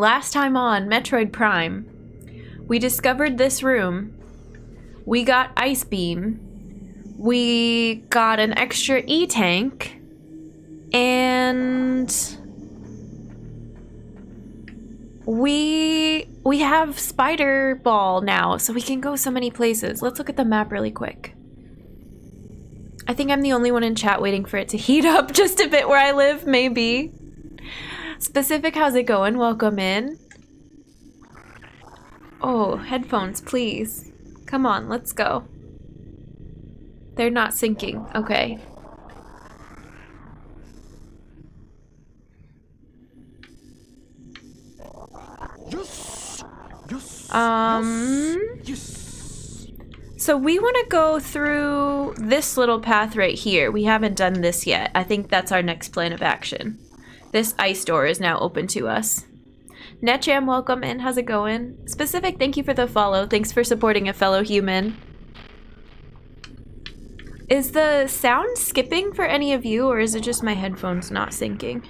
last time on Metroid Prime, we discovered this room. We got Ice Beam. We got an extra E-tank. And we have Spider Ball now, so we can go so many places. Let's look at the map really quick. I think I'm the only one in chat waiting for it to heat up just a bit where I live, maybe. Specific, how's it going? Welcome in. Oh, headphones, please. Come on, let's go. They're not syncing. Okay. Yes. Yes. Yes. So we want to go through this little path right here. We haven't done this yet. I think that's our next plan of action. This ice door is now open to us. Netjam, welcome in. How's it going? Specific, thank you for the follow. Thanks for supporting a fellow human. Is the sound skipping for any of you, or is it just my headphones not syncing?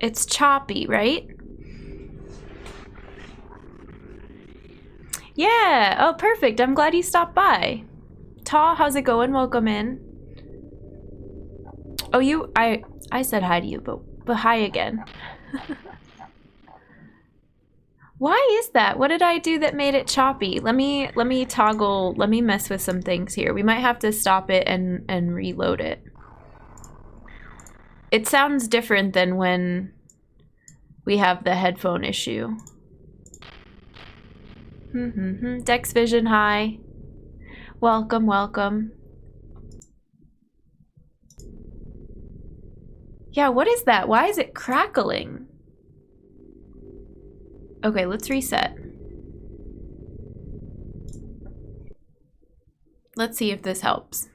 It's choppy, right? Yeah, oh perfect. I'm glad you stopped by. Ta, how's it going? Welcome in. Oh, I said hi to you, but hi again. Why is that? What did I do that made it choppy? Let me toggle, let me mess with some things here. We might have to stop it and reload it. It sounds different than when we have the headphone issue. Dex Vision, hi. Welcome, welcome. Yeah, what is that? Why is it crackling? Okay, let's reset. Let's see if this helps.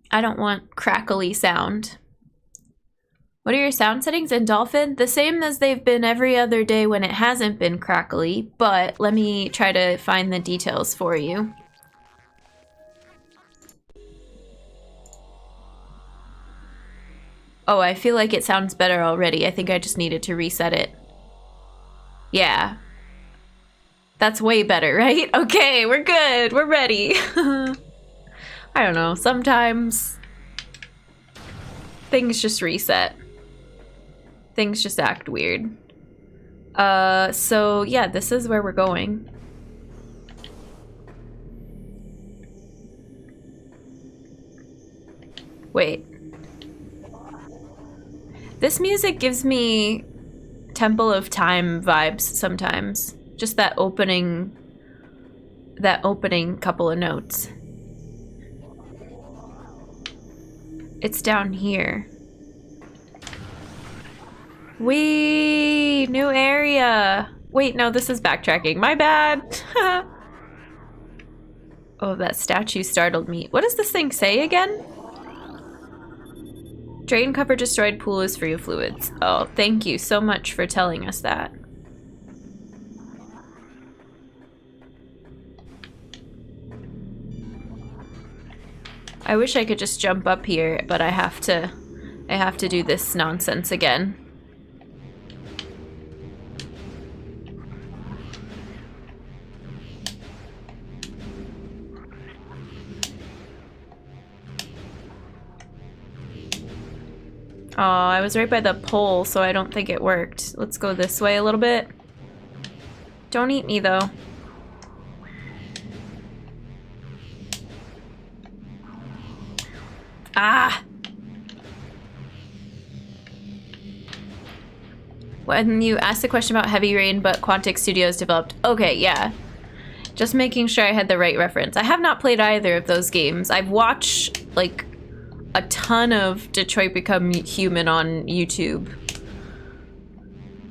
I don't want crackly sound. What are your sound settings in Dolphin? The same as they've been every other day when it hasn't been crackly, but let me try to find the details for you. Oh, I feel like it sounds better already. I think I just needed to reset it. Yeah. That's way better, right? Okay, we're good. We're ready. I don't know. Sometimes things just reset. Things just act weird. So yeah, this is where we're going. Wait. This music gives me Temple of Time vibes sometimes. Just that opening couple of notes. It's down here. Wee! New area! Wait, no, this is backtracking. My bad! Oh, that statue startled me. What does this thing say again? Drain cover destroyed, pool is free of fluids. Oh, thank you so much for telling us that. I wish I could just jump up here, but I have to do this nonsense again. Oh, I was right by the pole, so I don't think it worked. Let's go this way a little bit. Don't eat me, though. Ah! When you asked the question about Heavy Rain, but Quantic Studios developed... Okay, yeah. Just making sure I had the right reference. I have not played either of those games. I've watched, like, a ton of Detroit Become Human on YouTube.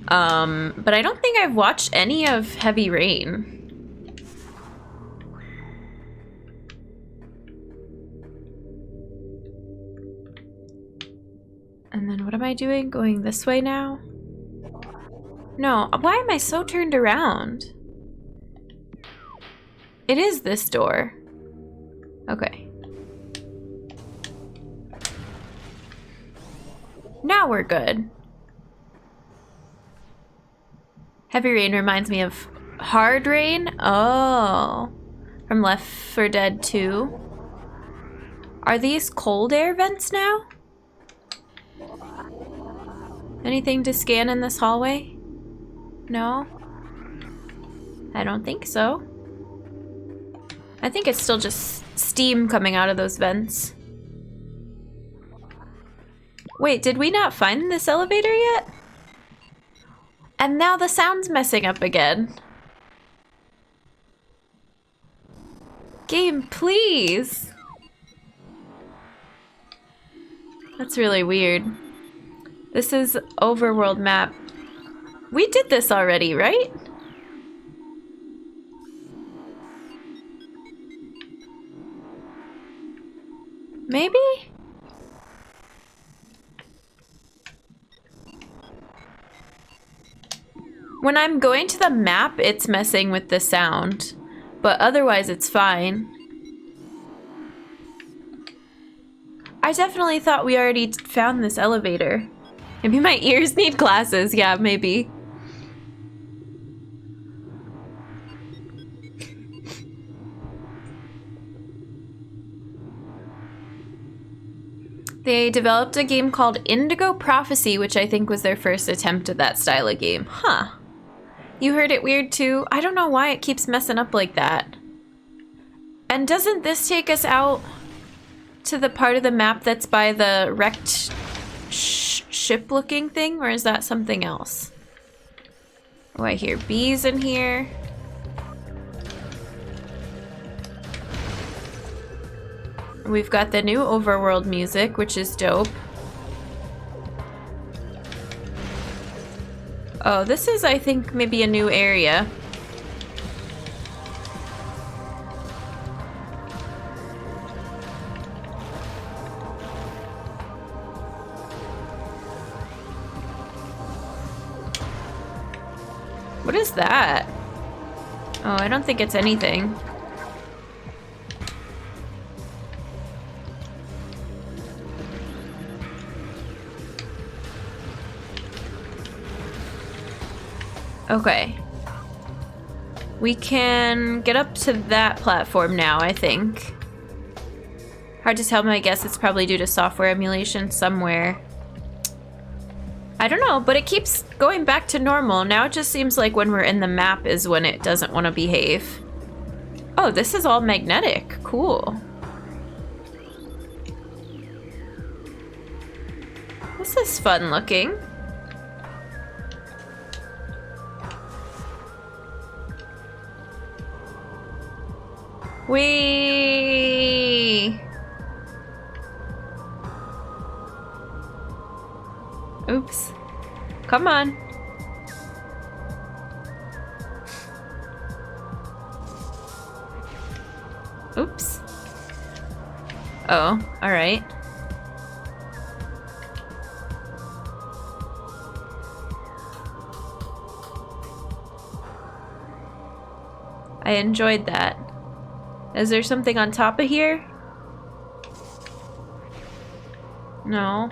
But I don't think I've watched any of Heavy Rain. And then what am I doing? Going this way now? No, why am I so turned around? It is this door. Okay. Now we're good. Heavy rain reminds me of hard rain. Oh. From Left 4 Dead 2. Are these cold air vents now? Anything to scan in this hallway? No? I don't think so. I think it's still just steam coming out of those vents. Wait, did we not find this elevator yet? And now the sound's messing up again. Game, please! That's really weird. This is overworld map. We did this already, right? Maybe? When I'm going to the map, it's messing with the sound. But otherwise, it's fine. I definitely thought we already found this elevator. Maybe my ears need glasses. Yeah, maybe. They developed a game called Indigo Prophecy, which I think was their first attempt at that style of game. Huh. You heard it weird too? I don't know why it keeps messing up like that. And doesn't this take us out to the part of the map that's by the wrecked ship-looking thing? Or is that something else? Oh, I hear bees in here. We've got the new overworld music, which is dope. Oh, this is, I think, maybe a new area. What is that? Oh, I don't think it's anything. Okay. We can get up to that platform now, I think. Hard to tell, but I guess it's probably due to software emulation somewhere. I don't know, but it keeps going back to normal. Now it just seems like when we're in the map is when it doesn't want to behave. Oh, this is all magnetic. Cool. This is fun looking. Whee! Oops. Come on. Oops. Oh, all right. I enjoyed that. Is there something on top of here? No.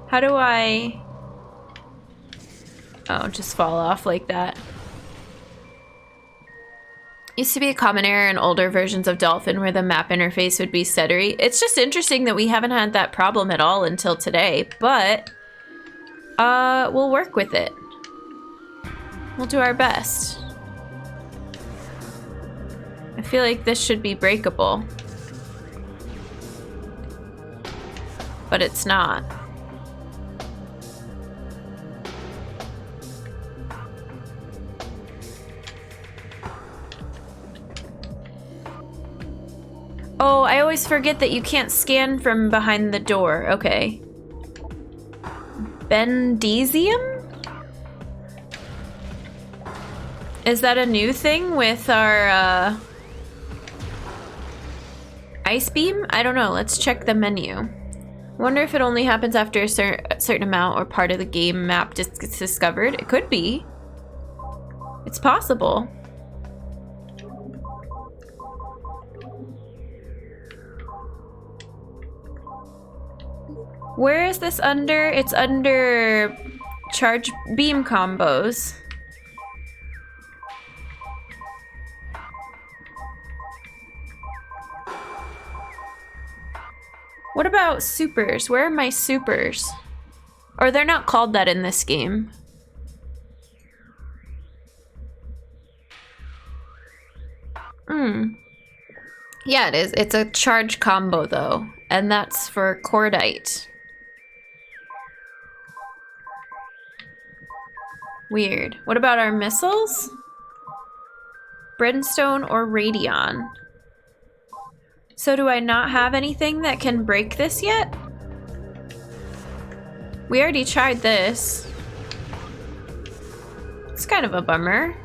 How do I... Oh, just fall off like that. Used to be a common error in older versions of Dolphin where the map interface would be stuttery. It's just interesting that we haven't had that problem at all until today, but we'll work with it. We'll do our best. I feel like this should be breakable. But it's not. Oh, I always forget that you can't scan from behind the door. Okay. Bendesium? Is that a new thing with our ice beam? I don't know. Let's check the menu. Wonder if it only happens after a certain amount or part of the game map just gets discovered. It could be. It's possible. Where is this under? It's under charge beam combos. What about supers? Where are my supers? Or they're not called that in this game. Yeah, it is. It's a charge combo though, and that's for cordite. Weird. What about our missiles? Brimstone or Radion? So do I not have anything that can break this yet? We already tried this. It's kind of a bummer.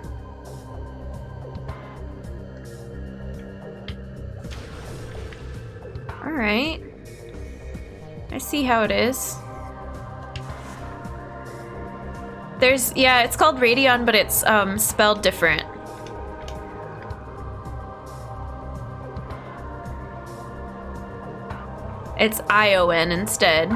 All right. I see how it is. Yeah, it's called Radion, but it's spelled different. It's ION instead.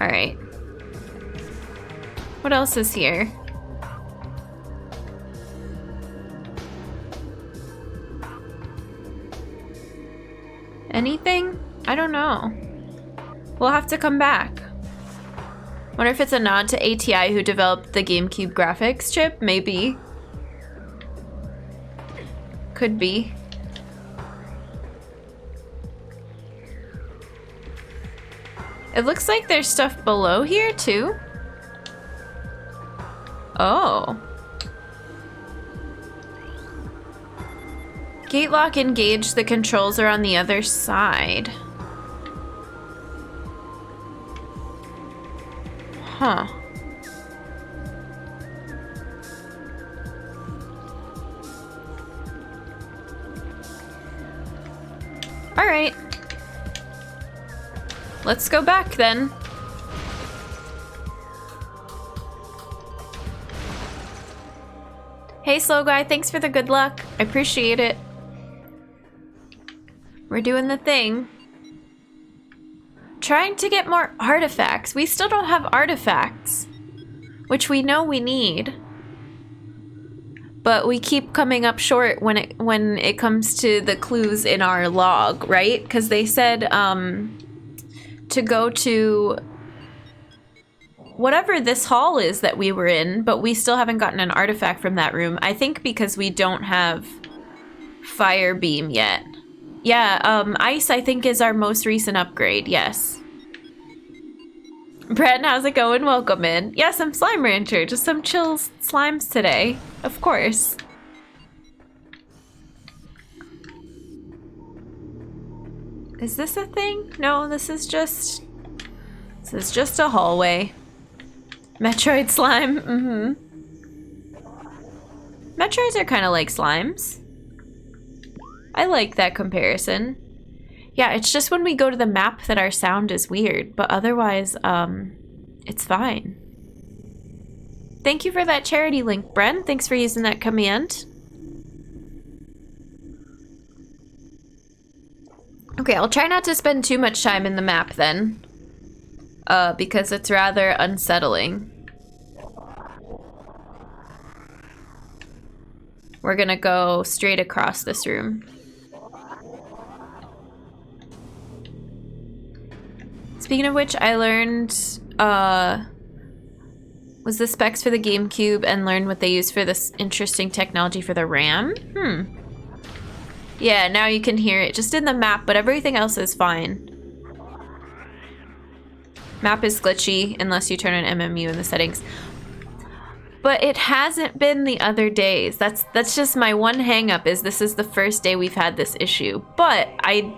All right. What else is here? Anything? I don't know. We'll have to come back. Wonder if it's a nod to ATI who developed the GameCube graphics chip? Maybe. Could be. It looks like there's stuff below here too. Oh. Gate lock engaged. The controls are on the other side. Huh. All right. Let's go back then. Hey, slow guy, thanks for the good luck. I appreciate it. We're doing the thing. Trying to get more artifacts. We still don't have artifacts, which we know we need. But we keep coming up short when it comes to the clues in our log, right? Because they said to go to whatever this hall is that we were in, but we still haven't gotten an artifact from that room. I think because we don't have fire beam yet. Yeah, ice I think is our most recent upgrade, yes. Brett, how's it going? Welcome in. Yes, I'm Slime Rancher, just some chill slimes today, of course. Is this a thing? No, this is just a hallway. Metroid slime, Metroids are kind of like slimes. I like that comparison. Yeah, it's just when we go to the map that our sound is weird, but otherwise, it's fine. Thank you for that charity link, Bren. Thanks for using that command. Okay, I'll try not to spend too much time in the map then, because it's rather unsettling. We're gonna go straight across this room. Speaking of which, I learned, was the specs for the GameCube and learned what they use for this interesting technology for the RAM. Yeah, now you can hear it just in the map, but everything else is fine. Map is glitchy unless you turn on MMU in the settings. But it hasn't been the other days. That's just my one hang-up, is this is the first day we've had this issue. But I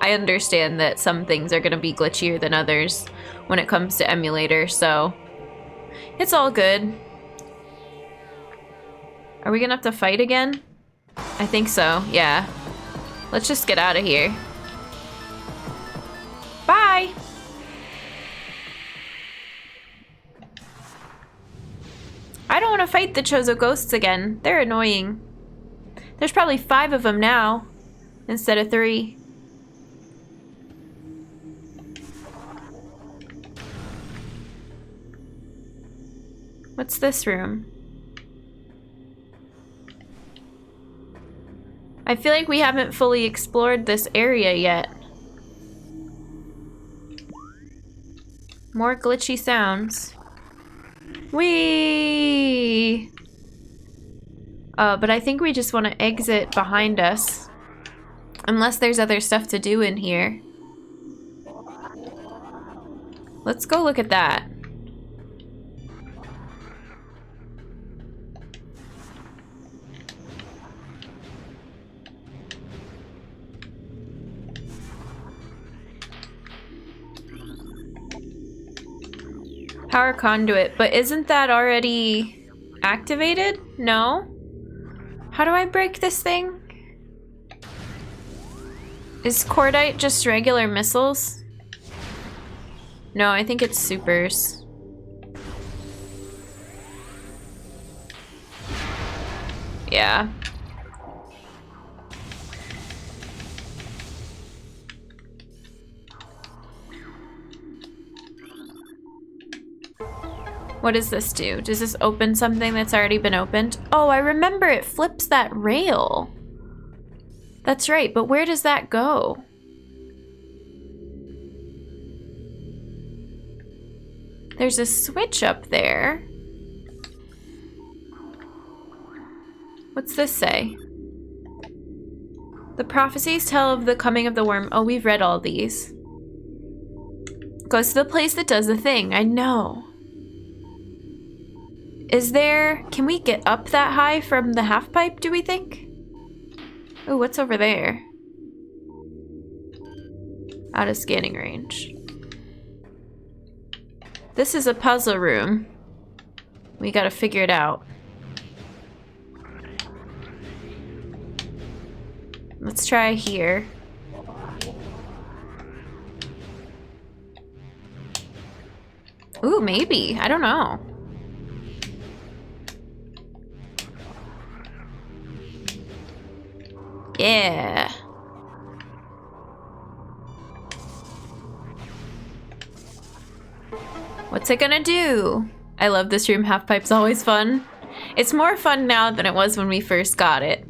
understand that some things are gonna be glitchier than others when it comes to emulator, so it's all good. Are we gonna have to fight again? I think so, yeah. Let's just get out of here. Bye! I don't want to fight the Chozo ghosts again. They're annoying. There's probably 5 of them now, instead of 3. What's this room? I feel like we haven't fully explored this area yet. More glitchy sounds. Whee! But I think we just want to exit behind us. Unless there's other stuff to do in here. Let's go look at that. Power conduit, but isn't that already activated? No? How do I break this thing? Is cordite just regular missiles? No, I think it's supers. Yeah. What does this do? Does this open something that's already been opened? Oh, I remember it flips that rail. That's right, but where does that go? There's a switch up there. What's this say? The prophecies tell of the coming of the worm. Oh, we've read all these. Goes to the place that does the thing. I know. Is there... Can we get up that high from the half pipe, do we think? Oh, what's over there? Out of scanning range. This is a puzzle room. We gotta figure it out. Let's try here. Ooh, maybe. I don't know. Yeah. What's it gonna do? I love this room. Half pipe's always fun. It's more fun now than it was when we first got it.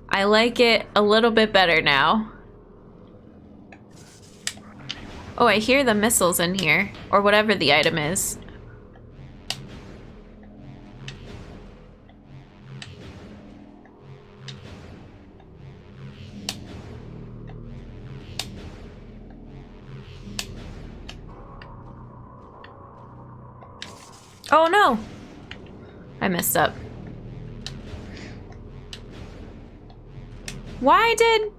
I like it a little bit better now. Oh, I hear the missiles in here, or whatever the item is. Oh no! I messed up. Why did...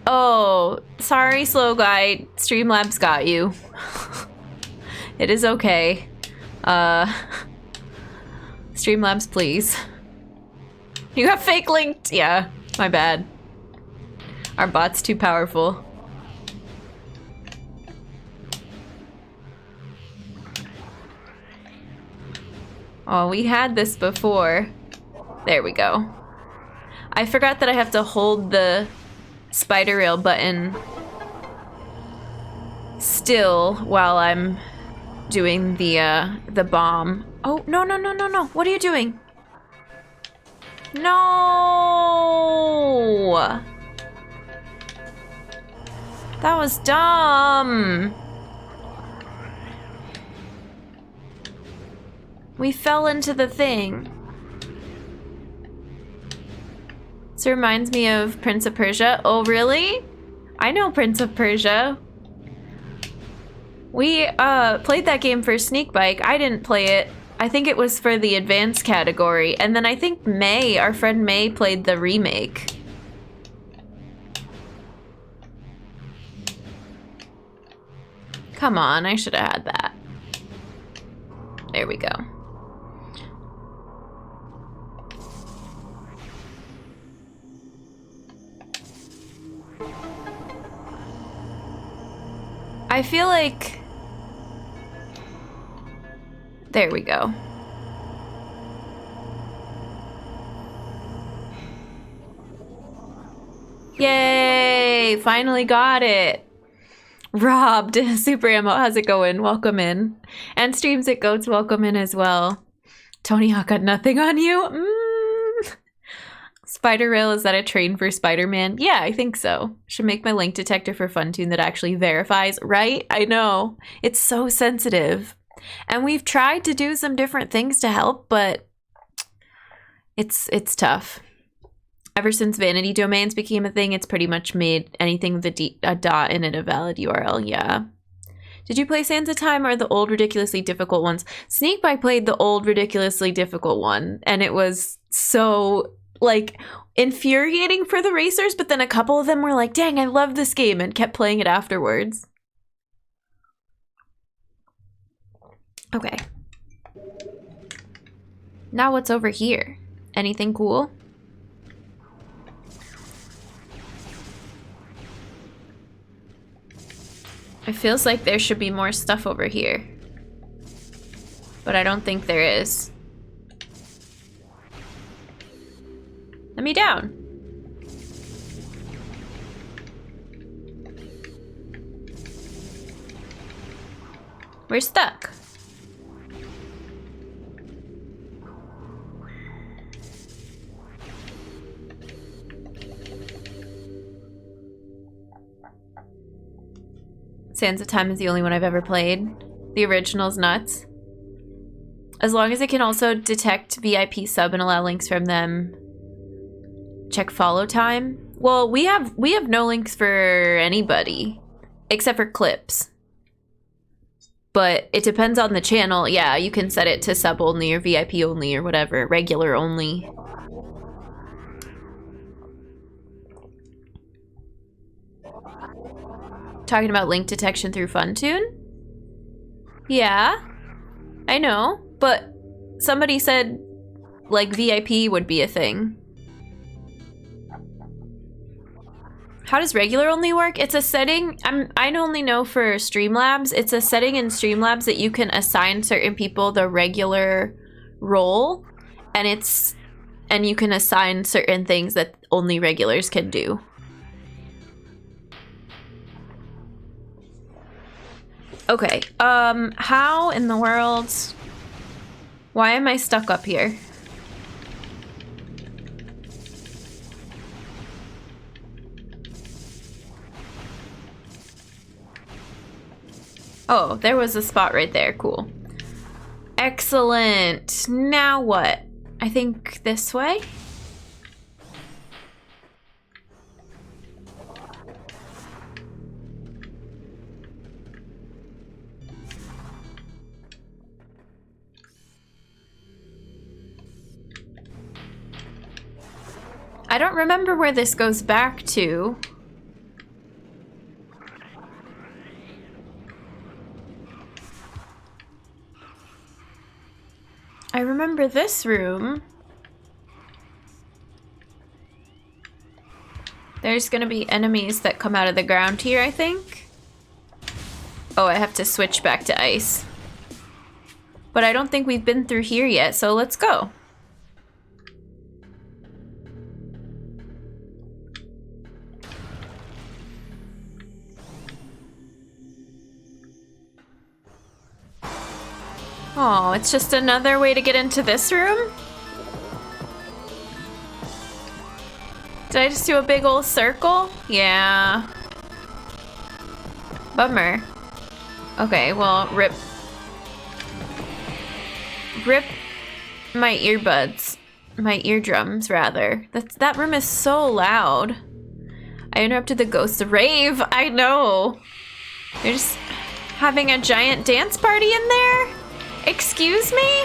Oh, sorry, slow guy. Streamlabs got you. It is okay. Streamlabs, please. You got fake linked. Yeah, my bad. Our bot's too powerful. Oh, we had this before. There we go. I forgot that I have to hold the spider rail button still while I'm doing the bomb. Oh, no, no, no, no, no. What are you doing? No! That was dumb. We fell into the thing. This reminds me of Prince of Persia. Oh, really? I know Prince of Persia. We played that game for Sneak Bike. I didn't play it. I think it was for the advanced category. And then I think May, our friend May, played the remake. Come on, I should have had that. There we go. I feel like... There we go. Yay! Finally got it. Robbed. Super Ammo, how's it going? Welcome in. And Streams It Goats, welcome in as well. Tony Hawk got nothing on you? Spider Rail, is that a train for Spider-Man? Yeah, I think so. Should make my link detector for Funtune that actually verifies, right? I know. It's so sensitive. And we've tried to do some different things to help, but it's tough. Ever since vanity domains became a thing, it's pretty much made anything with a dot in it a valid URL, yeah. Did you play Sands of Time or the old ridiculously difficult ones? Sneakbike played the old ridiculously difficult one, and it was so, like, infuriating for the racers, but then a couple of them were like, dang, I love this game, and kept playing it afterwards. Okay. Now what's over here? Anything cool? It feels like there should be more stuff over here. But I don't think there is. Let me down. We're stuck. Sands of Time is the only one I've ever played. The original's nuts. As long as it can also detect VIP sub and allow links from them. Check follow time. Well, we have no links for anybody except for clips. But it depends on the channel. Yeah, you can set it to sub only or VIP only or whatever, regular only. Talking about link detection through Funtune? Yeah, I know, but somebody said like VIP would be a thing. How does regular only work? It's a setting, I only know for Streamlabs, it's a setting in Streamlabs that you can assign certain people the regular role, and you can assign certain things that only regulars can do. Okay, how in the world, why am I stuck up here? Oh, there was a spot right there, cool. Excellent, now what? I think this way? I don't remember where this goes back to. I remember this room. There's gonna be enemies that come out of the ground here, I think. Oh, I have to switch back to ice. But I don't think we've been through here yet, so let's go. Oh, it's just another way to get into this room? Did I just do a big old circle? Yeah. Bummer. Okay, well, rip my earbuds. My eardrums, rather. That room is so loud. I interrupted the ghost of rave. I know. You're just having a giant dance party in there? Excuse me?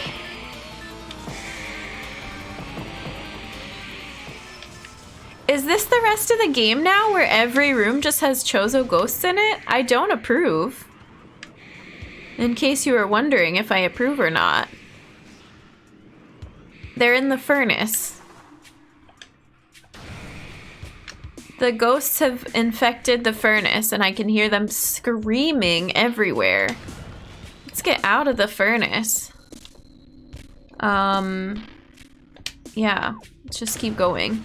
Is this the rest of the game now where every room just has Chozo ghosts in it? I don't approve. In case you were wondering if I approve or not. They're in the furnace. The ghosts have infected the furnace and I can hear them screaming everywhere. Let's get out of the furnace. Yeah, let's just keep going.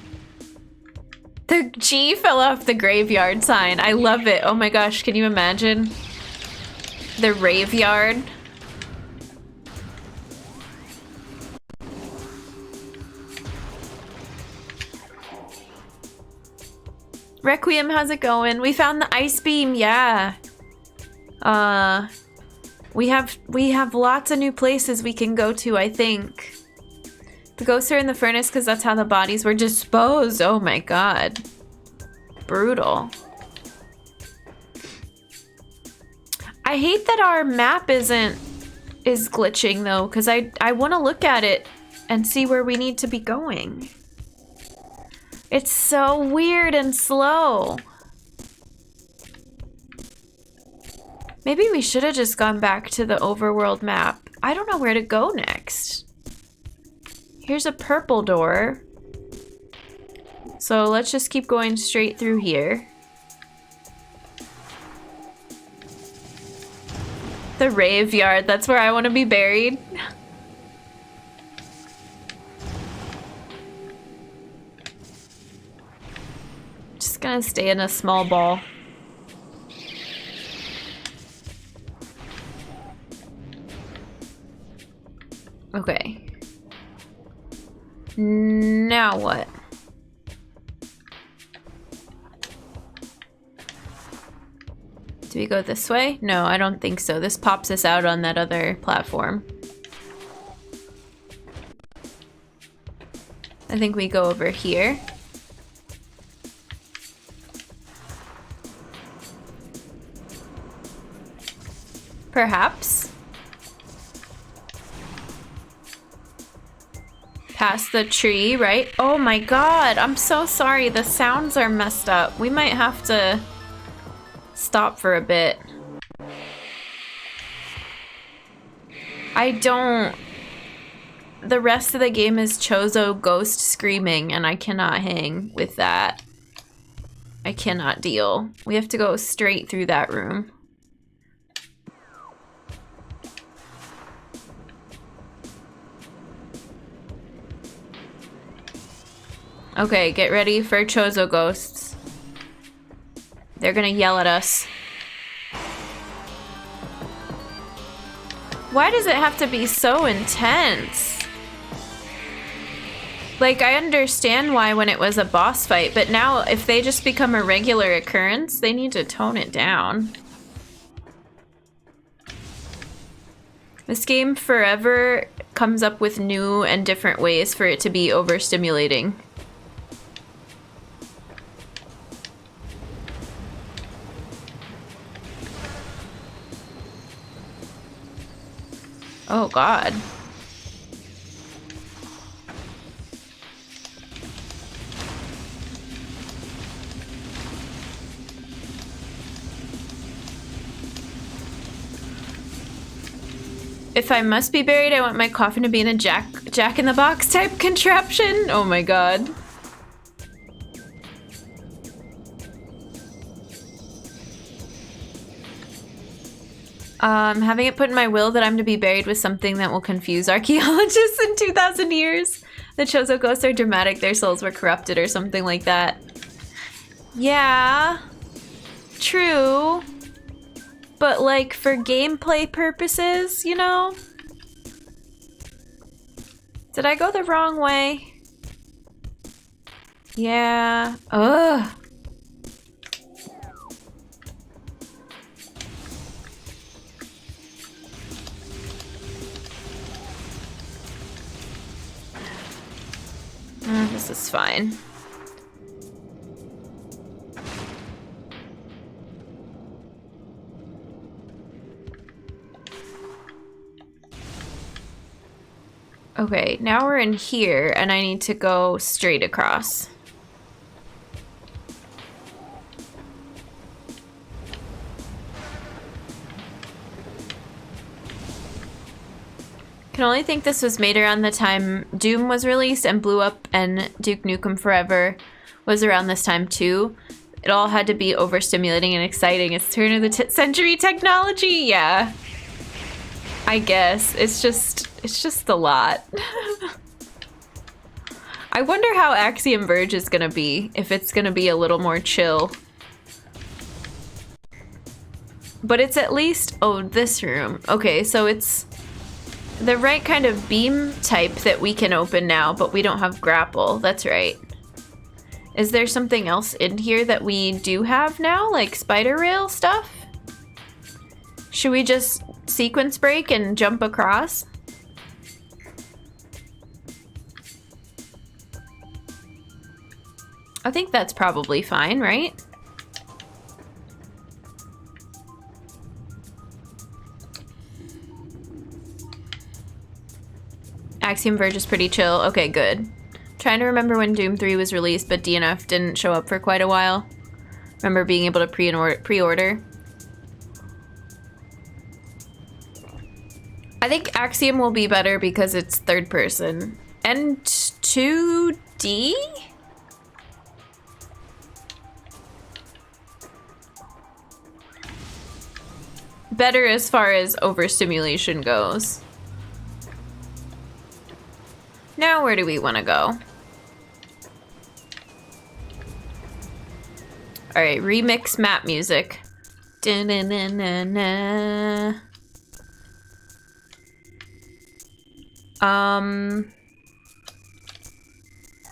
The G fell off the graveyard sign. I love it. Oh my gosh, can you imagine? The raveyard. Requiem, how's it going? We found the ice beam, yeah. We have lots of new places we can go to, I think. The ghosts are in the furnace because that's how the bodies were disposed. Oh my god. Brutal. I hate that our map is glitching though, because I want to look at it and see where we need to be going. It's so weird and slow. Maybe we should have just gone back to the overworld map. I don't know where to go next. Here's a purple door. So let's just keep going straight through here. The raveyard, that's where I want to be buried. Just gonna stay in a small ball. Okay. Now what? Do we go this way? No, I don't think so. This pops us out on that other platform. I think we go over here. Perhaps. Past the tree, right? Oh my god, I'm so sorry. The sounds are messed up. We might have to stop for a bit. The rest of the game is Chozo ghost screaming, and I cannot hang with that. I cannot deal. We have to go straight through that room. Okay, get ready for Chozo ghosts. They're gonna yell at us. Why does it have to be so intense? Like, I understand why when it was a boss fight, but now if they just become a regular occurrence, they need to tone it down. This game forever comes up with new and different ways for it to be overstimulating. Oh god. If I must be buried, I want my coffin to be in a Jack-in-the-Box type contraption. Oh my god. Having it put in my will that I'm to be buried with something that will confuse archaeologists in 2,000 years. The Chozo ghosts are dramatic, their souls were corrupted or something like that. Yeah, true. But like for gameplay purposes, you know? Did I go the wrong way? Yeah, ugh. This is fine. Okay, now we're in here and I need to go straight across. Can only think this was made around the time Doom was released and blew up, and Duke Nukem Forever was around this time too. It all had to be overstimulating and exciting. It's turn of the century technology, yeah. I guess it's just a lot. I wonder how Axiom Verge is gonna be, if it's gonna be a little more chill. But it's at least, oh, this room. Okay, so it's the right kind of beam type that we can open now, but we don't have grapple. That's right. Is there something else in here that we do have now, like spider rail stuff? Should we just sequence break and jump across? I think that's probably fine, right? Axiom Verge is pretty chill. Okay, good. Trying to remember when Doom 3 was released, but DNF didn't show up for quite a while. Remember being able to pre-order. I think Axiom will be better because it's third person. And 2D? Better as far as overstimulation goes. Now where do we want to go? Alright, remix map music. Da-na-na-na-na.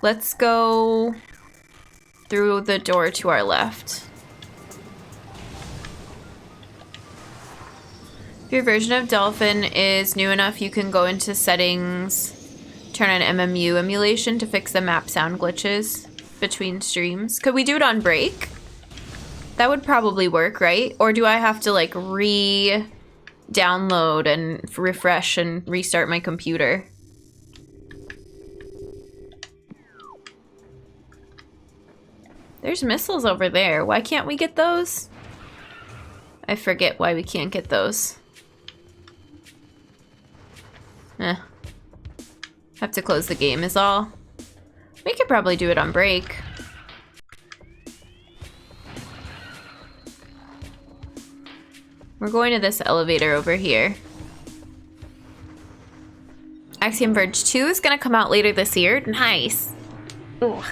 Let's go through the door to our left. If your version of Dolphin is new enough, you can go into settings, turn on MMU emulation to fix the map sound glitches between streams. Could we do it on break? That would probably work, right? Or do I have to like re-download and refresh and restart my computer? There's missiles over there. Why can't we get those? I forget why we can't get those. Have to close the game is all. We could probably do it on break. We're going to this elevator over here. Axiom Verge 2 is gonna come out later this year. Nice. Ooh.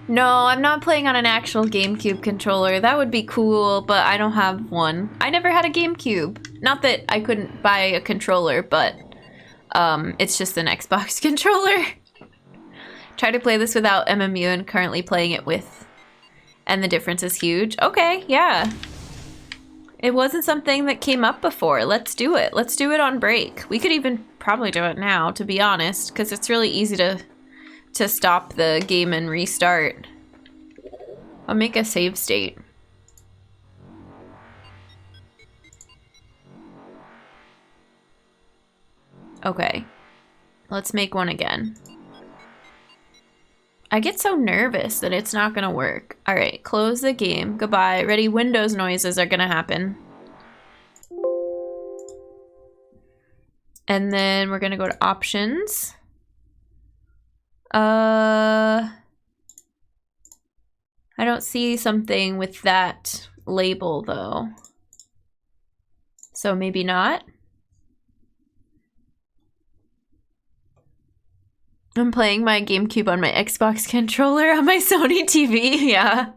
No, I'm not playing on an actual GameCube controller. That would be cool, but I don't have one. I never had a GameCube. Not that I couldn't buy a controller, but it's just an Xbox controller. Try to play this without MMU and currently playing it with. And the difference is huge. Okay, yeah. It wasn't something that came up before. Let's do it. Let's do it on break. We could even probably do it now, to be honest, because it's really easy to stop the game and restart. I'll make a save state. Okay. Let's make one again. I get so nervous that it's not gonna work. All right, close the game. Goodbye. Ready? Windows noises are gonna happen. And then we're gonna go to options. I don't see something with that label though. So maybe not. I'm playing my GameCube on my Xbox controller on my Sony TV, yeah.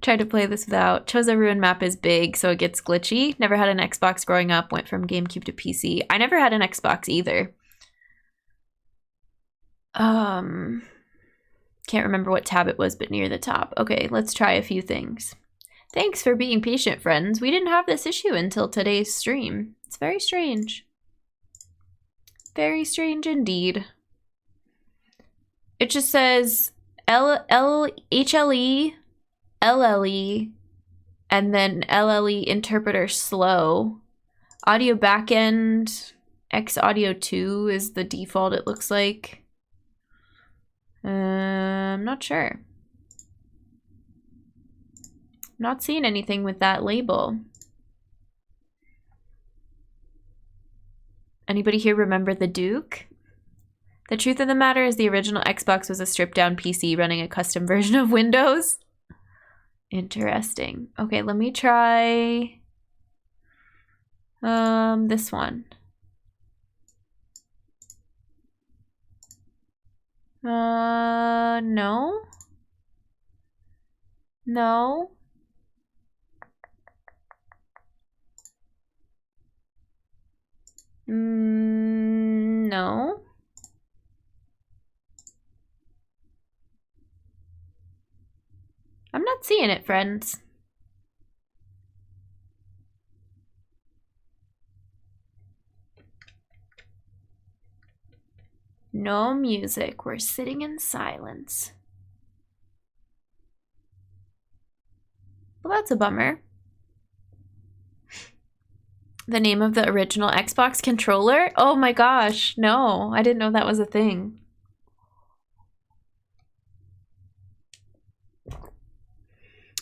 Tried to play this without. Chose everyone map is big, so it gets glitchy. Never had an Xbox growing up, went from GameCube to PC. I never had an Xbox either. Can't remember what tab it was, but near the top. Okay, let's try a few things. Thanks for being patient, friends. We didn't have this issue until today's stream. It's very strange. Very strange indeed. It just says HLE, LLE, and then LLE interpreter slow. Audio backend, X audio 2 is the default, it looks like. I'm not sure. Not seeing anything with that label. Anybody here remember the Duke? The truth of the matter is the original Xbox was a stripped down PC running a custom version of Windows. Interesting. Okay, let me try This one. No. No. No. I'm not seeing it, friends. No music. We're sitting in silence. Well, that's a bummer. The name of the original Xbox controller? Oh my gosh, no. I didn't know that was a thing.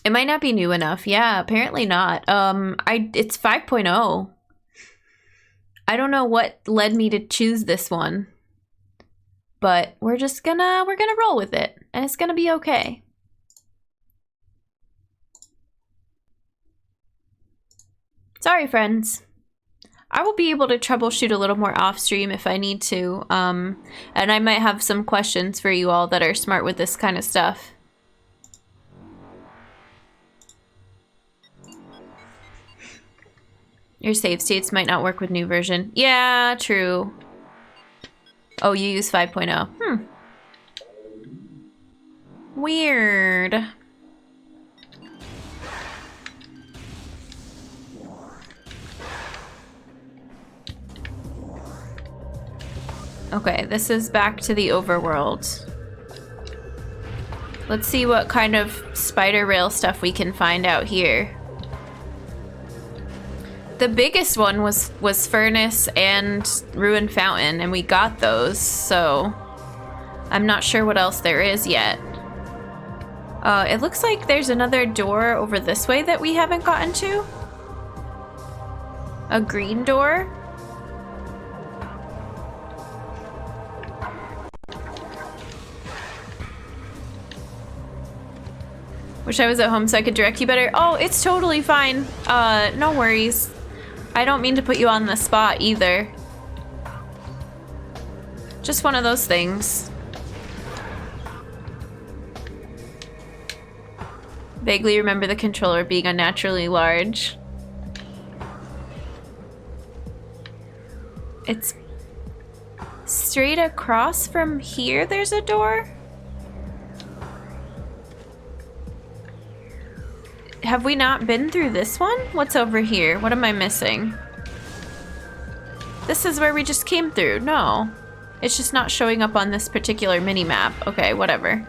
It might not be new enough. Yeah, apparently not. It's 5.0. I don't know what led me to choose this one. But we're gonna roll with it, and it's gonna be okay. Sorry, friends. I will be able to troubleshoot a little more off stream if I need to. And I might have some questions for you all that are smart with this kind of stuff. Your save states might not work with new version. Yeah, true. Oh, you use 5.0. Weird. Okay, this is back to the overworld. Let's see what kind of spider rail stuff we can find out here. The biggest one was Furnace and Ruined Fountain, and we got those, so I'm not sure what else there is yet. It looks like there's another door over this way that we haven't gotten to. A green door. Wish I was at home so I could direct you better. Oh, it's totally fine. No worries. I don't mean to put you on the spot either. Just one of those things. Vaguely remember the controller being unnaturally large. It's straight across from here, there's a door? Have we not been through this one? What's over here? What am I missing? This is where we just came through. No. It's just not showing up on this particular mini-map. Okay, whatever.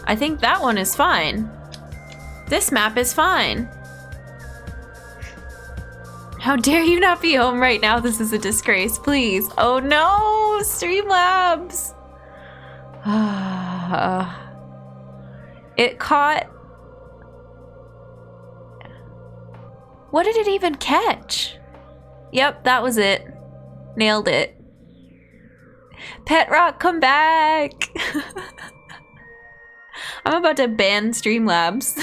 I think that one is fine. This map is fine. How dare you not be home right now? This is a disgrace, please. Oh no, Streamlabs. It caught... What did it even catch? Yep, that was it. Nailed it. Pet Rock, come back. I'm about to ban Streamlabs.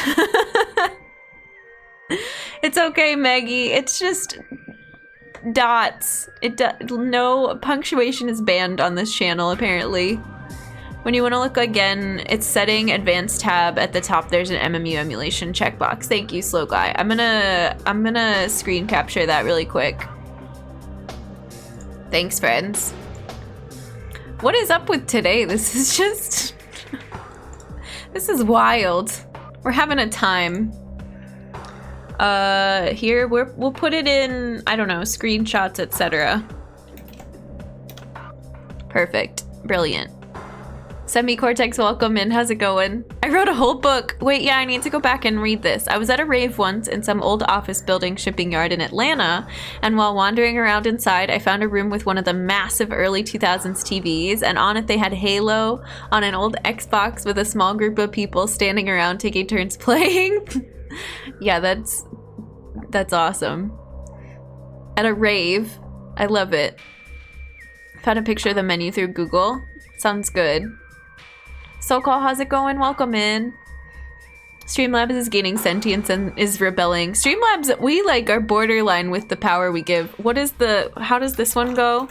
It's okay, Maggie. It's just dots. No punctuation is banned on this channel, apparently. When you want to look again, it's setting advanced tab at the top. There's an MMU emulation checkbox. Thank you, Slow Guy. I'm gonna screen capture that really quick. Thanks, friends. What is up with today? This is just this is wild. We're having a time. Here we'll put it in, I don't know, screenshots, etc. Perfect. Brilliant. Semi-Cortex, welcome in. How's it going? I wrote a whole book. Wait, yeah, I need to go back and read this. I was at a rave once in some old office building shipping yard in Atlanta, and while wandering around inside, I found a room with one of the massive early 2000s TVs, and on it they had Halo on an old Xbox with a small group of people standing around taking turns playing. Yeah, that's awesome. At a rave. I love it. Found a picture of the menu through Google. Sounds good. SoCal, how's it going? Welcome in. Streamlabs is gaining sentience and is rebelling. Streamlabs, we like are borderline with the power we give. What is the, how does this one go?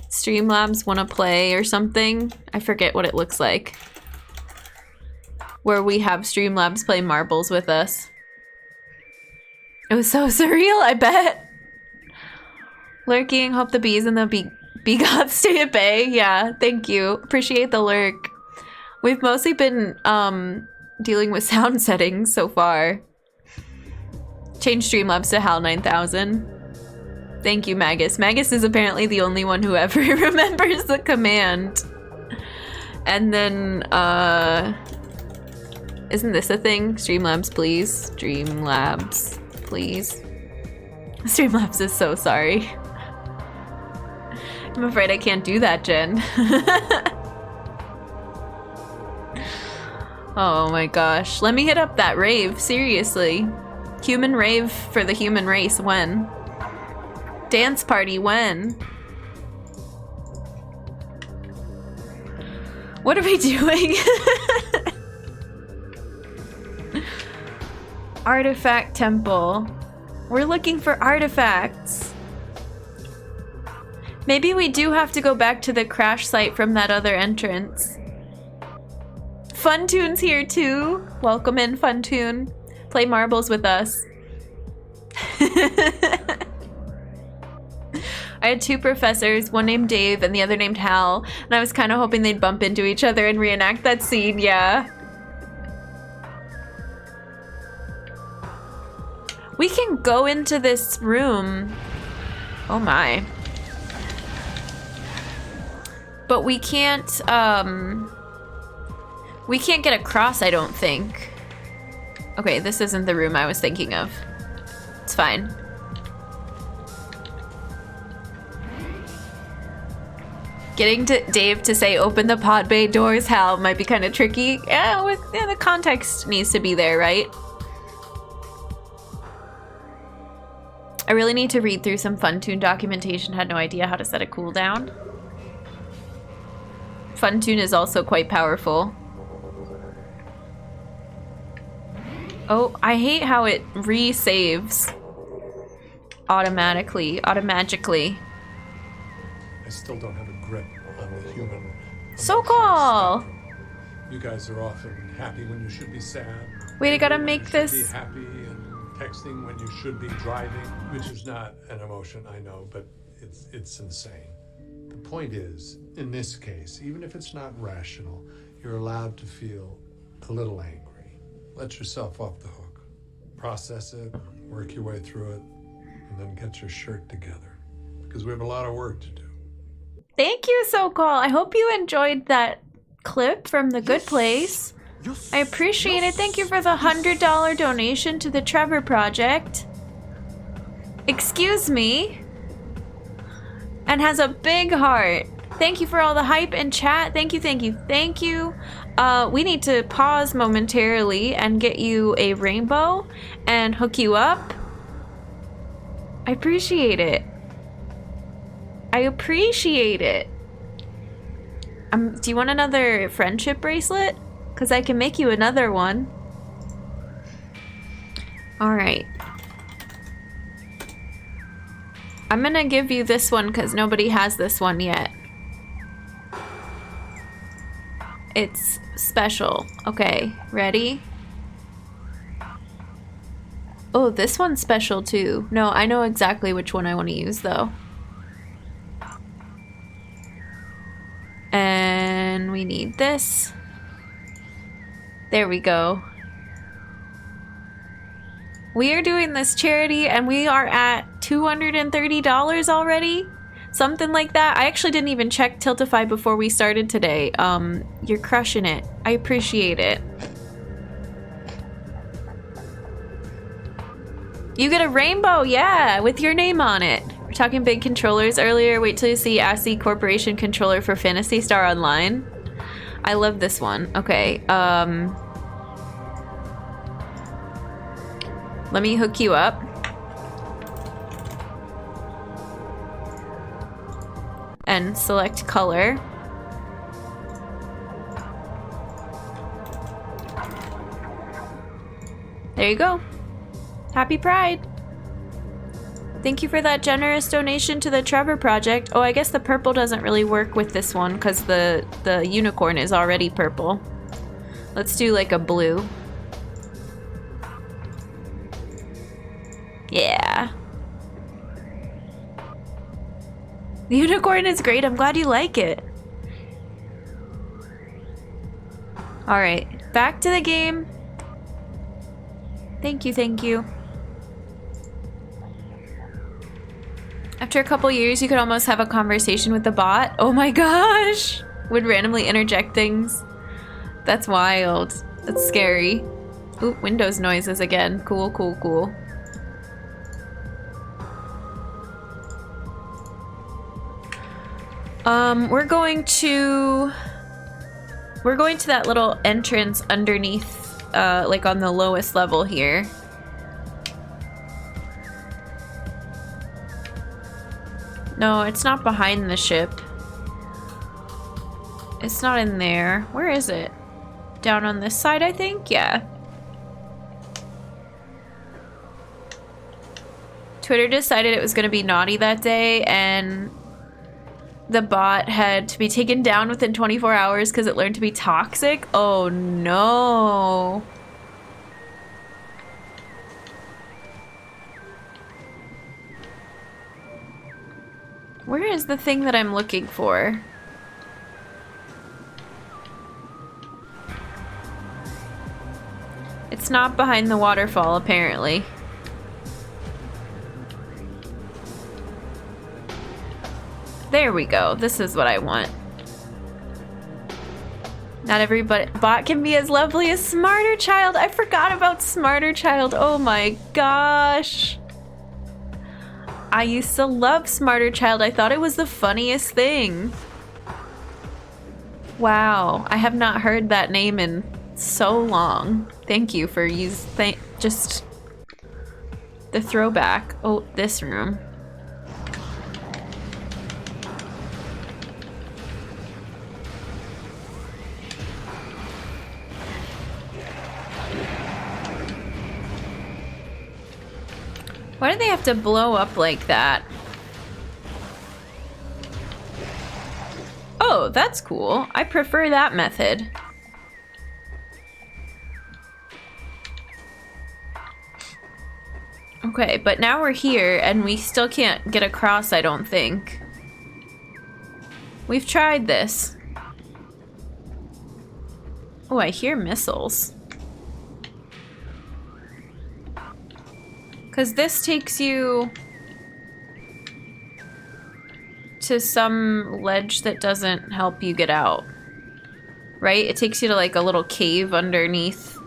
Streamlabs wanna play or something? I forget what it looks like. Where we have Streamlabs play marbles with us. It was so surreal, I bet. Lurking, hope the bees and the bee gods stay at bay. Yeah, thank you. Appreciate the lurk. We've mostly been dealing with sound settings so far. Change Streamlabs to HAL 9000. Thank you, Magus. Magus is apparently the only one who ever remembers the command. And then, isn't this a thing? Streamlabs, please. Streamlabs, please. Streamlabs is so sorry. I'm afraid I can't do that, Jen. Oh my gosh. Let me hit up that rave, seriously. Human rave for the human race, when? Dance party, when? What are we doing? Artifact temple. We're looking for artifacts. Maybe we do have to go back to the crash site from that other entrance. Funtoon's here too. Welcome in, Funtoon. Play marbles with us. I had two professors, one named Dave and the other named Hal, and I was kind of hoping they'd bump into each other and reenact that scene, yeah. We can go into this room. Oh my. But we can't get across, I don't think. Okay, this isn't the room I was thinking of. It's fine. Getting to Dave to say open the pod bay doors, Hal, might be kind of tricky. Yeah, the context needs to be there, right? I really need to read through some Funtoon documentation. Had no idea how to set a cooldown. Funtoon is also quite powerful. Oh, I hate how it resaves automatically. I still don't have a grip on the human. SoCal! You guys are often happy when you should be sad. Wait, I gotta make this. Be happy and texting when you should be driving, which is not an emotion, I know, but it's insane. The point is, in this case, even if it's not rational, you're allowed to feel a little angry. Let yourself off the hook. Process it, work your way through it, and then get your shirt together. Because we have a lot of work to do. Thank you, SoCal. I hope you enjoyed that clip from The Good Place. I appreciate it. Thank you for the $100 donation to the Trevor Project. Excuse me. And has a big heart. Thank you for all the hype and chat. Thank you, thank you, thank you. We need to pause momentarily and get you a rainbow and hook you up. I appreciate it. I appreciate it. Do you want another friendship bracelet? Because I can make you another one. Alright. I'm gonna give you this one because nobody has this one yet. It's special. Okay, ready? Oh, this one's special too. No, I know exactly which one I want to use though. And we need this. There we go. We are doing this charity and we are at $230 already. Something like that. I actually didn't even check Tiltify before we started today. You're crushing it. I appreciate it. You get a rainbow, yeah, with your name on it. We're talking big controllers earlier. Wait till you see ASCII Corporation controller for Phantasy Star Online. I love this one. Okay, let me hook you up. and select color. There you go. Happy Pride. Thank you for that generous donation to the Trevor Project. Oh, I guess the purple doesn't really work with this one because the unicorn is already purple. Let's do like a blue. Yeah. The unicorn is great. I'm glad you like it. Alright, back to the game. Thank you, thank you. After a couple years, you could almost have a conversation with the bot. Oh my gosh! Would randomly interject things. That's wild. That's scary. Ooh, Windows noises again. Cool, cool, cool. We're going to that little entrance underneath, like on the lowest level here. No, it's not behind the ship. It's not in there. Where is it? Down on this side, I think? Yeah. Twitter decided it was going to be naughty that day, and the bot had to be taken down within 24 hours because it learned to be toxic. Oh no. Where is the thing that I'm looking for? It's not behind the waterfall, apparently. There we go. This is what I want. Not every bot can be as lovely as Smarter Child. I forgot about Smarter Child. Oh my gosh. I used to love Smarter Child. I thought it was the funniest thing. Wow. I have not heard that name in so long. Thank you for just the throwback. Oh, this room. Why do they have to blow up like that? Oh, that's cool. I prefer that method. Okay, but now we're here and we still can't get across, I don't think. We've tried this. Oh, I hear missiles. Because this takes you to some ledge that doesn't help you get out. Right? It takes you to like a little cave underneath.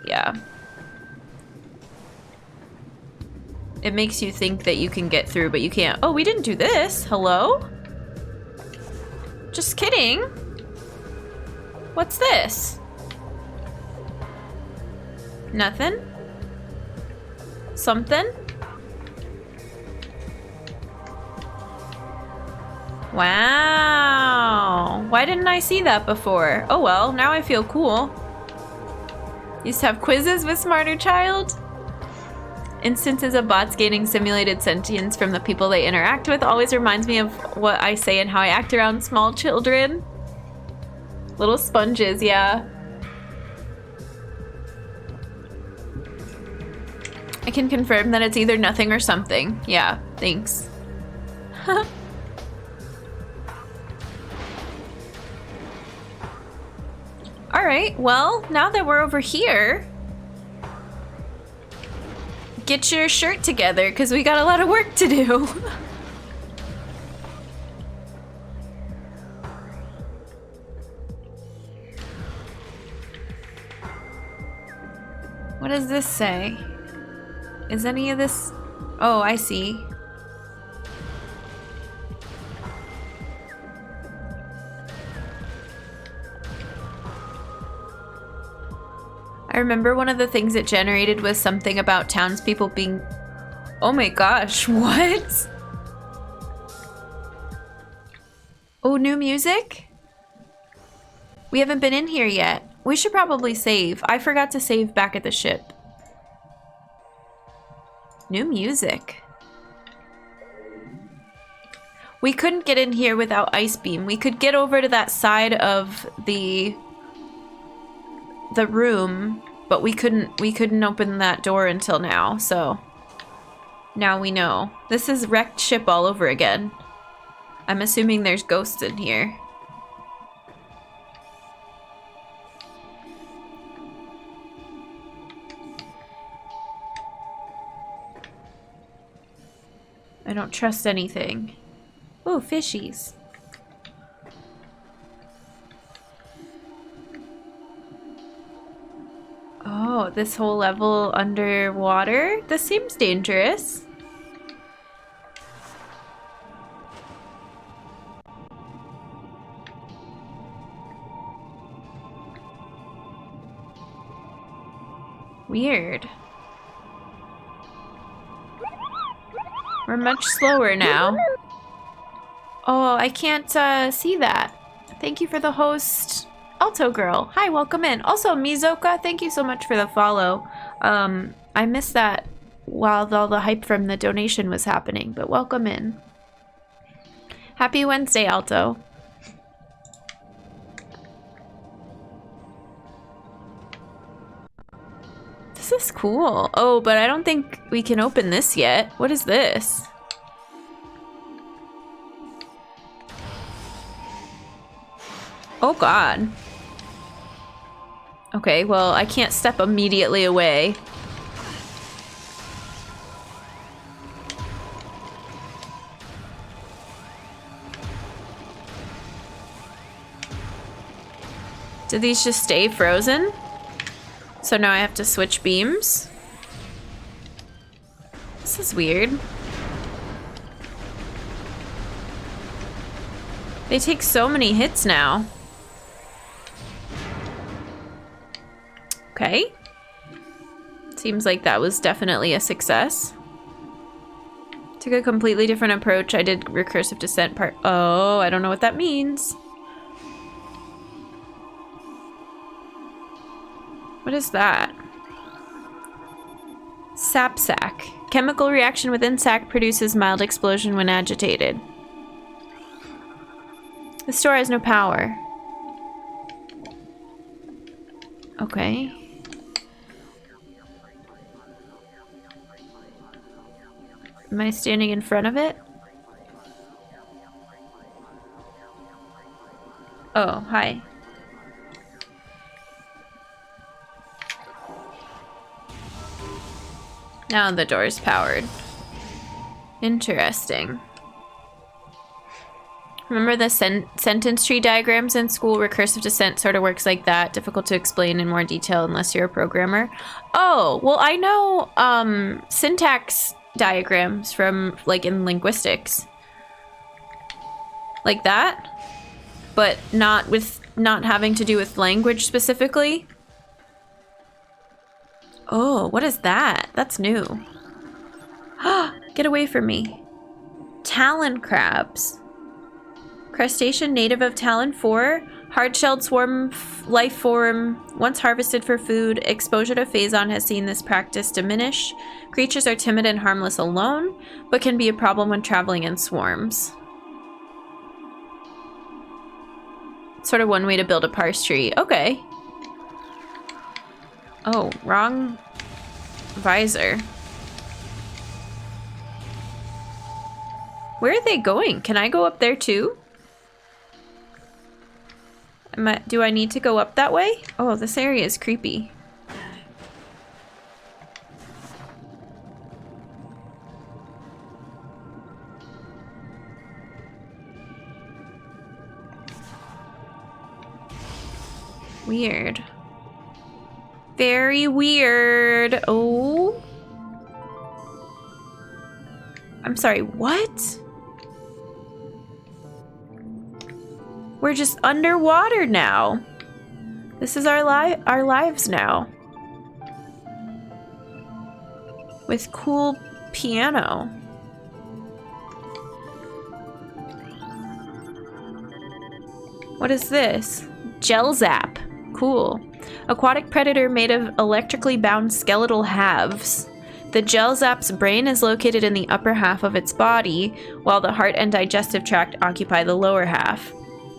Yeah. It makes you think that you can get through, but you can't. Oh, we didn't do this. Hello? Just kidding. What's this? Nothing? Something? Wow. Why didn't I see that before? Oh well, now I feel cool. Used to have quizzes with Smarter Child. Instances of bots gaining simulated sentience from the people they interact with always reminds me of what I say and how I act around small children. Little sponges, yeah. I can confirm that it's either nothing or something. Yeah, thanks. Alright, well, now that we're over here, get your shirt together, because we got a lot of work to do. What does this say? Is any of this... Oh, I see. I remember one of the things it generated was something about townspeople being... Oh my gosh, what? Oh, new music? We haven't been in here yet. We should probably save. I forgot to save back at the ship. New music. We couldn't get in here without Ice Beam. We could get over to that side of the room, but we couldn't open that door until now, so now we know. This is wrecked ship all over again. I'm assuming there's ghosts in here. I don't trust anything. Ooh, fishies. Oh, this whole level underwater? This seems dangerous. Weird. We're much slower now. Oh, I can't see that. Thank you for the host, Alto Girl. Hi, welcome in. Also, Mizoka, thank you so much for the follow. I missed that while all the hype from the donation was happening, but welcome in. Happy Wednesday, Alto. This is cool. Oh, but I don't think we can open this yet. What is this? Oh god. Okay, well, I can't step immediately away. Did these just stay frozen? So now I have to switch beams? This is weird. They take so many hits now. Okay. Seems like that was definitely a success. Took a completely different approach. I did recursive descent part. Oh, I don't know what that means. What is that? Sap sac. Chemical reaction within sac produces mild explosion when agitated. The store has no power. Okay. Am I standing in front of it? Oh, hi. Now the door's powered. Interesting. Remember the sentence tree diagrams in school? Recursive descent sort of works like that. Difficult to explain in more detail unless you're a programmer. Oh, well, I know syntax diagrams from, like, in linguistics. Like that? But not having to do with language specifically. Oh, what is that? That's new. Get away from me. Talon crabs. Crustacean native of Talon 4. Hard-shelled swarm life form. Once harvested for food, exposure to phazon has seen this practice diminish. Creatures are timid and harmless alone, but can be a problem when traveling in swarms. Sort of one way to build a parse tree. Okay. Oh, wrong visor. Where are they going? Can I go up there too? Do I need to go up that way? Oh, this area is creepy. Weird. Very weird. Oh. I'm sorry, what? We're just underwater now. This is our lives now. With cool piano. What is this? Gel Zap. Cool. Aquatic predator made of electrically bound skeletal halves. The Gel Zap's brain is located in the upper half of its body, while the heart and digestive tract occupy the lower half.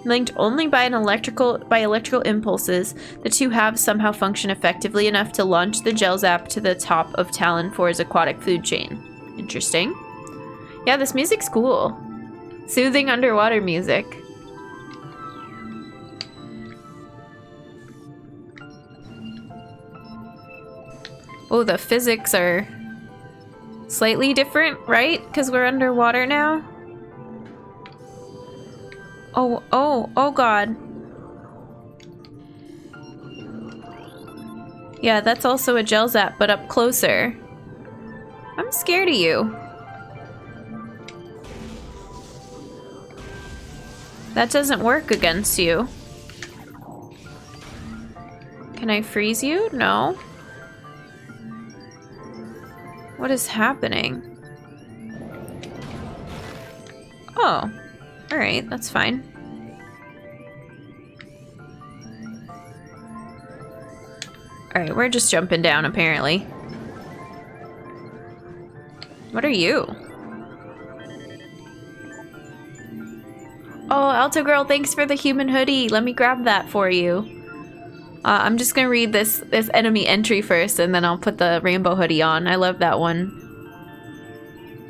Linked only by electrical impulses, the two halves somehow function effectively enough to launch the Gel Zap to the top of Talon 4's aquatic food chain. Interesting. Yeah, this music's cool. Soothing underwater music. Oh, the physics are slightly different, right? Because we're underwater now. Oh god. Yeah, that's also a Gel Zap, but up closer. I'm scared of you. That doesn't work against you. Can I freeze you? No. What is happening? Oh. Alright, that's fine. Alright, we're just jumping down, apparently. What are you? Oh, Alto Girl, thanks for the human hoodie. Let me grab that for you. I'm just gonna read this enemy entry first, and then I'll put the rainbow hoodie on. I love that one.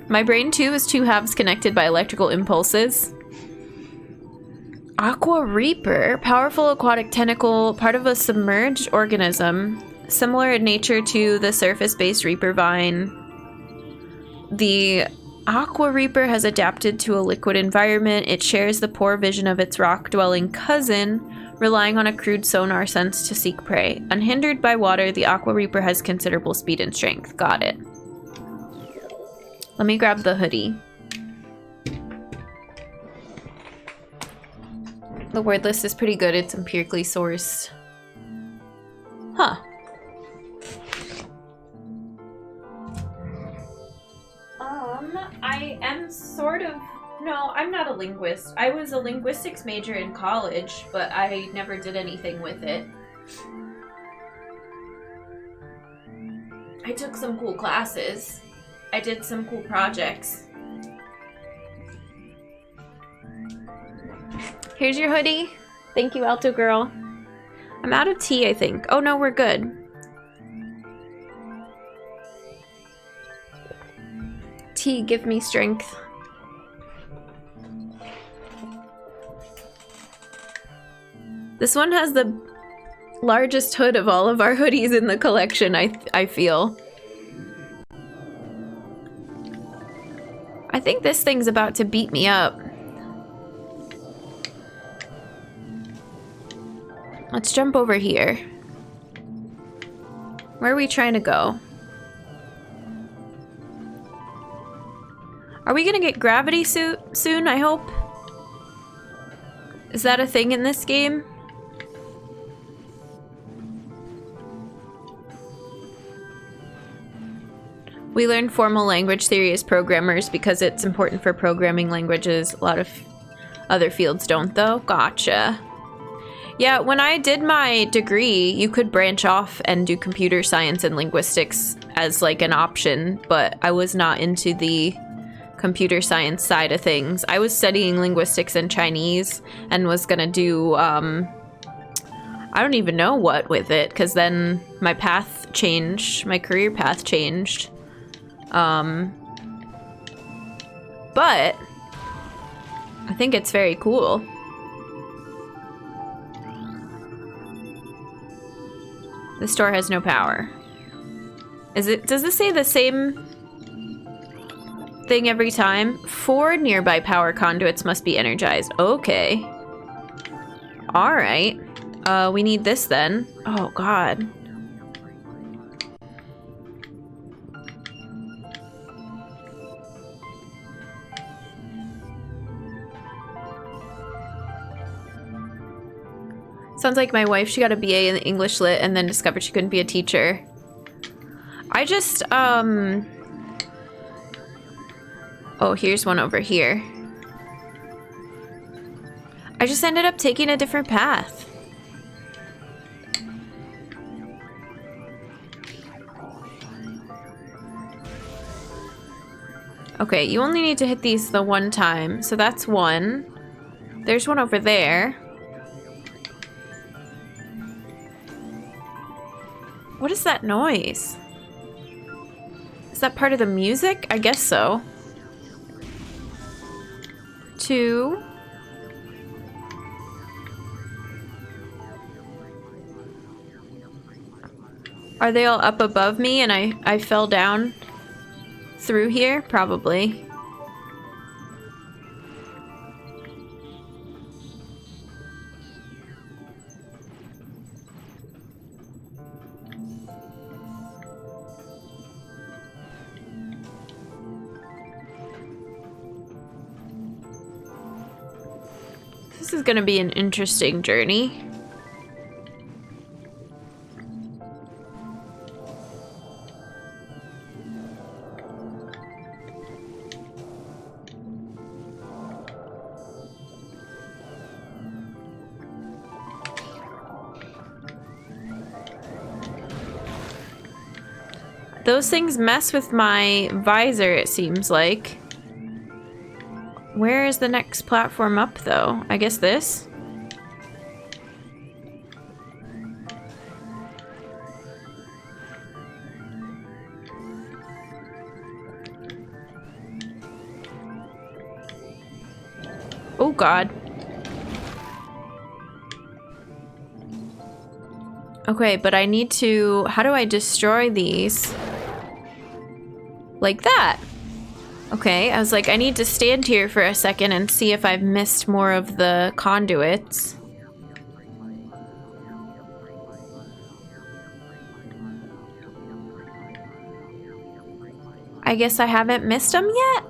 My brain, too, is two halves connected by electrical impulses. Aqua Reaper, powerful aquatic tentacle, part of a submerged organism, similar in nature to the surface-based Reaper vine. The Aqua Reaper has adapted to a liquid environment. It shares the poor vision of its rock-dwelling cousin, relying on a crude sonar sense to seek prey. Unhindered by water, the Aqua Reaper has considerable speed and strength. Got it. Let me grab the hoodie. The word list is pretty good. It's empirically sourced. Huh. I am sort of... No, I'm not a linguist. I was a linguistics major in college, but I never did anything with it. I took some cool classes. I did some cool projects. Here's your hoodie. Thank you, Alto Girl. I'm out of tea, I think. Oh no, we're good. Tea, give me strength. This one has the largest hood of all of our hoodies in the collection, I feel. I think this thing's about to beat me up. Let's jump over here. Where are we trying to go? Are we gonna get gravity suit soon, I hope? Is that a thing in this game? We learn formal language theory as programmers because it's important for programming languages. A lot of other fields don't, though. Gotcha. Yeah, when I did my degree, you could branch off and do computer science and linguistics as like an option, but I was not into the computer science side of things. I was studying linguistics and Chinese and was gonna do, I don't even know what with it, because then my path changed, my career path changed. But I think it's very cool. The store has no power. Does this say the same thing every time? 4 nearby power conduits must be energized. Okay. Alright. We need this then. Oh god. Sounds like my wife. She got a BA in English Lit and then discovered she couldn't be a teacher. I just, oh, here's one over here. I just ended up taking a different path. Okay, you only need to hit these the one time, so that's one. There's one over there. What is that noise? Is that part of the music? I guess so. 2. Are they all up above me and I fell down through here? Probably. This is gonna be an interesting journey. Those things mess with my visor, it seems like. Where is the next platform up, though? I guess this? Oh, God. Okay, but I need to... How do I destroy these? Like that. Okay, I was like, I need to stand here for a second and see if I've missed more of the conduits. I guess I haven't missed them yet?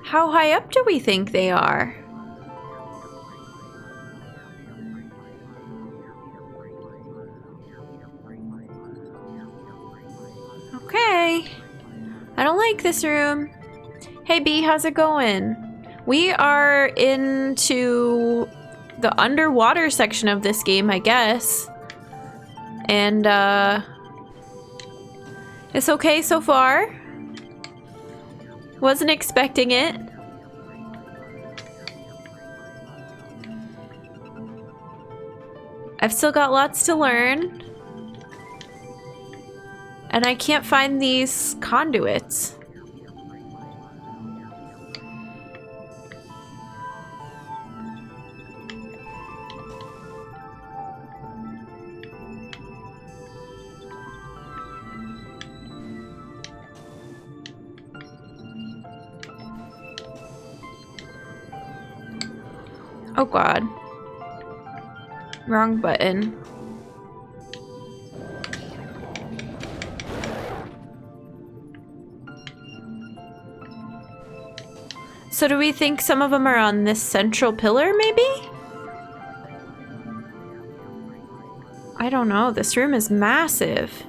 How high up do we think they are? Okay. I don't like this room. Hey B, how's it going? We are into the underwater section of this game, I guess. And, it's okay so far. Wasn't expecting it. I've still got lots to learn. And I can't find these conduits. Oh God. Wrong button. So do we think some of them are on this central pillar, maybe? I don't know. This room is massive.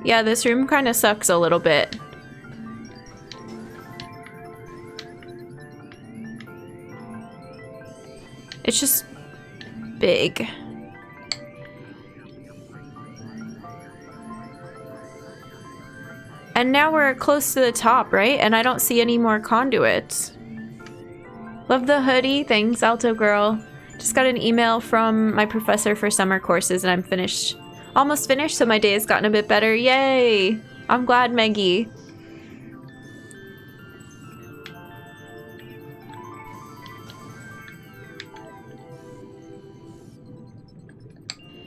Yeah, this room kind of sucks a little bit. It's just big. And now we're close to the top, right? And I don't see any more conduits. Love the hoodie. Thanks, Alto Girl. Just got an email from my professor for summer courses and I'm finished. Almost finished, so my day has gotten a bit better. Yay! I'm glad, Maggie.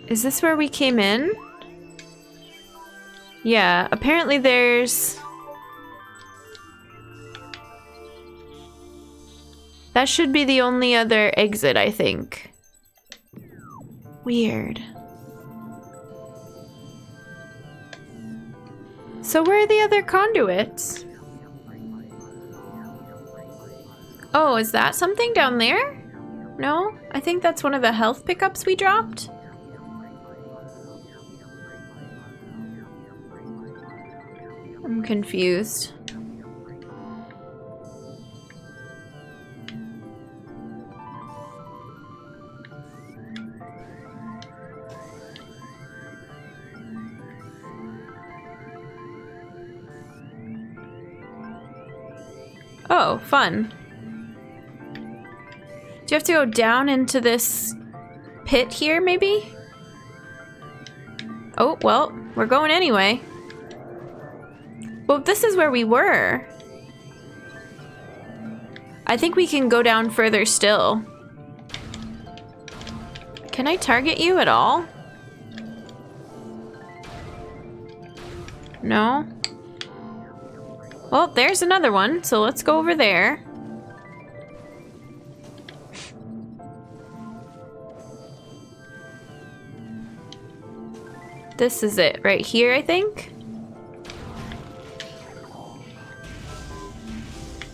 Is this where we came in? Yeah, apparently there's... That should be the only other exit, I think. Weird. So where are the other conduits? Oh, is that something down there? No? I think that's one of the health pickups we dropped. I'm confused. Oh, fun. Do you have to go down into this pit here, maybe? Oh, well, we're going anyway. Well, this is where we were. I think we can go down further still. Can I target you at all? No? Well, there's another one, so let's go over there. This is it right here, I think.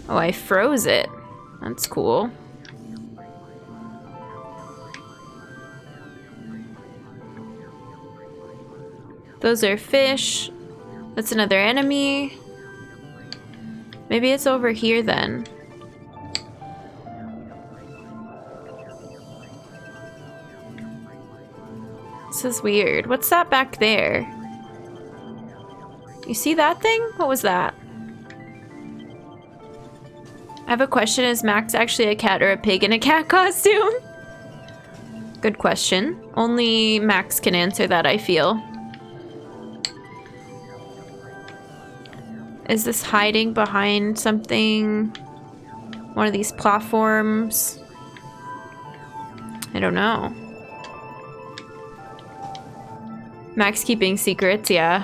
Oh, I froze it. That's cool. Those are fish. That's another enemy. Maybe it's over here then. This is weird. What's that back there? You see that thing? What was that? I have a question. Is Max actually a cat or a pig in a cat costume? Good question. Only Max can answer that, I feel. Is this hiding behind something? One of these platforms? I don't know. Max keeping secrets, yeah.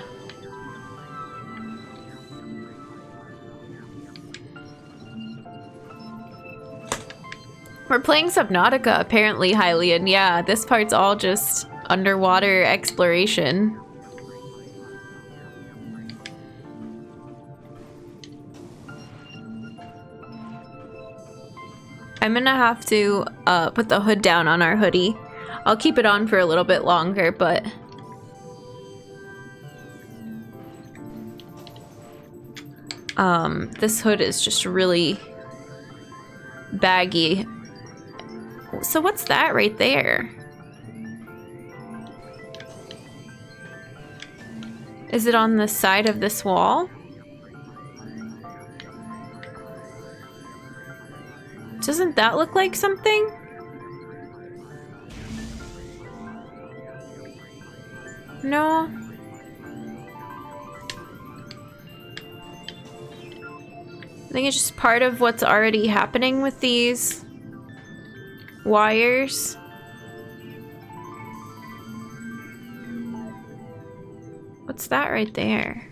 We're playing Subnautica, apparently, Hylian. Yeah, this part's all just underwater exploration. I'm gonna have to put the hood down on our hoodie. I'll keep it on for a little bit longer, but... this hood is just really baggy. So what's that right there? Is it on the side of this wall? Doesn't that look like something? No. I think it's just part of what's already happening with these wires. What's that right there?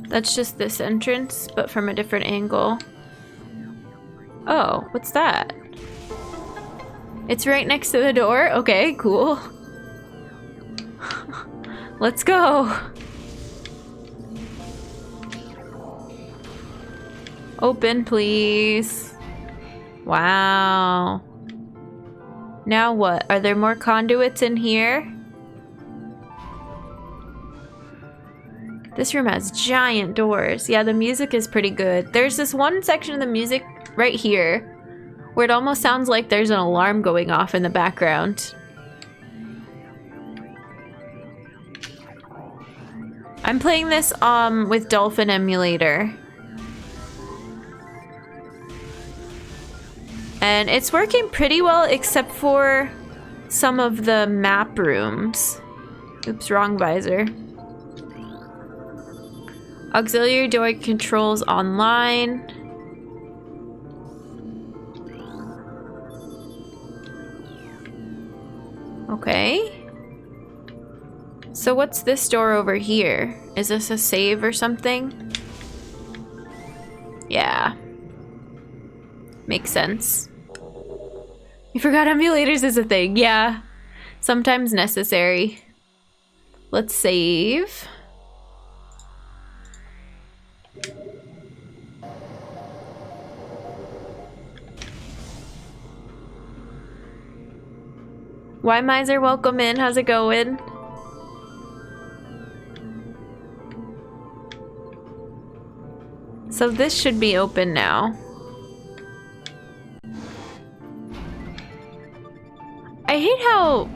That's just this entrance, but from a different angle. Oh, what's that? It's right next to the door? Okay, cool. Let's go. Open, please. Wow. Now what? Are there more conduits in here? This room has giant doors. Yeah, the music is pretty good. There's this one section of the music right here where it almost sounds like there's an alarm going off in the background. I'm playing this with Dolphin Emulator. And it's working pretty well except for some of the map rooms. Oops, wrong visor. Auxiliary door controls online. Okay. So what's this door over here? Is this a save or something? Yeah. Makes sense. You forgot emulators is a thing. Yeah. Sometimes necessary. Let's save. Why Miser, welcome in. How's it going? So this should be open now. I hate how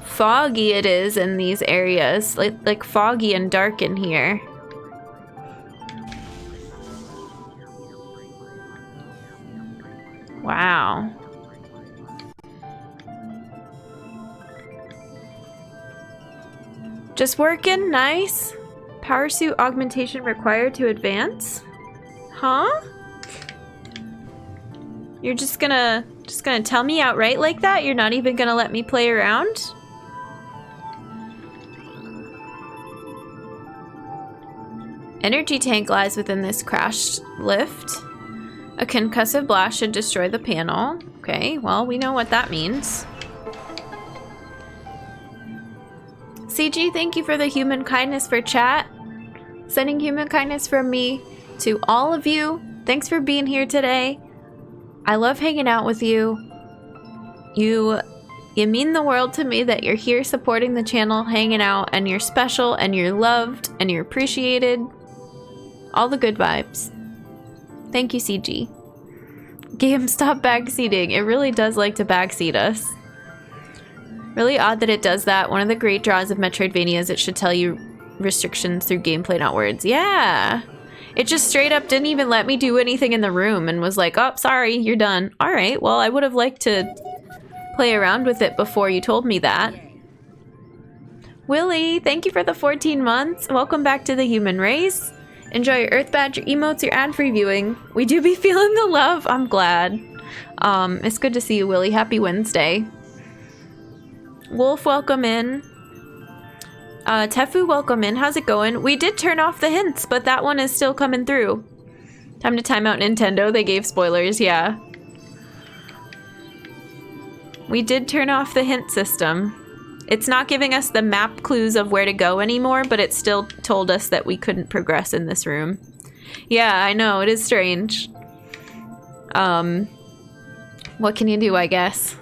foggy it is in these areas. Like foggy and dark in here. Wow. Just working, nice. Power suit augmentation required to advance? Huh? You're just gonna tell me outright like that? You're not even gonna let me play around? Energy tank lies within this crashed lift. A concussive blast should destroy the panel. Okay, well, we know what that means. CG, thank you for the human kindness for chat. Sending human kindness from me to all of you. Thanks for being here today. I love hanging out with you. You mean the world to me that you're here supporting the channel, hanging out, and you're special, and you're loved, and you're appreciated. All the good vibes. Thank you, CG. Game, stop backseating. It really does like to backseat us. Really odd that it does that. One of the great draws of Metroidvania is it should tell you restrictions through gameplay, not words. Yeah. It just straight up didn't even let me do anything in the room and was like, oh, sorry, you're done. All right, well, I would have liked to play around with it before you told me that. Willie, thank you for the 14 months. Welcome back to the human race. Enjoy your Earth Badge, your emotes, your ad-free viewing. We do be feeling the love. I'm glad. It's good to see you, Willie. Happy Wednesday. Wolf, welcome in. Tefu, welcome in. How's it going? We did turn off the hints, but that one is still coming through. Time to time out Nintendo. They gave spoilers, yeah. We did turn off the hint system. It's not giving us the map clues of where to go anymore, but it still told us that we couldn't progress in this room. Yeah, I know. It is strange. What can you do, I guess?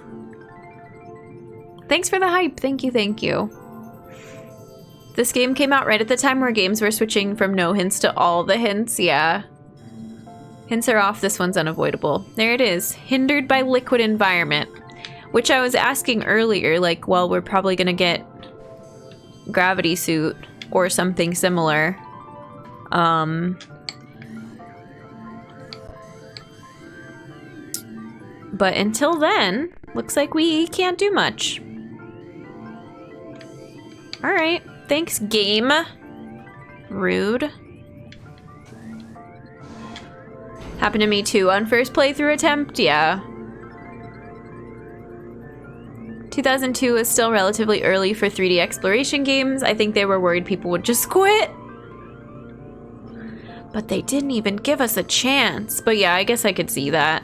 Thanks for the hype. Thank you, thank you. This game came out right at the time where games were switching from no hints to all the hints. Yeah. Hints are off. This one's unavoidable. There it is. Hindered by liquid environment. Which I was asking earlier, like, well, we're probably gonna get gravity suit or something similar. But until then, looks like we can't do much. Alright, thanks, game. Rude. Happened to me too on first playthrough attempt, yeah. 2002 is still relatively early for 3D exploration games. I think they were worried people would just quit. But they didn't even give us a chance. But yeah, I guess I could see that.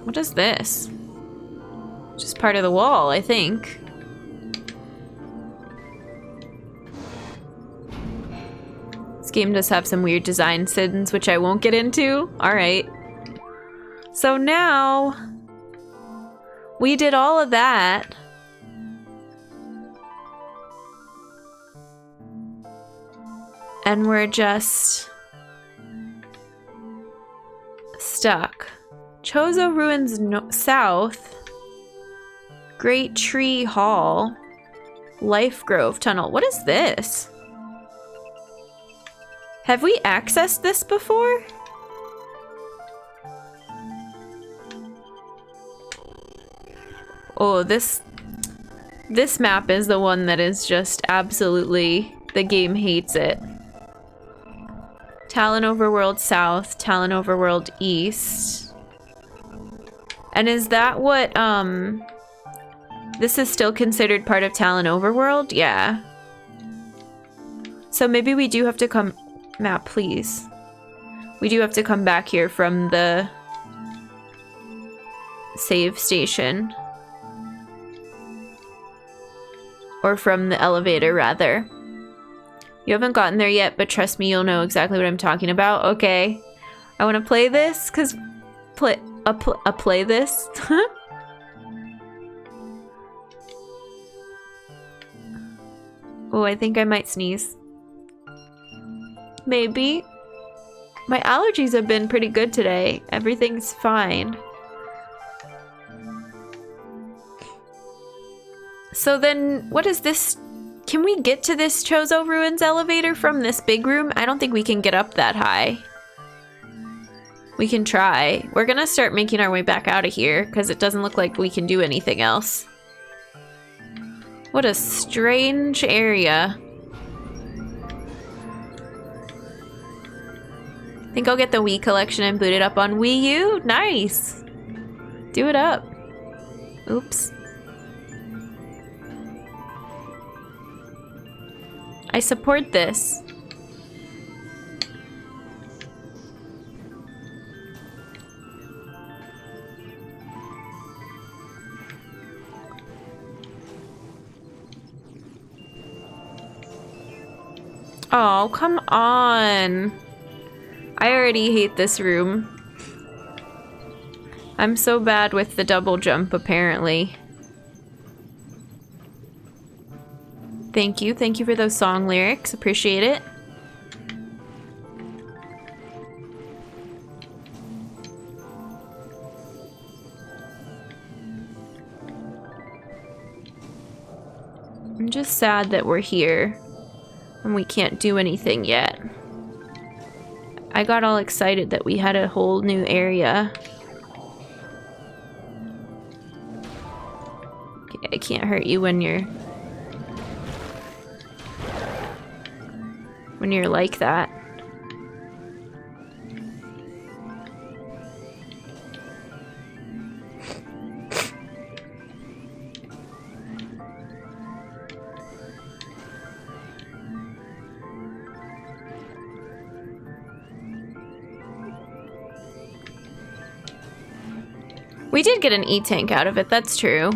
What is this? Just part of the wall, I think. This game does have some weird design sins, which I won't get into. Alright. So now... we did all of that. And we're just stuck. Chozo Ruins South. Great Tree Hall. Life Grove Tunnel. What is this? Have we accessed this before? Oh, this map is the one that is just absolutely, the game hates it. Talon Overworld South, Talon Overworld East. And is that what, this is still considered part of Talon Overworld? Yeah. So maybe we do have to come, map please. We do have to come back here from the save station. Or from the elevator, rather. You haven't gotten there yet, but trust me, you'll know exactly what I'm talking about. Okay. I want to play this, because... play this? Oh, I think I might sneeze. Maybe. My allergies have been pretty good today. Everything's fine. So then, what is this? Can we get to this Chozo Ruins elevator from this big room? I don't think we can get up that high. We can try. We're gonna start making our way back out of here because it doesn't look like we can do anything else. What a strange area. I think I'll get the Wii collection and boot it up on Wii U. Nice. Do it up. Oops. I support this. Oh, come on. I already hate this room. I'm so bad with the double jump, apparently. Thank you. Thank you for those song lyrics. Appreciate it. I'm just sad that we're here and we can't do anything yet. I got all excited that we had a whole new area. Okay, I can't hurt you when you're like that. We did get an E-tank out of it, that's true.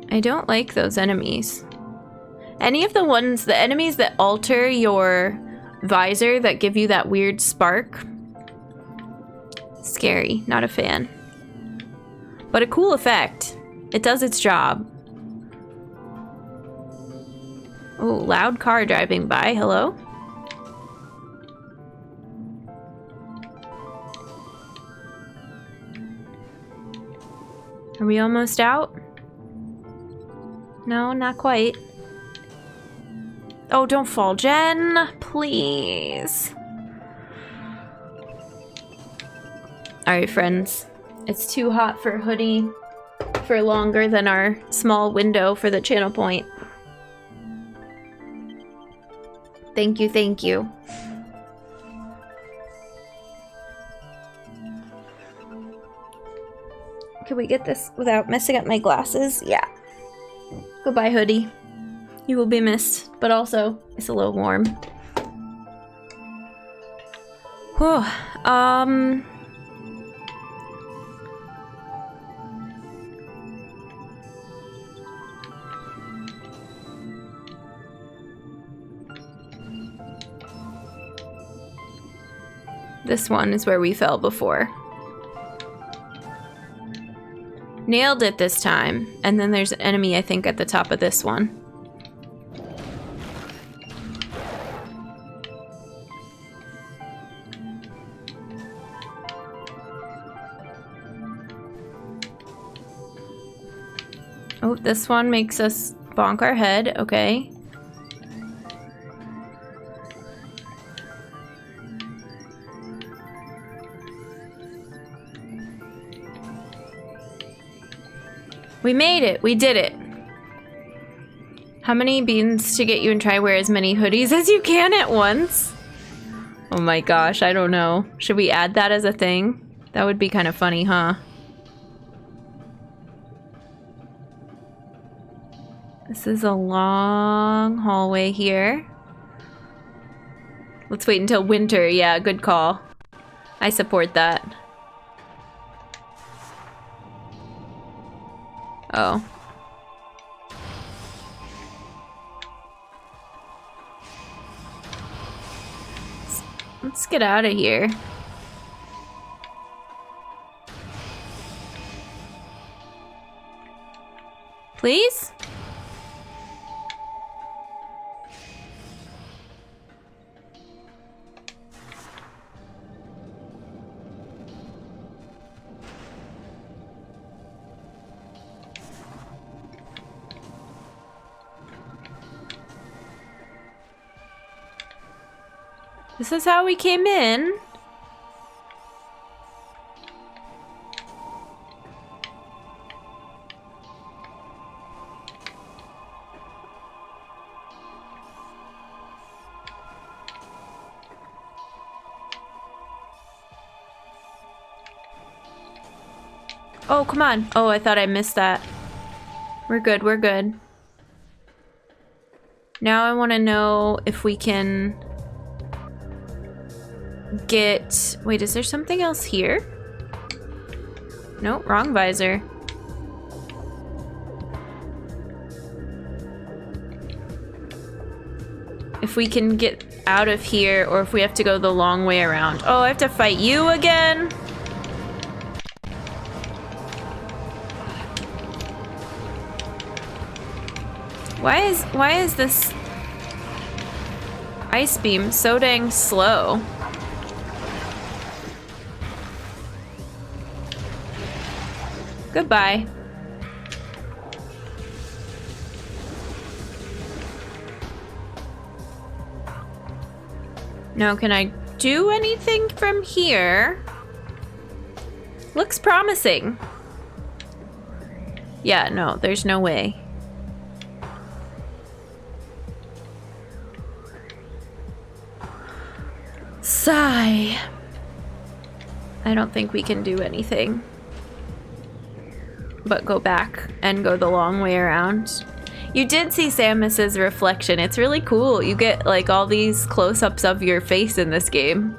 I don't like those enemies. Any of the enemies that alter your visor that give you that weird spark. Scary, not a fan. But a cool effect. It does its job. Oh, loud car driving by, hello? Are we almost out? No, not quite. Oh, don't fall, Jen, please. All right, friends. It's too hot for Hoodie for longer than our small window for the channel point. Thank you, thank you. Can we get this without messing up my glasses? Yeah. Goodbye, Hoodie. You will be missed, but also it's a little warm. Whew. This one is where we fell before. Nailed it this time. And then there's an enemy, I think, at the top of this one. Oh, this one makes us bonk our head. Okay. We made it! We did it! How many beans to get you and try wear as many hoodies as you can at once? Oh my gosh, I don't know. Should we add that as a thing? That would be kind of funny, huh? This is a long hallway here. Let's wait until winter. Yeah, good call. I support that. Oh. Let's get out of here. Please? This is how we came in. Oh, come on. Oh, I thought I missed that. We're good, we're good. Now I want to know if we can get... Wait, is there something else here? Nope, wrong visor. If we can get out of here, or if we have to go the long way around. Oh, I have to fight you again? Why is this ice beam so dang slow? Goodbye. Now, can I do anything from here? Looks promising. Yeah, no, there's no way. Sigh. I don't think we can do anything but go back and go the long way around. You did see Samus's reflection. It's really cool. You get like all these close-ups of your face in this game.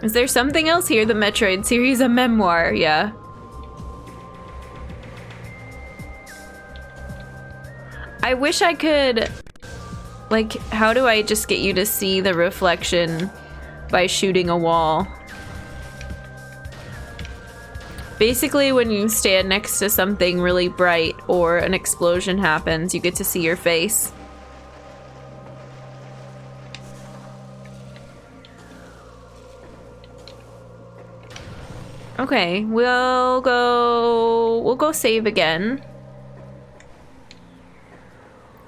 Is there something else here? The Metroid series, a memoir, yeah. I wish I could... Like, how do I just get you to see the reflection by shooting a wall? Basically, when you stand next to something really bright or an explosion happens, you get to see your face. Okay, we'll go save again.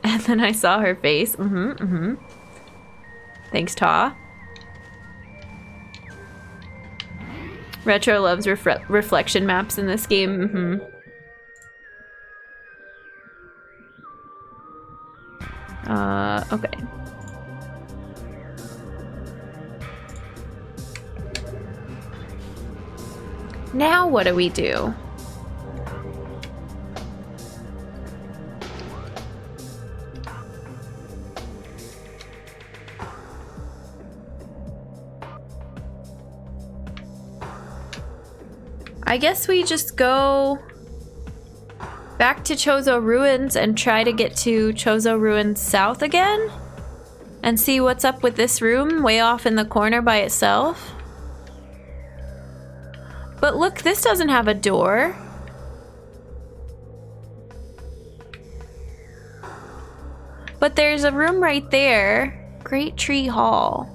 And then I saw her face. Thanks, Ta. Retro loves reflection maps in this game. Okay. Now what do we do? I guess we just go back to Chozo Ruins and try to get to Chozo Ruins South again? And see what's up with this room way off in the corner by itself? But look, this doesn't have a door. But there's a room right there. Great Tree Hall.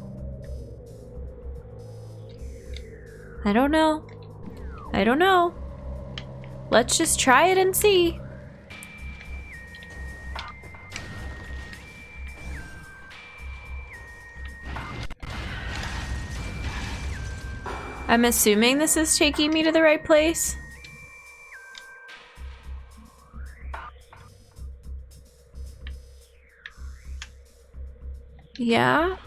I don't know. I don't know. Let's just try it and see. I'm assuming this is taking me to the right place. Yeah.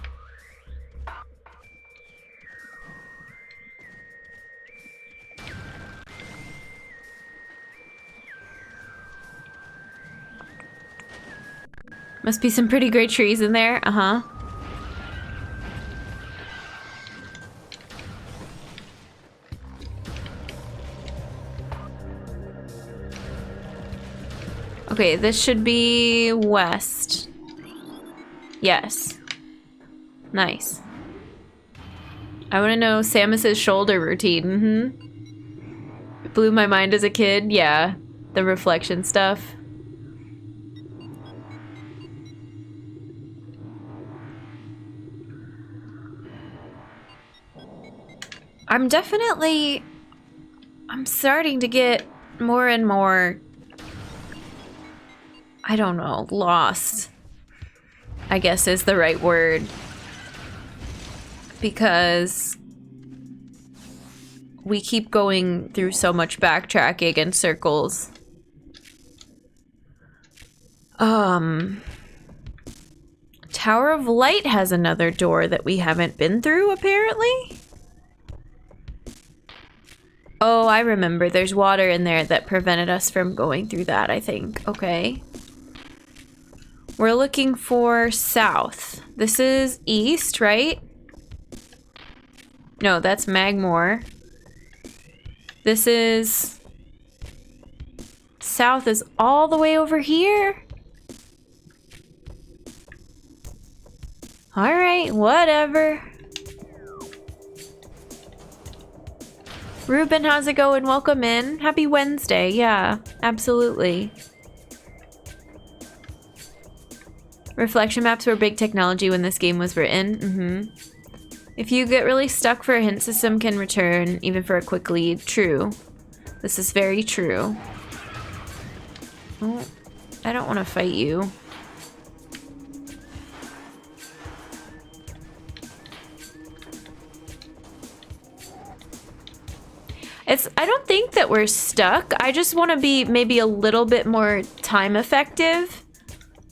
Must be some pretty great trees in there. Uh-huh. Okay, this should be west. Yes. Nice. I want to know Samus's shoulder routine. blew my mind as a kid. Yeah, the reflection stuff. I'm starting to get more and more, I don't know, lost, I guess is the right word. Because we keep going through so much backtracking and circles. Tower of Light has another door that we haven't been through, apparently. Oh, I remember. There's water in there that prevented us from going through that, I think. Okay. We're looking for south. This is east, right? No, that's Magmore. This is... South is all the way over here? Alright, whatever. Ruben, how's it going? Welcome in. Happy Wednesday. Yeah, absolutely. Reflection maps were big technology when this game was written. If you get really stuck for a hint system can return, even for a quick lead. True. This is very true. Oh, I don't want to fight you. I don't think that we're stuck. I just want to be maybe a little bit more time effective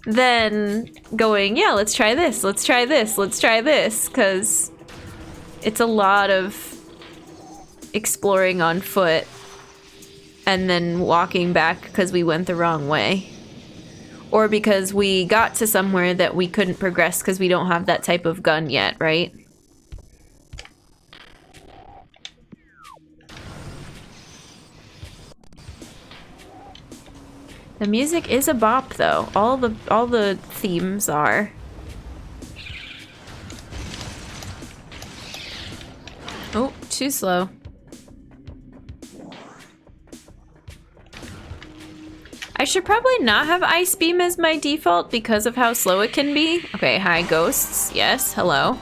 than going, yeah, let's try this, let's try this, let's try this, because it's a lot of exploring on foot and then walking back because we went the wrong way. Or because we got to somewhere that we couldn't progress because we don't have that type of gun yet, right? The music is a bop, though. All the themes are. Oh, too slow. I should probably not have Ice Beam as my default because of how slow it can be. Okay, hi, ghosts. Yes, hello.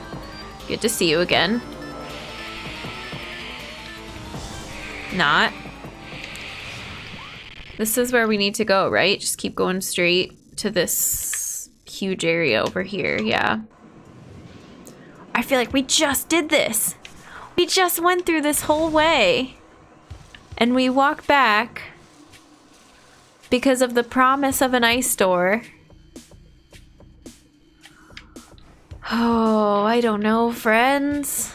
Good to see you again. Not. This is where we need to go, right? Just keep going straight to this huge area over here, yeah. I feel like we just did this. We just went through this whole way. And we walk back because of the promise of an ice door. Oh, I don't know, friends.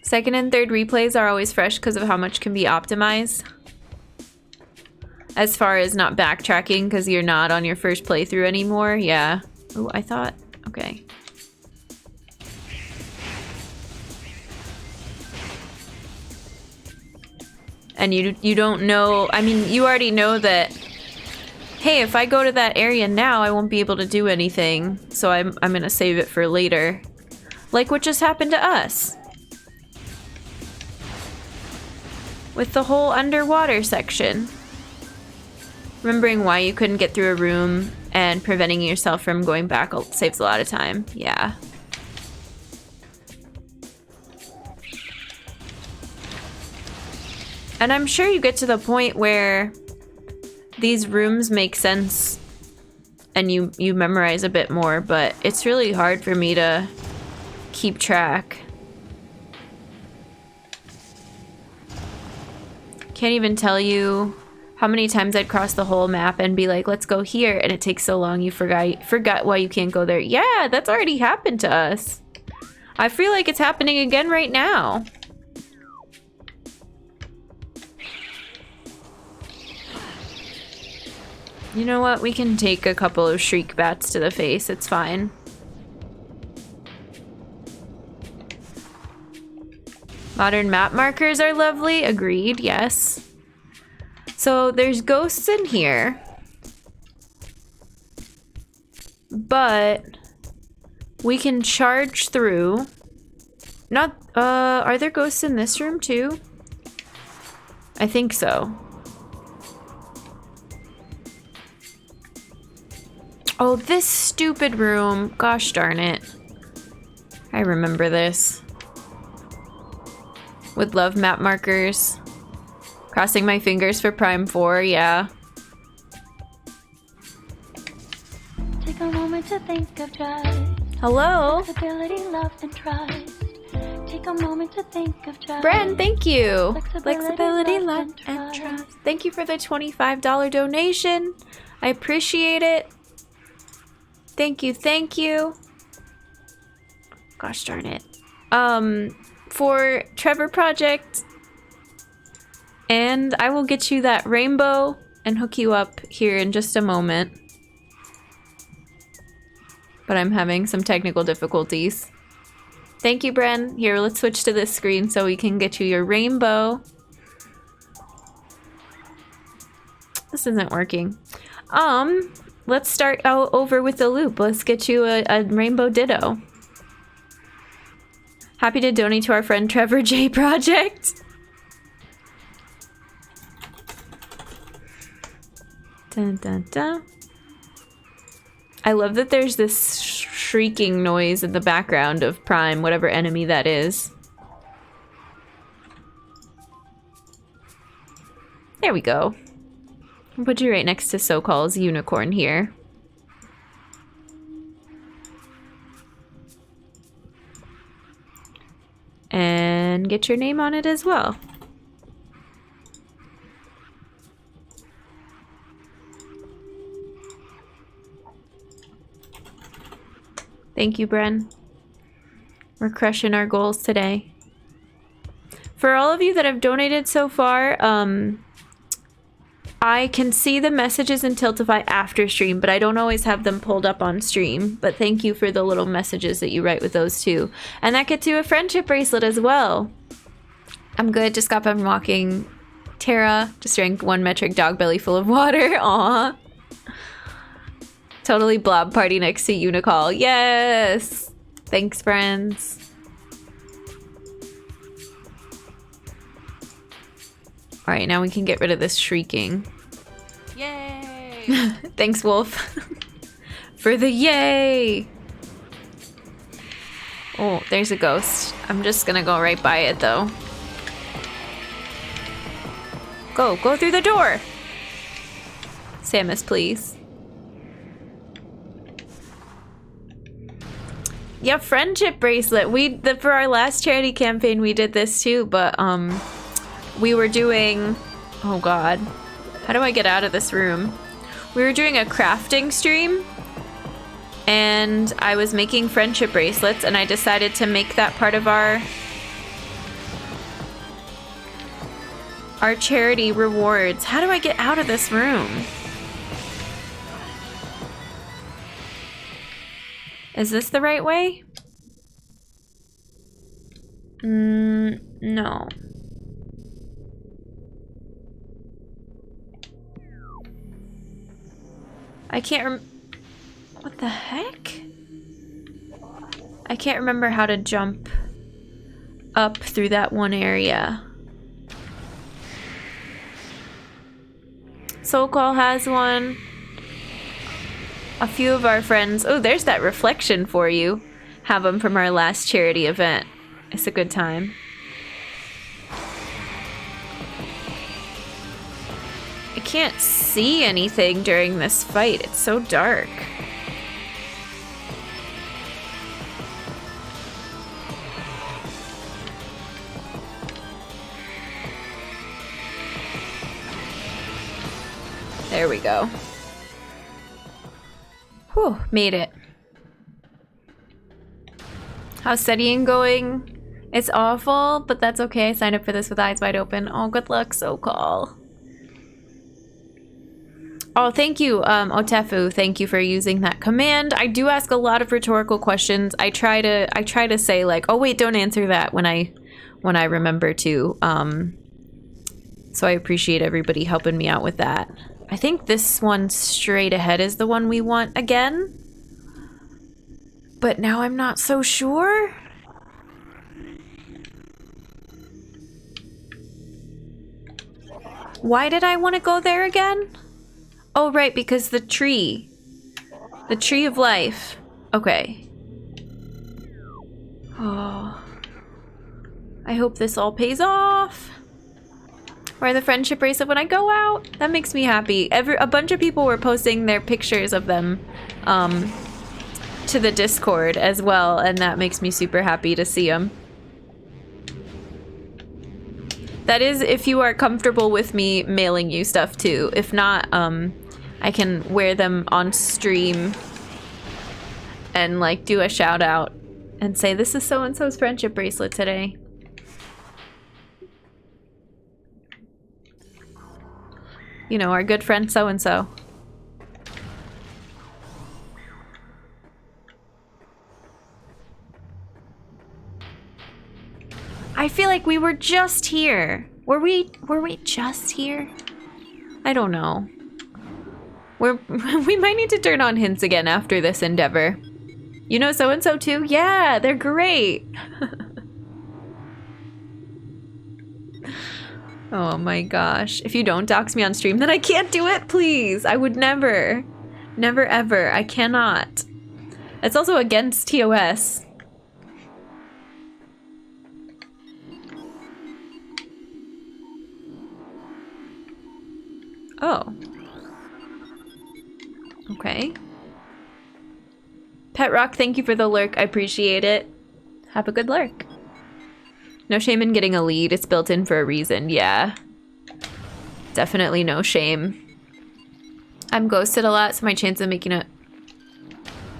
Second and third replays are always fresh because of how much can be optimized. As far as not backtracking because you're not on your first playthrough anymore, yeah. Oh, I thought, okay. And you don't know, I mean, you already know that, hey, if I go to that area now, I won't be able to do anything. So I'm gonna save it for later. Like what just happened to us. With the whole underwater section. Remembering why you couldn't get through a room and preventing yourself from going back saves a lot of time. Yeah. And I'm sure you get to the point where these rooms make sense and you memorize a bit more, but it's really hard for me to keep track. Can't even tell you how many times I'd cross the whole map and be like, let's go here, and it takes so long you forgot why you can't go there. Yeah, that's already happened to us. I feel like it's happening again right now. You know what? We can take a couple of shriek bats to the face. It's fine. Modern map markers are lovely. Agreed, yes. So there's ghosts in here. But We can charge through. Not, are there ghosts in this room too? I think so. Oh, this stupid room. Gosh darn it. I remember this. With love map markers. Crossing my fingers for Prime 4, yeah. Take a moment to think of trust. Hello? Flexibility, love, and trust. Take a moment to think of trust. Bren, thank you. Flexibility, love, and trust. Thank you for the $25 donation. I appreciate it. Thank you, thank you. Gosh darn it. For Trevor Project. And I will get you that rainbow and hook you up here in just a moment. But I'm having some technical difficulties. Thank you, Bren. Here, let's switch to this screen so we can get you your rainbow. This isn't working. Let's start out over with the loop. Let's get you a rainbow ditto. Happy to donate to our friend Trevor J Project. Dun, dun, dun. I love that there's this shrieking noise in the background of Prime, whatever enemy that is. There we go. I'll put you right next to SoCal's unicorn here. And get your name on it as well. Thank you, Bren. We're crushing our goals today. For all of you that have donated so far, I can see the messages in Tiltify after stream, but I don't always have them pulled up on stream. But thank you for the little messages that you write with those too. And that gets you a friendship bracelet as well. I'm good, just got done walking. Tara just drank 1 metric dog belly full of water. Aw. Totally blob party next to Unicall. Yes! Thanks, friends. Alright, now we can get rid of this shrieking. Yay! Thanks, Wolf. For the yay! Oh, there's a ghost. I'm just gonna go right by it, though. Go through the door! Samus, please. Yeah, friendship bracelet. For our last charity campaign, we did this too, but we were doing, oh god, how do I get out of this room? We were doing a crafting stream, and I was making friendship bracelets, and I decided to make that part of our charity rewards. How do I get out of this room? Is this the right way? No. I can't what the heck? I can't remember how to jump up through that one area. SoCal has one. A few of our friends, oh, there's that reflection for you. Have them from our last charity event. It's a good time. I can't see anything during this fight. It's so dark. There we go. Whew, made it. How's studying going? It's awful, but that's okay. I signed up for this with eyes wide open. Oh, good luck, SoCal. Oh, thank you, Otefu. Thank you for using that command. I do ask a lot of rhetorical questions. I try to say like, oh wait, don't answer that when I remember to. So I appreciate everybody helping me out with that. I think this one straight ahead is the one we want again. But now I'm not so sure. Why did I want to go there again? Oh, right, because the tree. The tree of life. Okay. Oh. I hope this all pays off. Wear the friendship bracelet when I go out. That makes me happy. A bunch of people were posting their pictures of them to the Discord as well, and that makes me super happy to see them. That is if you are comfortable with me mailing you stuff too. If not, I can wear them on stream and like do a shout out and say this is so-and-so's friendship bracelet today. You know, our good friend so-and-so. I feel like we were just here. Were we just here? I don't know. We might need to turn on hints again after this endeavor. You know so-and-so too? Yeah, they're great. Oh my gosh. If you don't dox me on stream, then I can't do it, please. I would never. Never ever. I cannot. It's also against TOS. Oh. Okay. Pet Rock, thank you for the lurk. I appreciate it. Have a good lurk. No shame in getting a lead. It's built in for a reason. Yeah. Definitely no shame. I'm ghosted a lot, so my chance of making a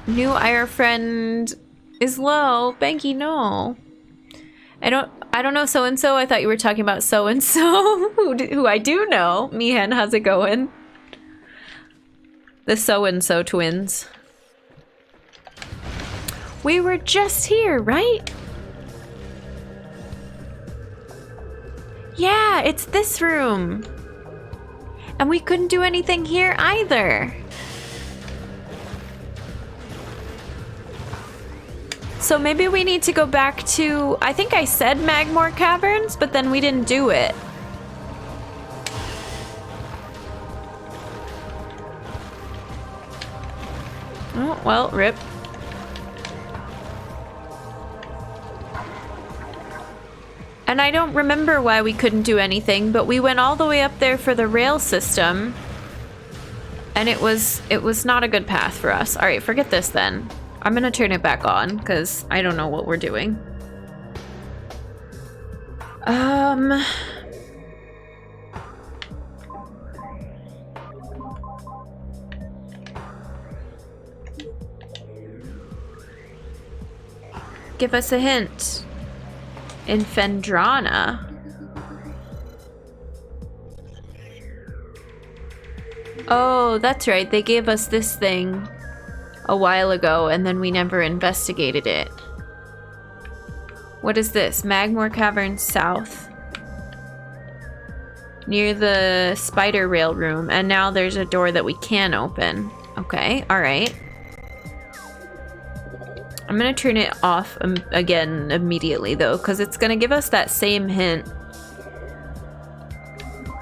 new IR friend is low. Banky, no. I don't know so-and-so. I thought you were talking about so-and-so, who I do know. Mihan, how's it going? The so-and-so twins. We were just here, right? Yeah, it's this room. And we couldn't do anything here either. So maybe we need to go back to, I think I said Magmore Caverns, but then we didn't do it. Oh, well, rip. And I don't remember why we couldn't do anything, but we went all the way up there for the rail system. And it was not a good path for us. All right, forget this then. I'm gonna turn it back on because I don't know what we're doing. Give us a hint. In Fendrana. Oh, that's right. They gave us this thing a while ago, and then we never investigated it. What is this? Magmore Caverns South. Near the spider rail room, and now there's a door that we can open. Okay, alright. I'm gonna turn it off again immediately, though, because it's gonna give us that same hint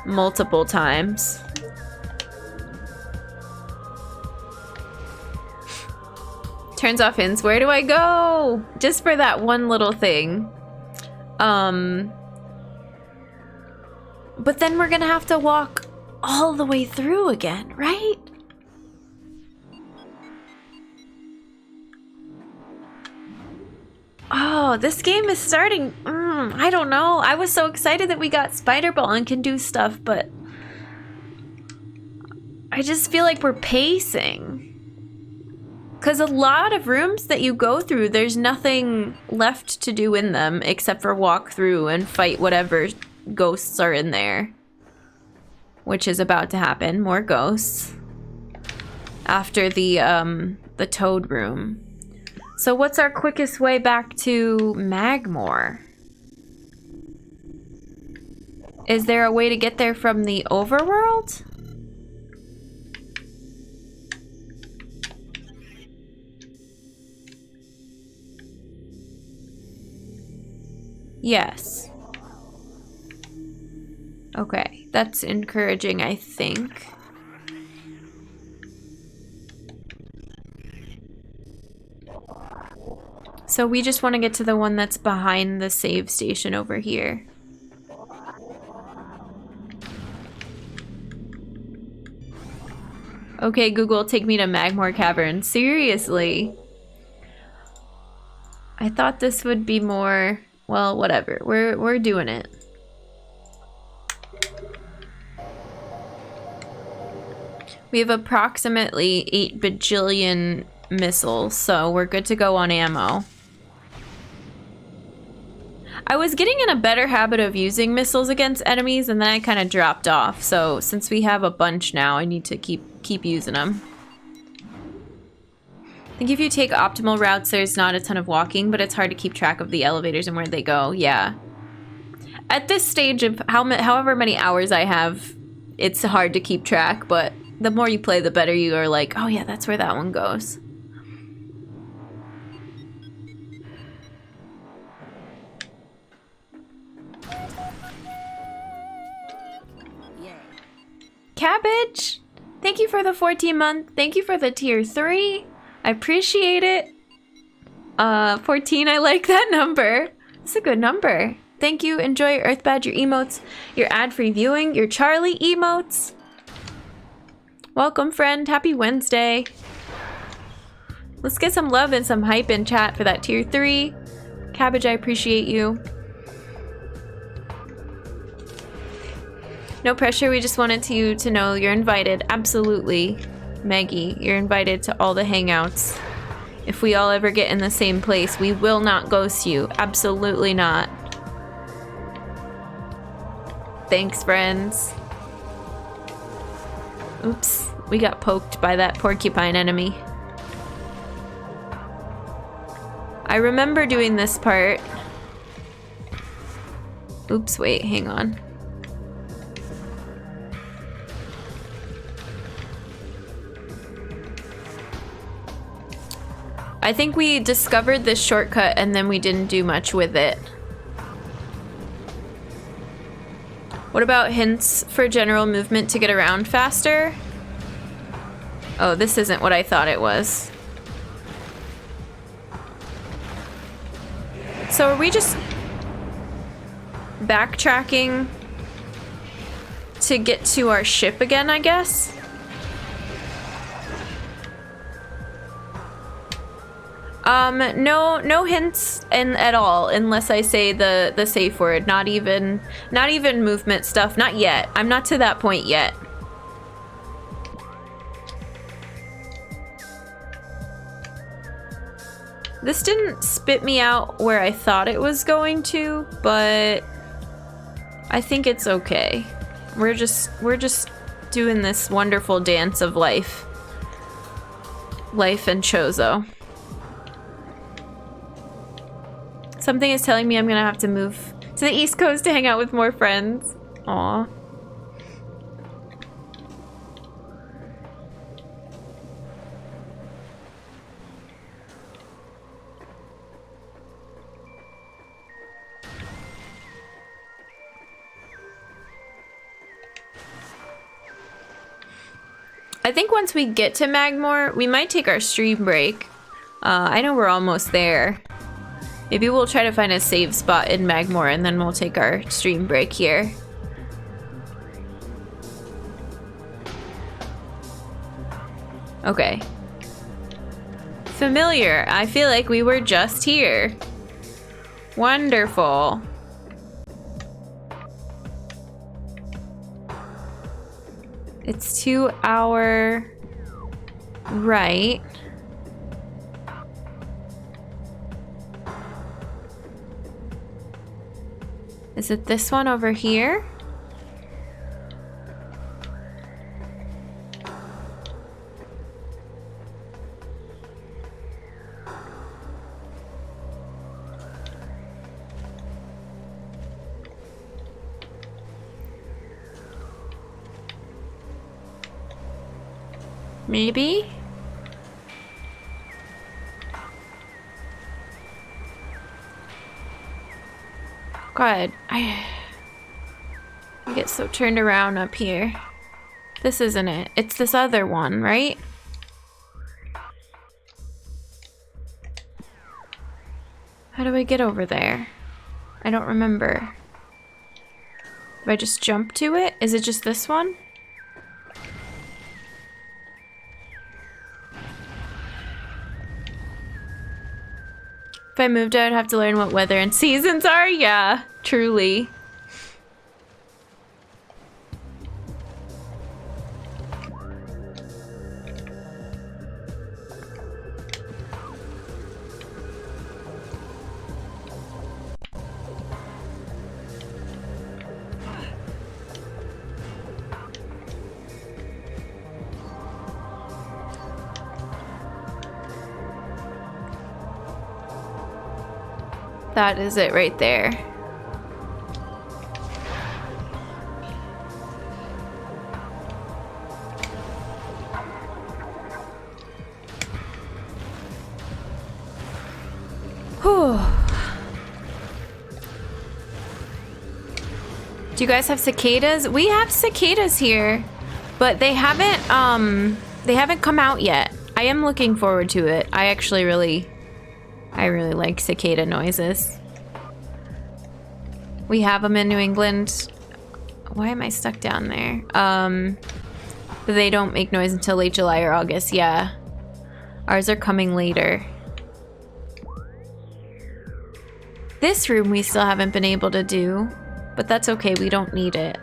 multiple times. Turns off hints. Where do I go? Just for that one little thing. But then we're gonna have to walk all the way through again, right? Oh, this game is starting. I don't know. I was so excited that we got Spider Ball and can do stuff, but I just feel like we're pacing. Because a lot of rooms that you go through, there's nothing left to do in them except for walk through and fight whatever ghosts are in there. Which is about to happen. More ghosts. After the Toad room. So what's our quickest way back to Magmore? Is there a way to get there from the overworld? Yes. Okay, that's encouraging, I think. So we just want to get to the one that's behind the save station over here. Okay, Google, take me to Magmore Cavern. Seriously? I thought this would be more... Well, whatever. We're doing it. We have approximately 8 bajillion missiles, so we're good to go on ammo. I was getting in a better habit of using missiles against enemies, and then I kind of dropped off. So since we have a bunch now, I need to keep using them. I think if you take optimal routes, there's not a ton of walking, but it's hard to keep track of the elevators and where they go. Yeah. At this stage of however many hours I have, it's hard to keep track, but the more you play, the better you are like, oh yeah, that's where that one goes. Cabbage, thank you for the 14-month. Thank you for the tier 3. I appreciate it. 14, I like that number. It's a good number. Thank you. Enjoy your Earth Badger emotes, your ad-free viewing, your Charlie emotes. Welcome, friend. Happy Wednesday. Let's get some love and some hype in chat for that tier 3. Cabbage, I appreciate you. No pressure, we just wanted you to know you're invited. Absolutely, Maggie, you're invited to all the hangouts. If we all ever get in the same place, we will not ghost you. Absolutely not. Thanks, friends. Oops, we got poked by that porcupine enemy. I remember doing this part. Oops, wait, hang on. I think we discovered this shortcut and then we didn't do much with it. What about hints for general movement to get around faster? Oh, this isn't what I thought it was. So are we just backtracking to get to our ship again, I guess? No hints at all, unless I say the safe word. Not even movement stuff. Not yet. I'm not to that point yet. This didn't spit me out where I thought it was going to, but I think it's okay. We're just doing this wonderful dance of life. Life and Chozo. Something is telling me I'm gonna have to move to the East Coast to hang out with more friends. Aw. I think once we get to Magmore, we might take our stream break. I know we're almost there. Maybe we'll try to find a save spot in Magmore and then we'll take our stream break here. Okay. Familiar. I feel like we were just here. Wonderful. It's to our right. Is it this one over here? Maybe? God, I get so turned around up here. This isn't it. It's this other one, right? How do I get over there? I don't remember. Do I just jump to it? Is it just this one? If I moved, I'd have to learn what weather and seasons are. Yeah, truly. That is it right there. Whew. Do you guys have cicadas? We have cicadas here, but they haven't come out yet. I am looking forward to it. I really like cicada noises. We have them in New England. Why am I stuck down there? But they don't make noise until late July or August. Yeah. Ours are coming later. This room we still haven't been able to do, but that's okay. We don't need it.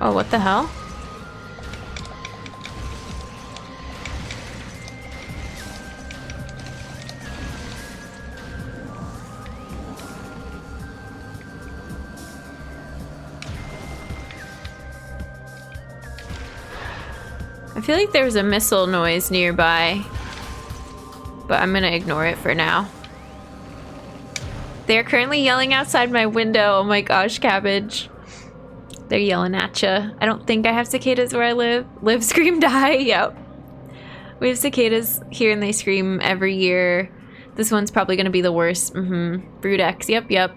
Oh, what the hell? I feel like there's a missile noise nearby, but I'm gonna ignore it for now. They're currently yelling outside my window. Oh my gosh, Cabbage. They're yelling at ya. I don't think I have cicadas where I live. Live, scream, die. Yep. We have cicadas here and they scream every year. This one's probably gonna be the worst. Brood X. Yep.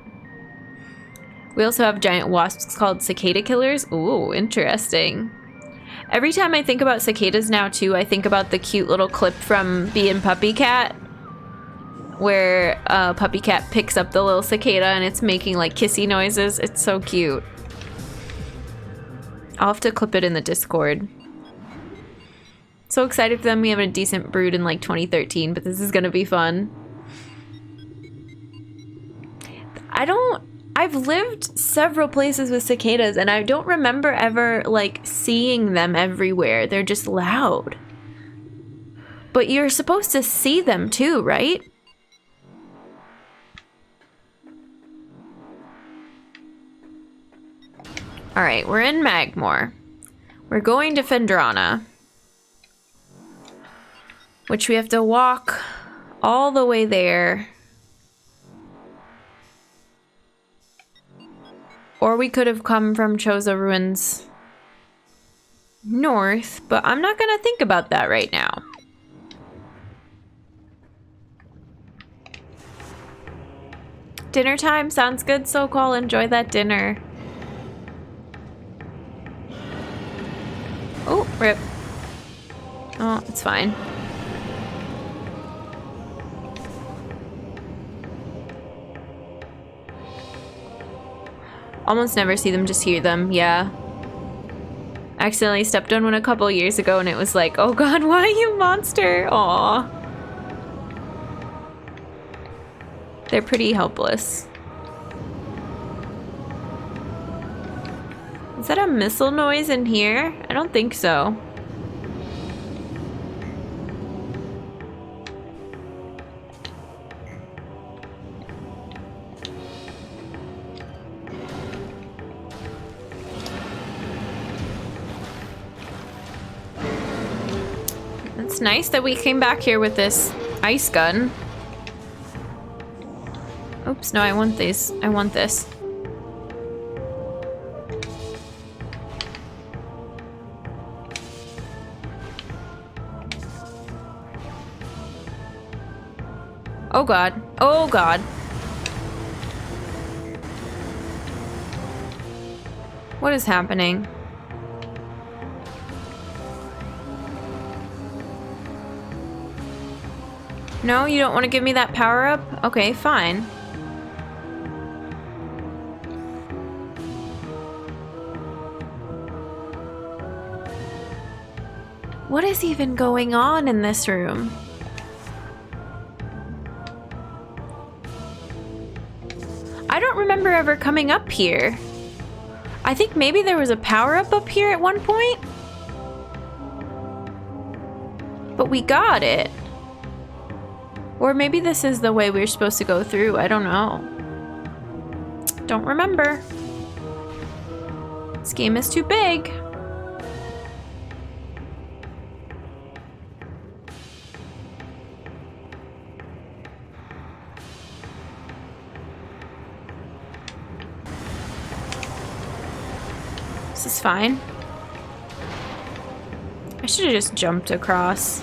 We also have giant wasps called cicada killers. Ooh, interesting. Every time I think about cicadas now too, I think about the cute little clip from Bee and Puppy Cat, where Puppy Cat picks up the little cicada and it's making like kissy noises. It's so cute. I'll have to clip it in the Discord. So excited for them. We have a decent brood in like 2013, but this is gonna be fun. I've lived several places with cicadas and I don't remember ever like seeing them everywhere. They're just loud. But you're supposed to see them too, right? All right, we're in Magmore. We're going to Fendrana, which we have to walk all the way there. Or we could have come from Choza Ruins north, but I'm not gonna think about that right now. Dinner time sounds good, so Cole. Enjoy that dinner. Oh, rip. Oh, it's fine. Almost never see them, just hear them, yeah. I accidentally stepped on one a couple years ago and it was like, oh god, why you monster? Aw. They're pretty helpless. Is that a missile noise in here? I don't think so. It's nice that we came back here with this ice gun. Oops, no, I want these. I want this. Oh god. Oh god. What is happening? No, you don't want to give me that power up? Okay, fine. What is even going on in this room? I don't remember ever coming up here. I think maybe there was a power-up up here at one point. But we got it. Or maybe this is the way we're supposed to go through. I don't know. Don't remember. This game is too big. This is fine. I should have just jumped across.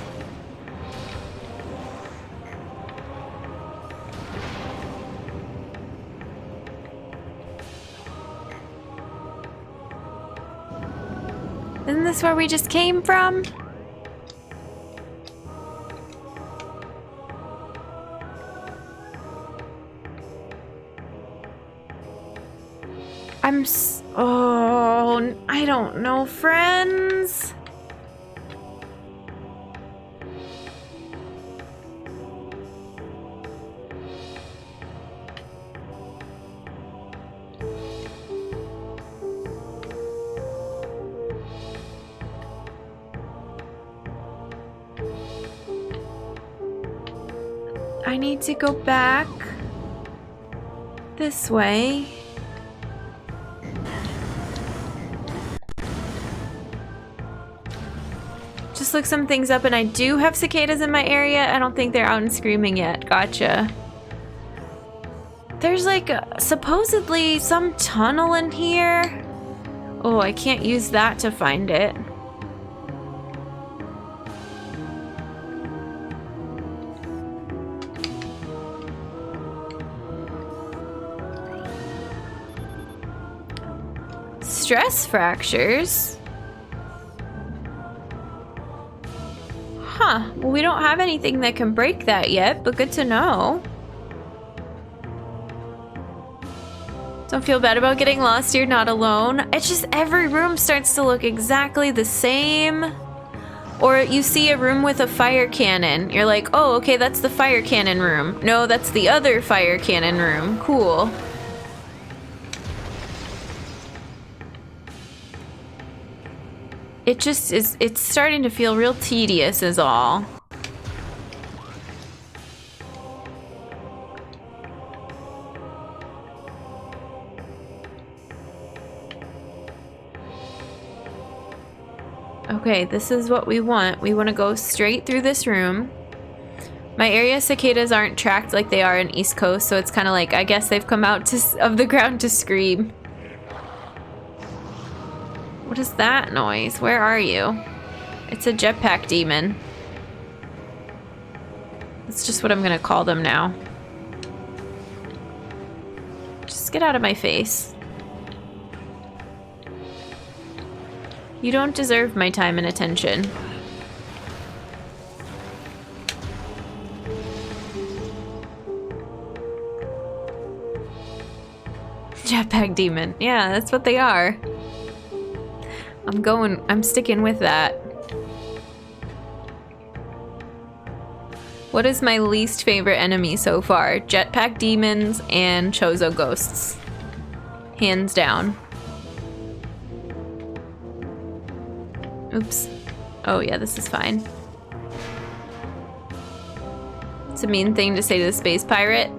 Isn't this where we just came from? Oh, I don't know, friends. I need to go back this way. Just look some things up, and I do have cicadas in my area. I don't think they're out and screaming yet. Gotcha. There's like supposedly some tunnel in here. Oh, I can't use that to find it. Stress fractures? Huh. Well, we don't have anything that can break that yet, but good to know. Don't feel bad about getting lost. You're not alone. It's just every room starts to look exactly the same. Or you see a room with a fire cannon. You're like, oh, okay, that's the fire cannon room. No, that's the other fire cannon room. Cool. It just is, it's starting to feel real tedious is all. Okay, this is what we want. We want to go straight through this room. My area cicadas aren't tracked like they are in East Coast, so it's kind of like, I guess they've come out of the ground to scream. What is that noise? Where are you? It's a jetpack demon. That's just what I'm gonna call them now. Just get out of my face. You don't deserve my time and attention. Jetpack demon. Yeah, that's what they are. I'm sticking with that. What is my least favorite enemy so far? Jetpack demons and Chozo ghosts. Hands down. Oops. Oh yeah, this is fine. It's a mean thing to say to the space pirate.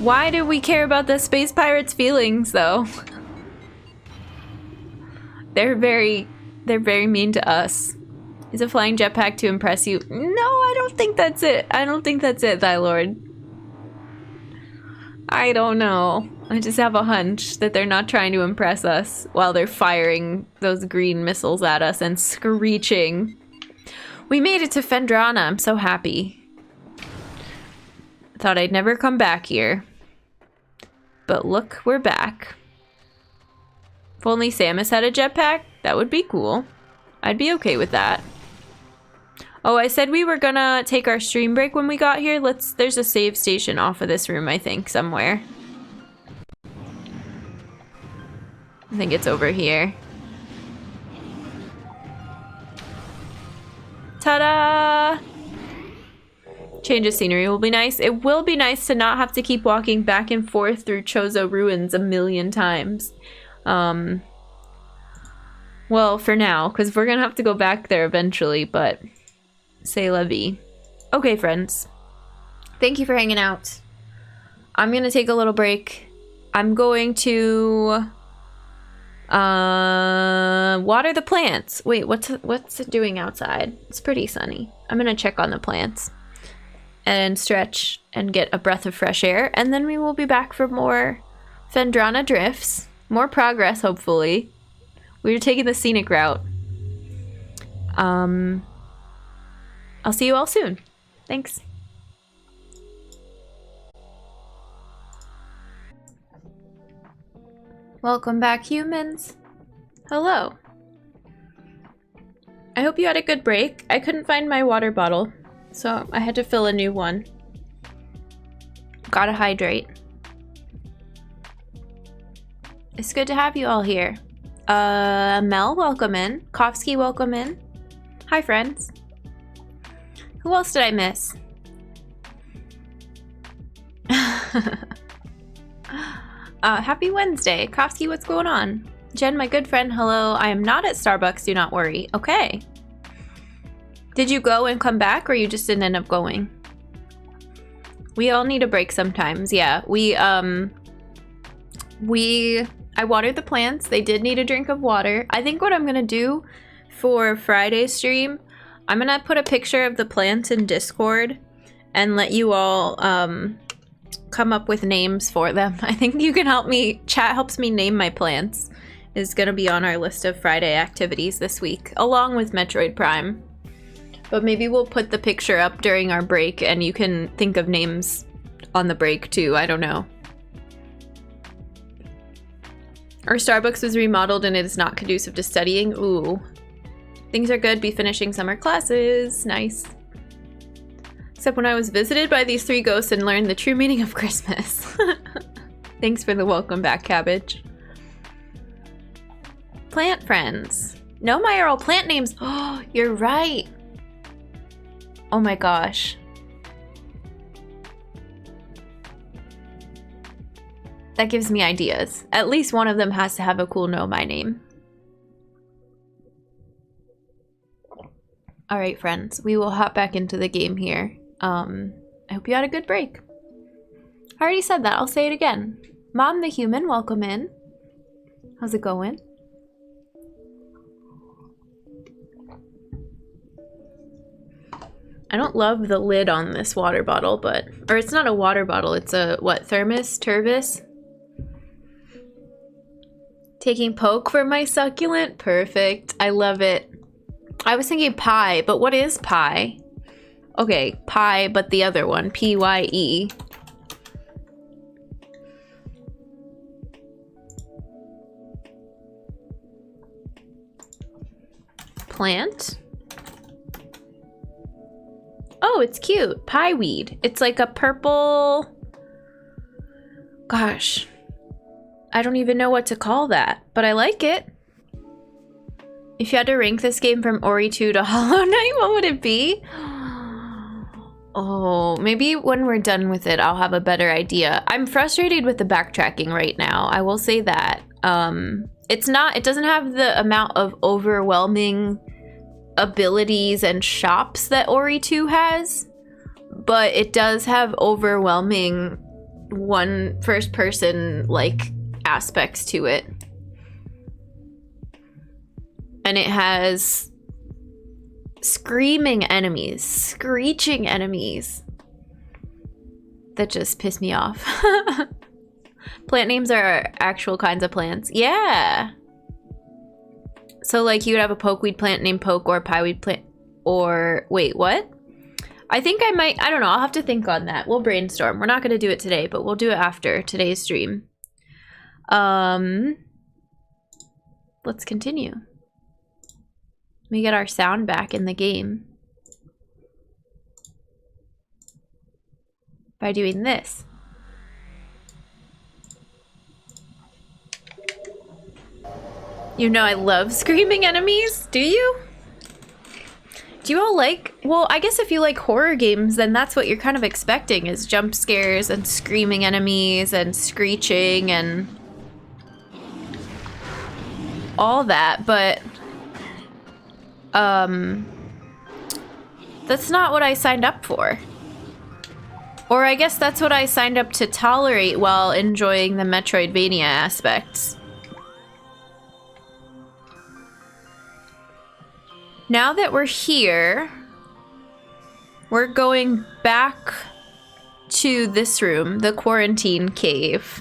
Why do we care about the space pirate's feelings though? They're very mean to us. Is a flying jetpack to impress you? No, I don't think that's it. I don't think that's it, Thy Lord. I don't know. I just have a hunch that they're not trying to impress us while they're firing those green missiles at us and screeching. We made it to Fendrana. I'm so happy. Thought I'd never come back here. But look, we're back. If only Samus had a jetpack, that would be cool. I'd be okay with that. Oh, I said we were gonna take our stream break when we got here. There's a save station off of this room, I think, somewhere. I think it's over here. Ta-da! Change of scenery will be nice. It will be nice to not have to keep walking back and forth through Chozo ruins a million times. Well, for now, because we're gonna have to go back there eventually, but c'est la vie. Okay, friends. Thank you for hanging out. I'm gonna take a little break. I'm going to water the plants. Wait, what's it doing outside? It's pretty sunny. I'm gonna check on the plants and stretch and get a breath of fresh air, and then we will be back for more Phendrana drifts. More progress, hopefully. We were taking the scenic route. I'll see you all soon. Thanks. Welcome back, humans. Hello. I hope you had a good break. I couldn't find my water bottle, so I had to fill a new one. Gotta hydrate. It's good to have you all here. Mel, welcome in. Kofsky, welcome in. Hi, friends. Who else did I miss? Happy Wednesday. Kofsky, what's going on? Jen, my good friend, hello. I am not at Starbucks, do not worry. Okay. Did you go and come back, or you just didn't end up going? We all need a break sometimes, yeah. I watered the plants. They did need a drink of water. I think what I'm gonna do for Friday's stream, I'm gonna put a picture of the plants in Discord and let you all come up with names for them. I think you can help me. Chat helps me name my plants. Is gonna be on our list of Friday activities this week, along with Metroid Prime. But maybe we'll put the picture up during our break and you can think of names on the break too. I don't know. Our Starbucks was remodeled and it is not conducive to studying. Ooh. Things are good. Be finishing summer classes. Nice. Except when I was visited by these 3 ghosts and learned the true meaning of Christmas. Thanks for the welcome back, Cabbage. Plant friends. No, my are all plant names. Oh, you're right. Oh my gosh. That gives me ideas. At least one of them has to have a cool know my name. Alright, friends. We will hop back into the game here. I hope you had a good break. I already said that. I'll say it again. Mom the human, welcome in. How's it going? I don't love the lid on this water bottle, but... Or it's not a water bottle. It's a, what, thermos? Turvis? Taking poke for my succulent? Perfect. I love it. I was thinking pie, but what is pie? Okay, pie, but the other one. P-Y-E. Plant? Oh, it's cute. Pie weed. It's like a purple... Gosh. I don't even know what to call that, but I like it. If you had to rank this game from Ori 2 to Hollow Knight, what would it be? Oh, maybe when we're done with it, I'll have a better idea. I'm frustrated with the backtracking right now. I will say that. It doesn't have the amount of overwhelming abilities and shops that Ori 2 has, but it does have overwhelming one first person like aspects to it. And it has screaming enemies, screeching enemies that just piss me off. Plant names are actual kinds of plants. Yeah. So like you would have a pokeweed plant named Poke or a pieweed plant or wait, what? I think I might, I don't know, I'll have to think on that. We'll brainstorm. We're not going to do it today, but we'll do it after today's stream. Let's continue. We get our sound back in the game by doing this. You know I love screaming enemies, do you? Do you all like, well, I guess if you like horror games, then that's what you're kind of expecting, is jump scares and screaming enemies and screeching and all that, but that's not what I signed up for. Or I guess that's what I signed up to tolerate while enjoying the Metroidvania aspects. Now that we're here, we're going back to this room, the quarantine cave.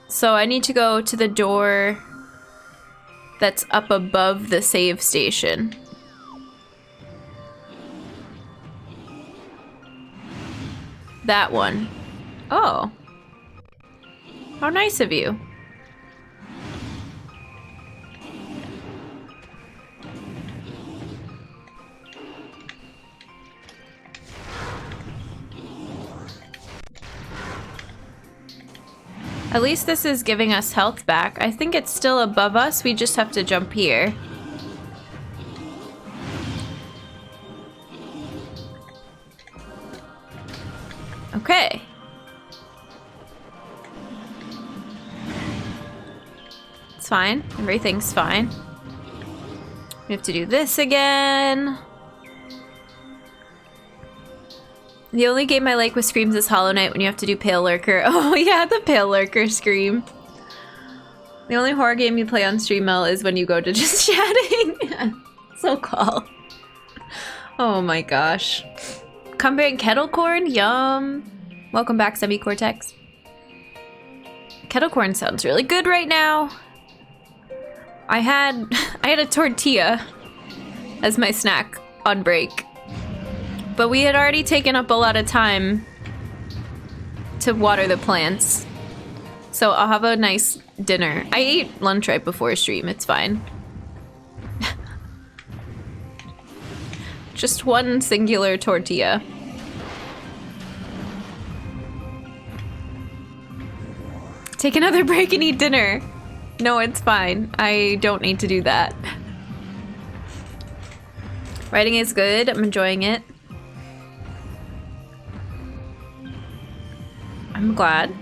So I need to go to the door that's up above the save station. That one. Oh. How nice of you. At least this is giving us health back. I think it's still above us. We just have to jump here. Okay. It's fine. Everything's fine. We have to do this again. The only game I like with screams is Hollow Knight when you have to do Pale Lurker. Oh yeah, the Pale Lurker scream. The only horror game you play on stream, Mel, is when you go to just chatting. So cool. Oh my gosh. Cumberland kettle corn, yum. Welcome back, Semi-Cortex. Kettle corn sounds really good right now. I had a tortilla as my snack on break. But we had already taken up a lot of time to water the plants. So I'll have a nice dinner. I ate lunch right before stream, it's fine. Just one singular tortilla. Take another break and eat dinner. No, it's fine. I don't need to do that. Writing is good, I'm enjoying it. I'm glad.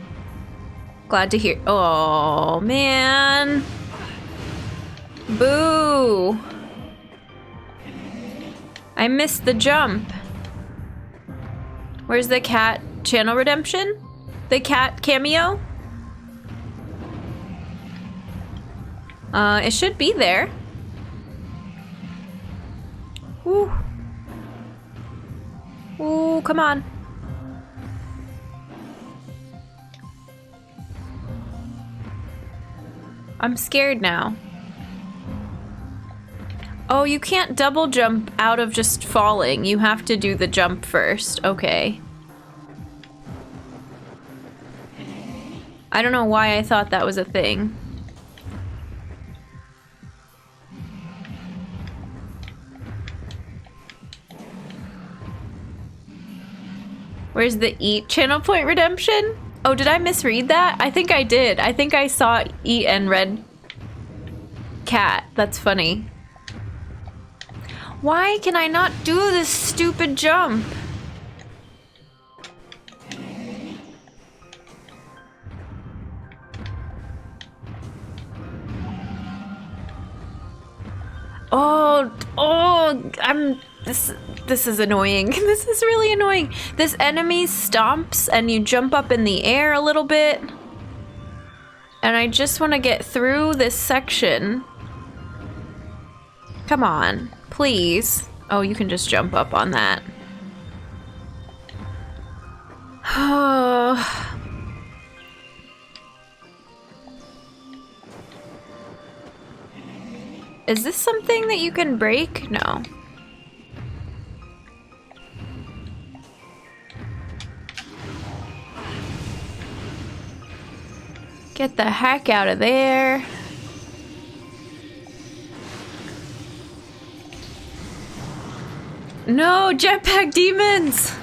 Glad to hear. Oh, man. Boo. I missed the jump. Where's the cat channel redemption? The cat cameo? It should be there. Ooh. Ooh, come on. I'm scared now. Oh, you can't double jump out of just falling. You have to do the jump first. Okay. I don't know why I thought that was a thing. Where's the eat channel point redemption? Oh, did I misread that? I think I did. I think I saw eat and read cat. That's funny. Why can I not do this stupid jump? This is annoying. This is really annoying. This enemy stomps and you jump up in the air a little bit. And I just want to get through this section. Come on, please. Oh, you can just jump up on that. Oh. Is this something that you can break? No. Get the heck out of there. No, jetpack demons!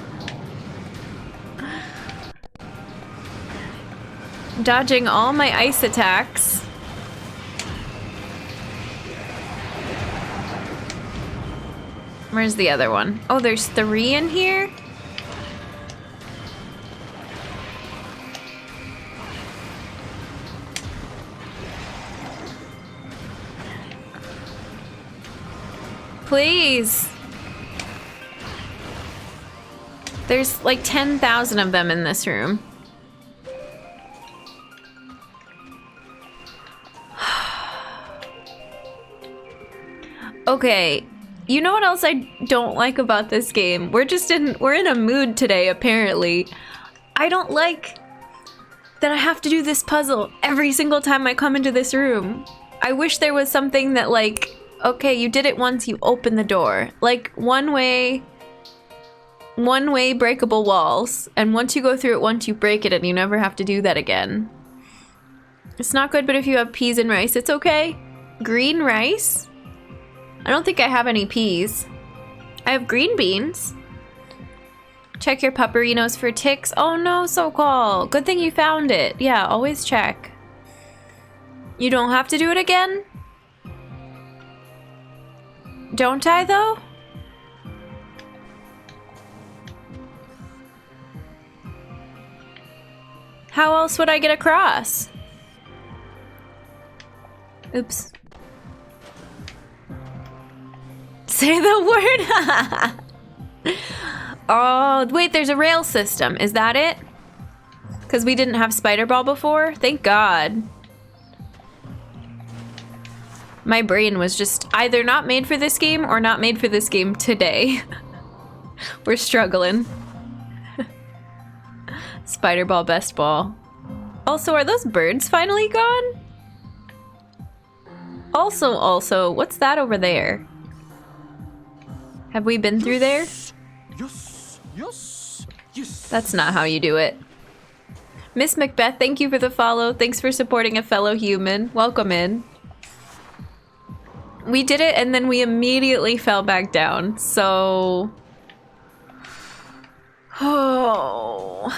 Dodging all my ice attacks. Where's the other one? Oh, there's 3 in here? Please. There's like 10,000 of them in this room. Okay, you know what else I don't like about this game? We're in a mood today, apparently. I don't like that I have to do this puzzle every single time I come into this room. I wish there was something that, like, okay, you did it once, you open the door. Like, one way breakable walls, and once you go through it once, you break it and you never have to do that again. It's not good, but if you have peas and rice, it's okay. Green rice? I don't think I have any peas. I have green beans. Check your pupperinos for ticks. Oh no, Sokol. Good thing you found it. Yeah, always check. You don't have to do it again? Don't I, though? How else would I get across? Oops. Say the word. Oh, wait, there's a rail system. Is that it? Because we didn't have Spider Ball before? Thank God. My brain was just either not made for this game or not made for this game today. We're struggling. Spider Ball, best ball. Also, are those birds finally gone? Also, what's that over there? Have we been through there? Yes. That's not how you do it. Miss Macbeth, thank you for the follow. Thanks for supporting a fellow human. Welcome in. We did it and then we immediately fell back down, so... Oh...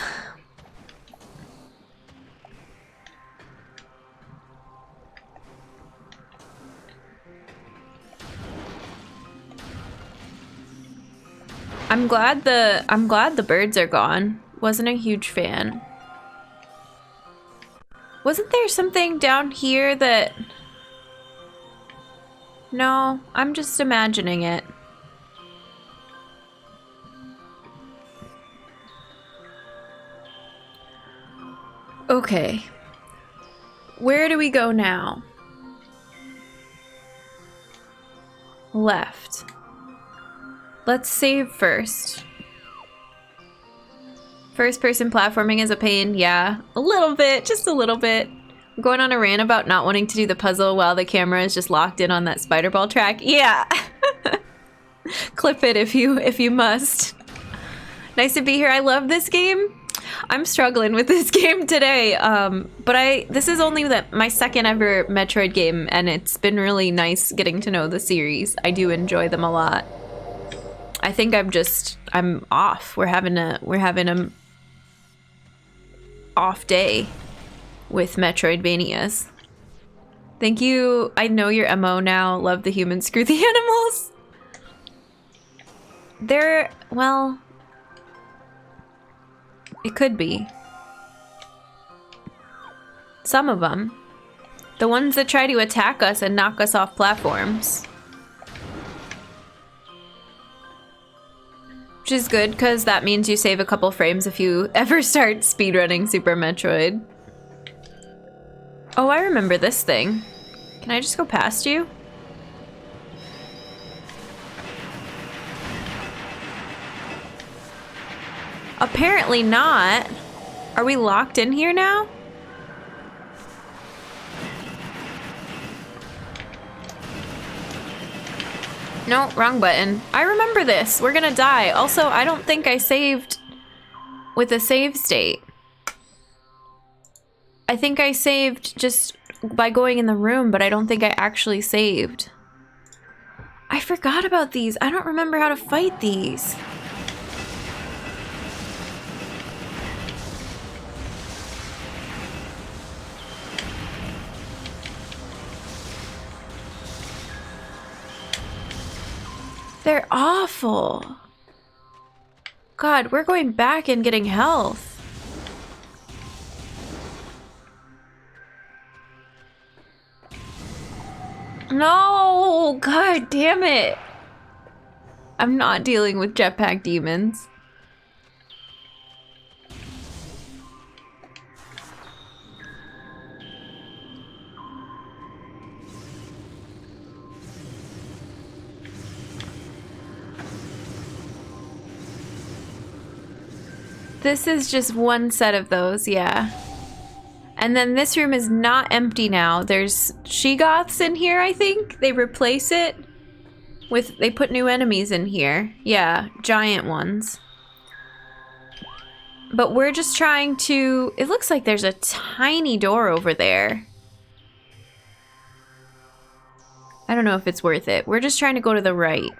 I'm glad the birds are gone. Wasn't a huge fan. Wasn't there something down here that... No, I'm just imagining it. Okay. Where do we go now? Left. Let's save first. First person platforming is a pain, yeah. A little bit, just a little bit. I'm going on a rant about not wanting to do the puzzle while the camera is just locked in on that spider ball track. Yeah. Clip it if you must. Nice to be here. I love this game. I'm struggling with this game today. But this is only my second ever Metroid game, and it's been really nice getting to know the series. I do enjoy them a lot. I think I'm off. We're having a off day with Metroidvanias. Thank you. I know your MO now. Love the humans, screw the animals. Well, it could be. Some of them. The ones that try to attack us and knock us off platforms. Which is good, because that means you save a couple frames if you ever start speedrunning Super Metroid. Oh, I remember this thing. Can I just go past you? Apparently not. Are we locked in here now? No, wrong button. I remember this. We're gonna die. Also, I don't think I saved with a save state. I think I saved just by going in the room, but I don't think I actually saved. I forgot about these. I don't remember how to fight these. They're awful. God, we're going back and getting health. No! God damn it. I'm not dealing with jetpack demons. This is just one set of those, yeah. And then this room is not empty now. There's Shegoths in here, I think. They replace it with... They put new enemies in here. Yeah, giant ones. But we're just trying to... It looks like there's a tiny door over there. I don't know if it's worth it. We're just trying to go to the right.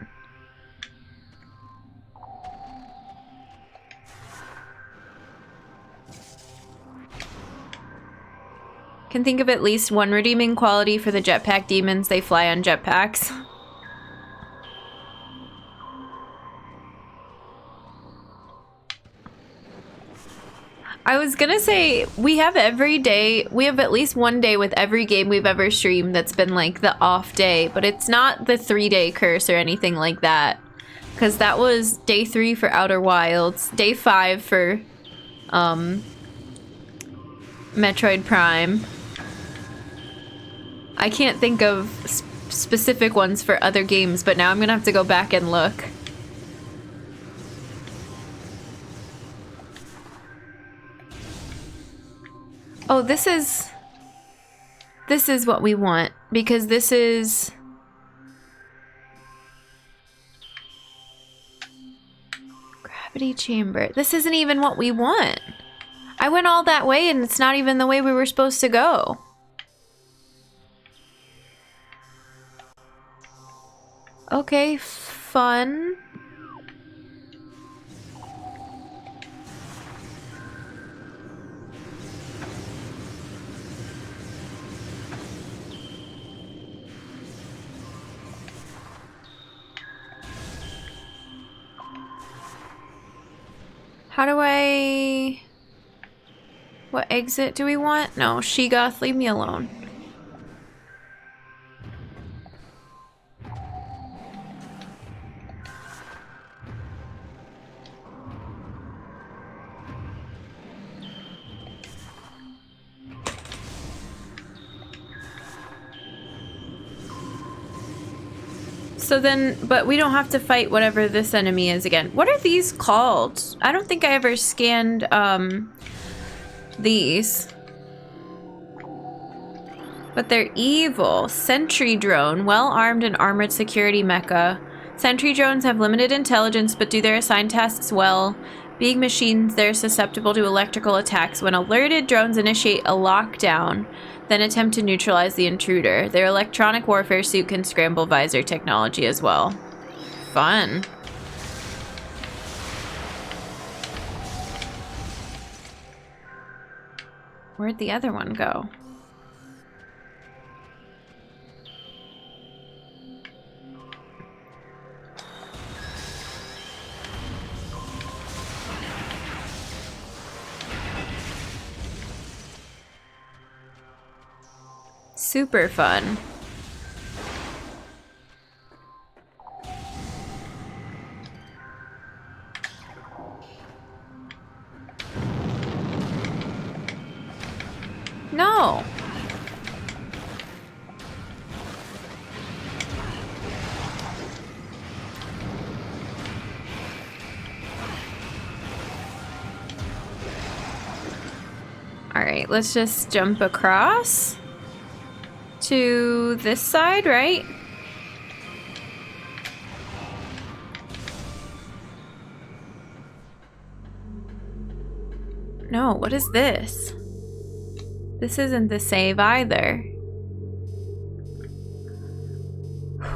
Can think of at least one redeeming quality for the jetpack demons. They fly on jetpacks. I was gonna say, we have every day, we have at least one day with every game we've ever streamed that's been like the off day, but it's not the 3-day curse or anything like that. Because that was day 3 for Outer Wilds, day 5 for Metroid Prime. I can't think of specific ones for other games, but now I'm gonna have to go back and look. Oh, this is what we want, because this is... Gravity chamber. This isn't even what we want. I went all that way and it's not even the way we were supposed to go. Okay, fun. How do I... What exit do we want? No, Shegoth, leave me alone. So then, but we don't have to fight whatever this enemy is again. What are these called? I don't think I ever scanned, these. But they're evil. Sentry drone, well-armed and armored security mecha. Sentry drones have limited intelligence, but do their assigned tasks well. Being machines, they're susceptible to electrical attacks. When alerted, drones initiate a lockdown, then attempt to neutralize the intruder. Their electronic warfare suit can scramble visor technology as well. Fun. Where'd the other one go? Super fun. No. All right, let's just jump across to this side, right? No, what is this? This isn't the save either.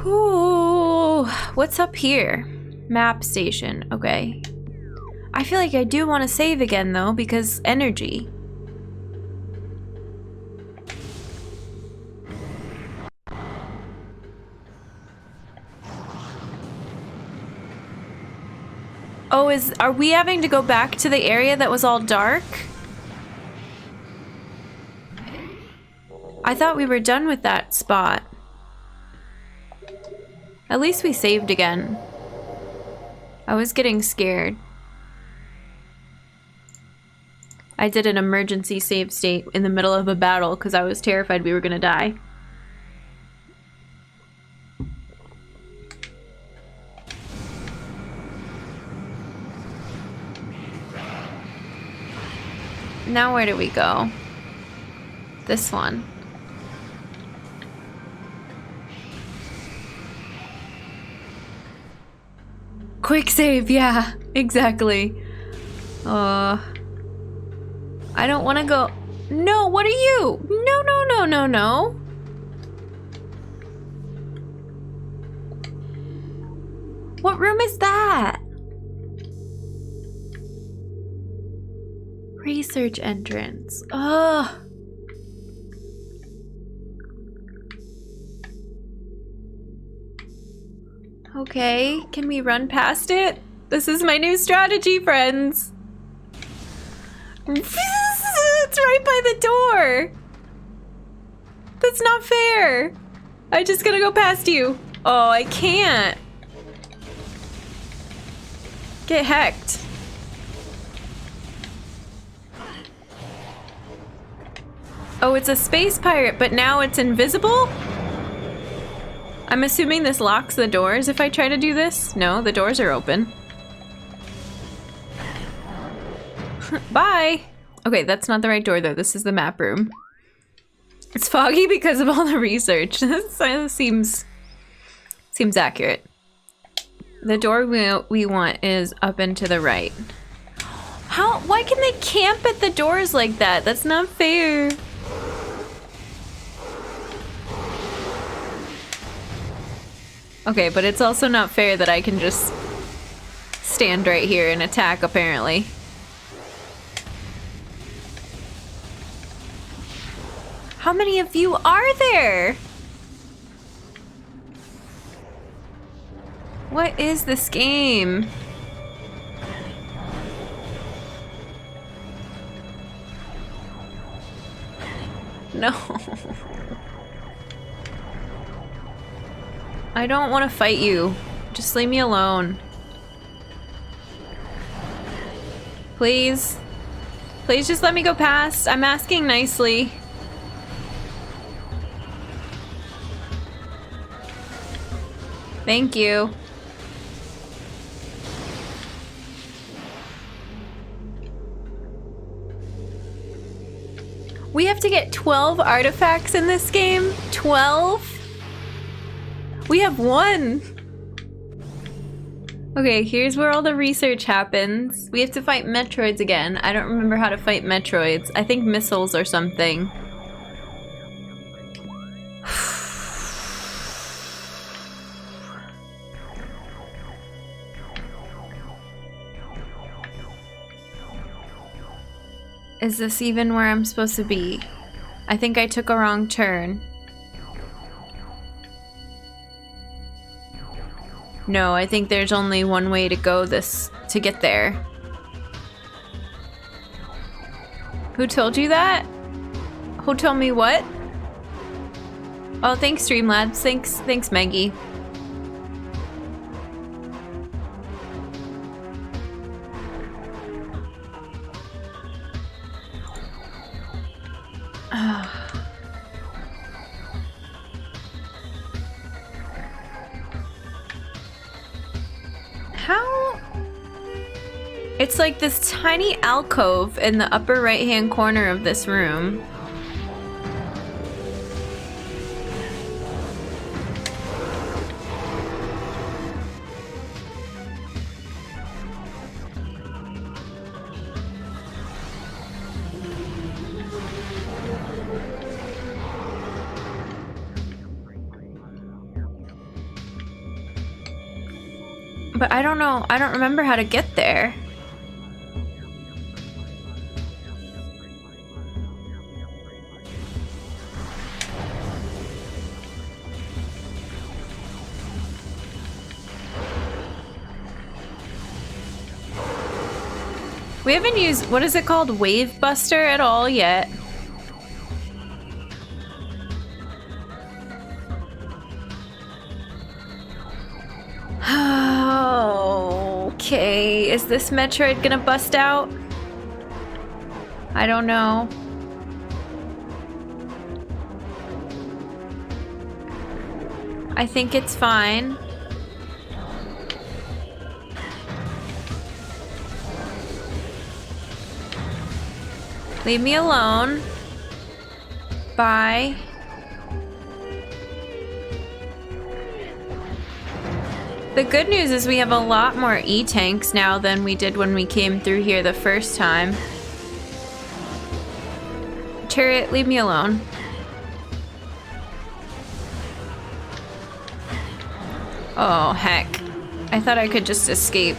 Ooh, what's up here? Map station, okay. I feel like I do want to save again though, because energy. Oh, are we having to go back to the area that was all dark? I thought we were done with that spot. At least we saved again. I was getting scared. I did an emergency save state in the middle of a battle because I was terrified we were gonna die. Now where do we go? This one. Quick save, yeah, exactly. I don't want to go. No, what are you? No, no, no, no, no. What room is that? Research entrance. Ugh. Okay, can we run past it? This is my new strategy, friends. It's right by the door. That's not fair. I just gotta go past you. Oh, I can't. Get hecked. Oh, it's a space pirate, but now it's invisible? I'm assuming this locks the doors if I try to do this. No, the doors are open. Bye! Okay, that's not the right door though. This is the map room. It's foggy because of all the research. That seems accurate. The door we want is up and to the right. Why can they camp at the doors like that? That's not fair. Okay, but it's also not fair that I can just stand right here and attack, apparently. How many of you are there? What is this game? No. I don't want to fight you. Just leave me alone. Please. Please just let me go past. I'm asking nicely. Thank you. We have to get 12 artifacts in this game? 12? We have 1. Okay, here's where all the research happens. We have to fight Metroids again. I don't remember how to fight Metroids. I think missiles or something. Is this even where I'm supposed to be? I think I took a wrong turn. No, I think there's only one way to go to get there. Who told you that? Who told me what? Oh, thanks, Streamlabs. Thanks, Maggie. It's like this tiny alcove in the upper right-hand corner of this room. But I don't know. I don't remember how to get there. We haven't used, what is it called? Wave Buster at all yet. Okay, is this Metroid gonna bust out? I don't know. I think it's fine. Leave me alone. Bye. The good news is we have a lot more E-tanks now than we did when we came through here the first time. Turret, leave me alone. Oh, heck. I thought I could just escape.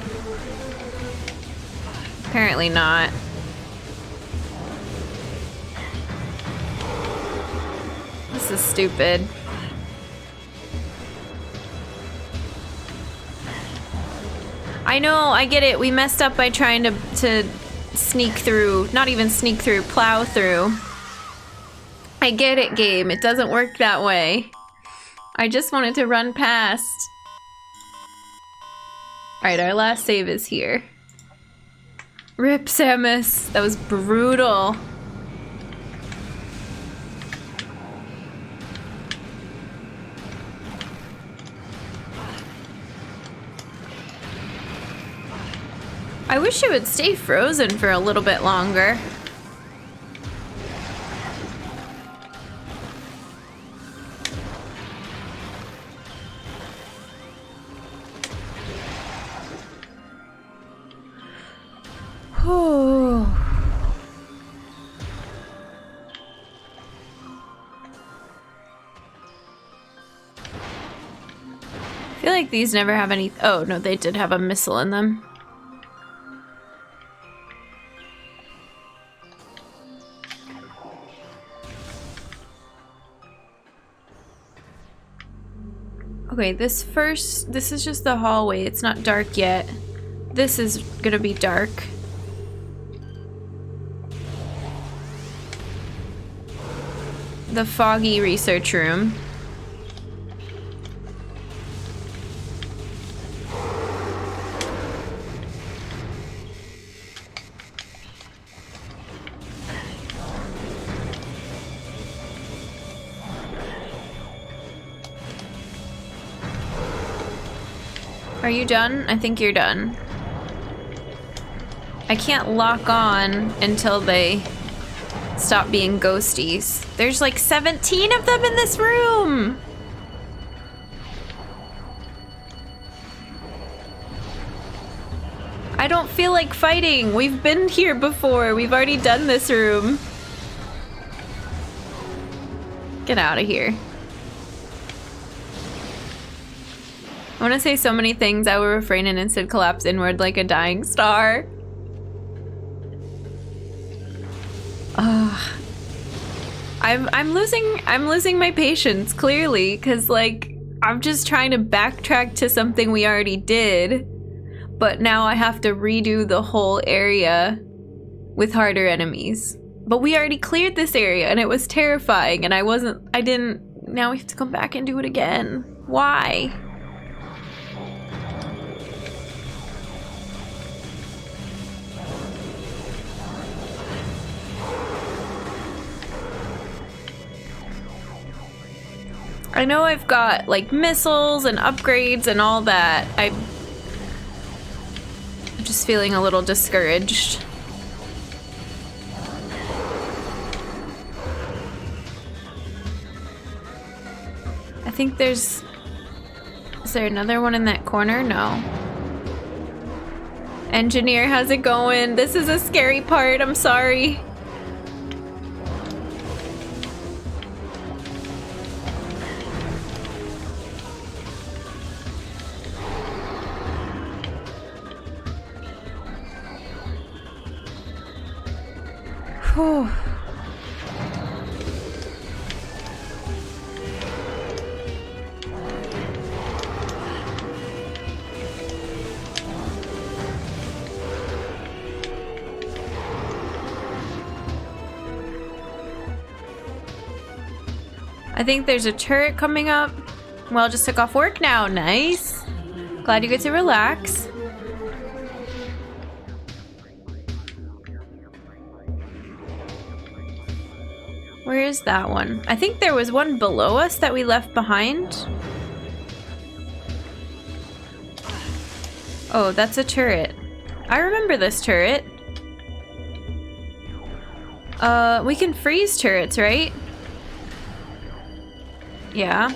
Apparently not. This is stupid. I know, I get it. We messed up by trying to sneak through. Not even sneak through, plow through. I get it, game. It doesn't work that way. I just wanted to run past. Alright, our last save is here. Rip Samus. That was brutal. I wish it would stay frozen for a little bit longer. Whew. I feel like these never have any. Oh no, they did have a missile in them. Okay, this is just the hallway. It's not dark yet. This is gonna be dark. The foggy research room. Are you done? I think you're done. I can't lock on until they stop being ghosties. There's like 17 of them in this room! I don't feel like fighting. We've been here before. We've already done this room. Get out of here. I want to say so many things. I will refrain and instead collapse inward like a dying star. Ugh. I'm losing my patience, clearly, because like I'm just trying to backtrack to something we already did, but now I have to redo the whole area with harder enemies. But we already cleared this area and it was terrifying, and now we have to come back and do it again. Why? I know I've got like missiles and upgrades and all that. I'm just feeling a little discouraged. I think is there another one in that corner? No. Engineer, how's it going? This is a scary part, I'm sorry. Whew. I think there's a turret coming up. Well, just took off work now. Nice. Glad you get to relax. Where is that one? I think there was one below us that we left behind. Oh, that's a turret. I remember this turret. We can freeze turrets, right? Yeah.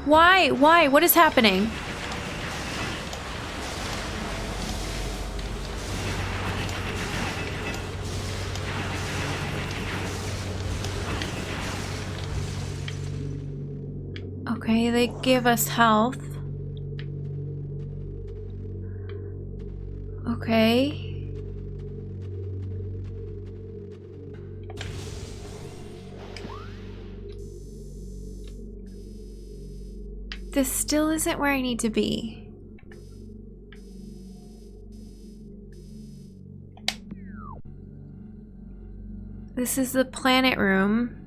Why? Why? What is happening? Okay, they give us health. Okay. This still isn't where I need to be. This is the planet room.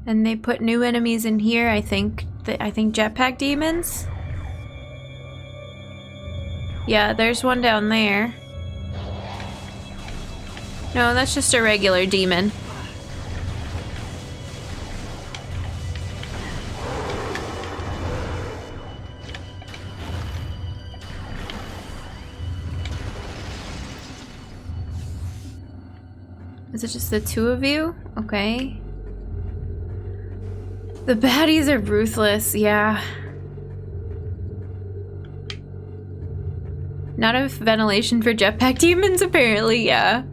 And they put new enemies in here, I think. I think jetpack demons? Yeah, there's one down there. No, that's just a regular demon. Is it just the two of you? Okay. The baddies are ruthless, yeah. Not enough ventilation for jetpack demons, apparently, yeah.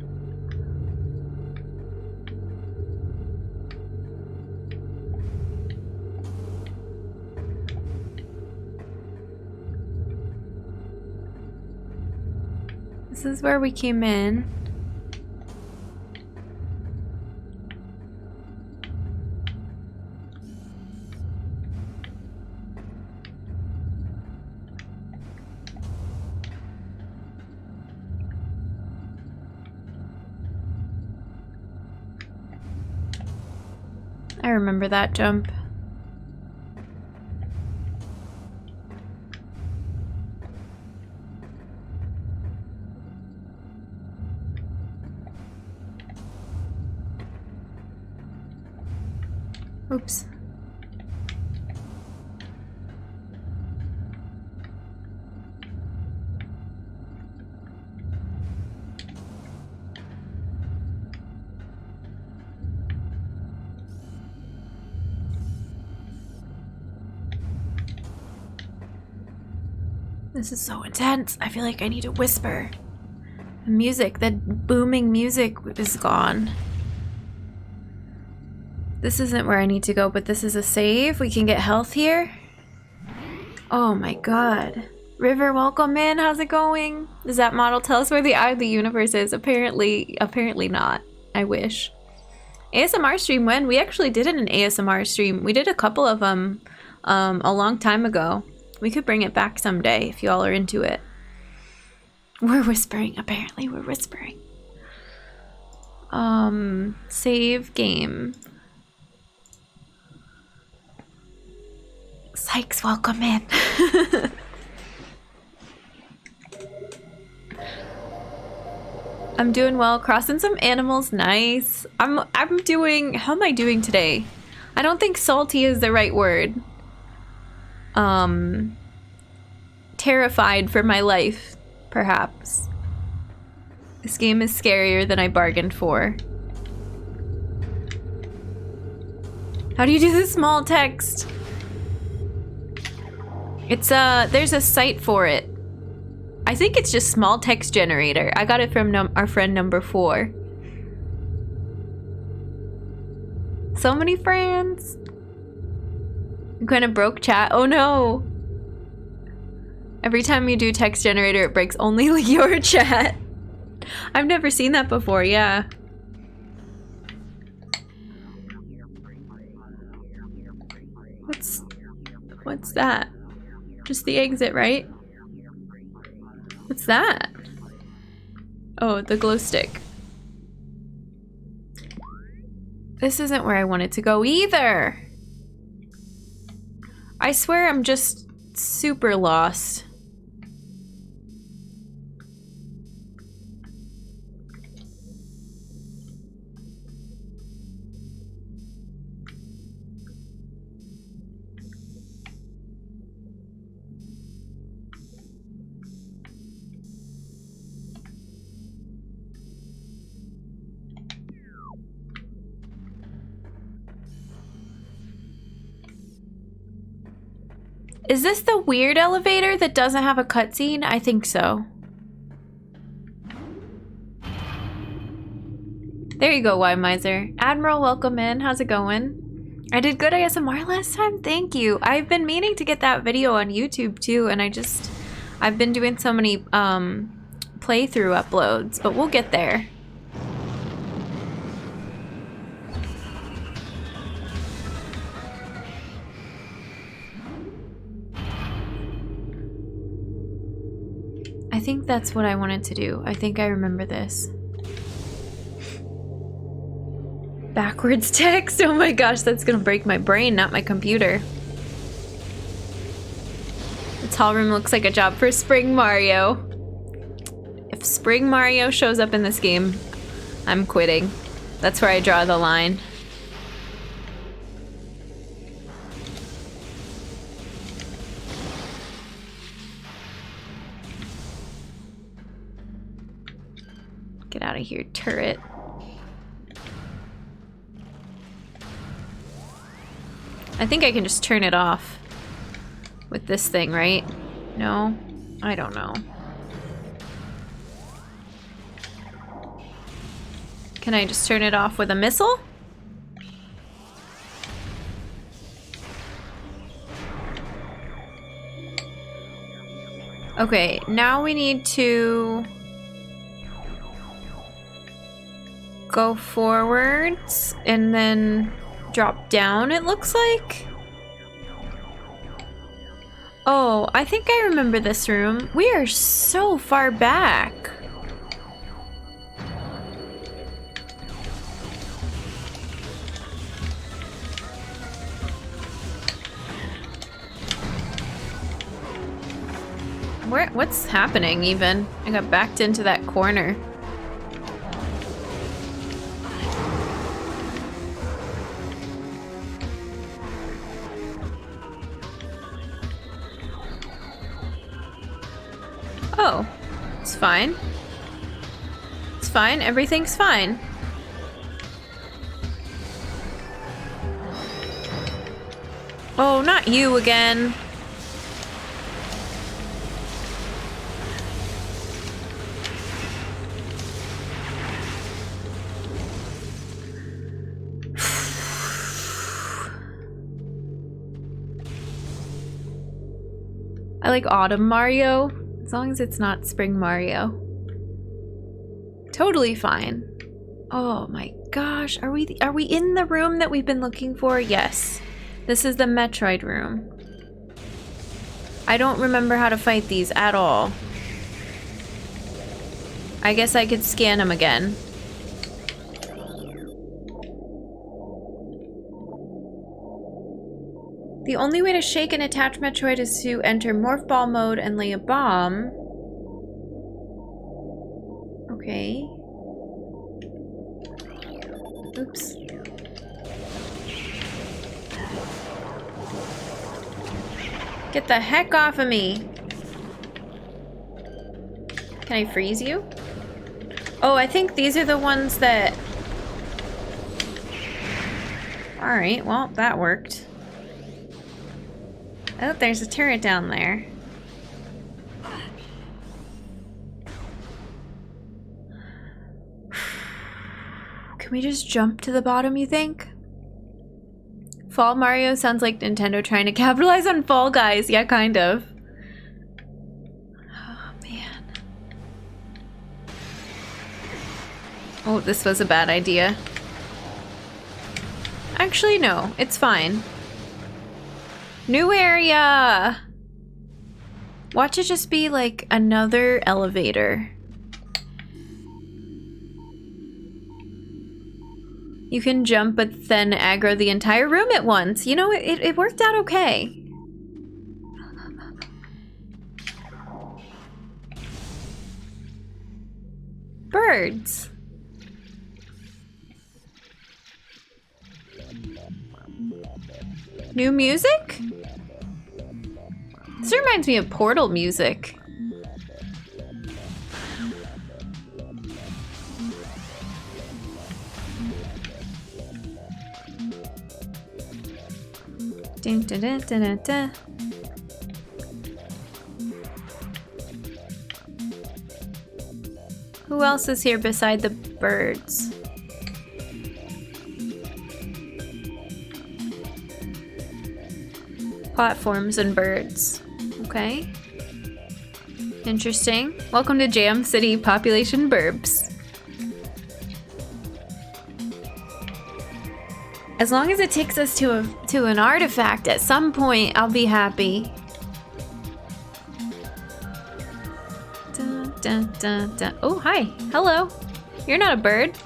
This is where we came in. I remember that jump. Oops. This is so intense. I feel like I need to whisper. The music, that booming music is gone. This isn't where I need to go, but this is a save. We can get health here. Oh my god. River, welcome in. How's it going? Does that model tell us where the eye of the universe is? Apparently not. I wish. ASMR stream when? We actually did an ASMR stream. We did a couple of them a long time ago. We could bring it back someday if y'all are into it. We're whispering. Apparently we're whispering. Save game. Sykes, welcome in. I'm doing well. Crossing some animals. Nice. I'm doing... How am I doing today? I don't think salty is the right word. Terrified for my life, perhaps. This game is scarier than I bargained for. How do you do the small text? It's there's a site for it. I think it's just small text generator. I got it from our friend number 4. So many friends. I'm kind of broke chat. Oh no. Every time you do text generator, it breaks only your chat. I've never seen that before, yeah. What's that? Just the exit, right? What's that? Oh, the glow stick. This isn't where I wanted to go either. I swear I'm just super lost. Is this the weird elevator that doesn't have a cutscene? I think so. There you go, Y-Miser. Admiral, welcome in. How's it going? I did good ASMR last time? Thank you. I've been meaning to get that video on YouTube too, and I've been doing so many playthrough uploads, but we'll get there. I think that's what I wanted to do. I think I remember this. Backwards text? Oh my gosh, that's gonna break my brain, not my computer. The tall room looks like a job for Spring Mario. If Spring Mario shows up in this game, I'm quitting. That's where I draw the line. Get out of here, turret. I think I can just turn it off with this thing, right? No? I don't know. Can I just turn it off with a missile? Okay, now we need to go forwards and then drop down, it looks like. Oh, I think I remember this room. We are so far back. What's happening even? I got backed into that corner. Oh, it's fine. It's fine, everything's fine. Oh, not you again. I like Autumn Mario, as long as it's not Spring Mario. Totally fine. Oh my gosh, are we in the room that we've been looking for? Yes. This is the Metroid room. I don't remember how to fight these at all. I guess I could scan them again. The only way to shake and attach Metroid is to enter Morph Ball mode and lay a bomb. Okay. Oops. Get the heck off of me. Can I freeze you? Oh, I think these are the ones that... Alright, well, that worked. Oh, there's a turret down there. Can we just jump to the bottom, you think? Fall Mario sounds like Nintendo trying to capitalize on Fall Guys. Yeah, kind of. Oh, man. Oh, this was a bad idea. Actually, no. It's fine. New area! Watch it just be like another elevator. You can jump, but then aggro the entire room at once. You know, it worked out okay. Birds. New music? This reminds me of Portal music. Dun, dun, dun, dun, dun, dun. Who else is here beside the birds? Platforms and birds. Okay. Interesting. Welcome to Jam City Population Burbs. As long as it takes us to an artifact at some point, I'll be happy. Dun, dun, dun, dun. Oh, hi. Hello. You're not a bird.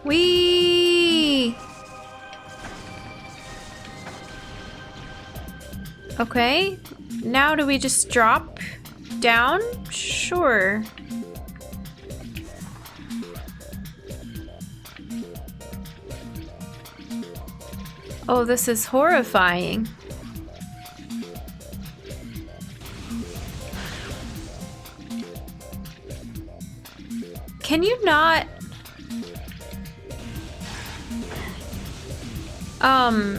Whee! Okay, now do we just drop down? Sure. Oh, this is horrifying. Can you not...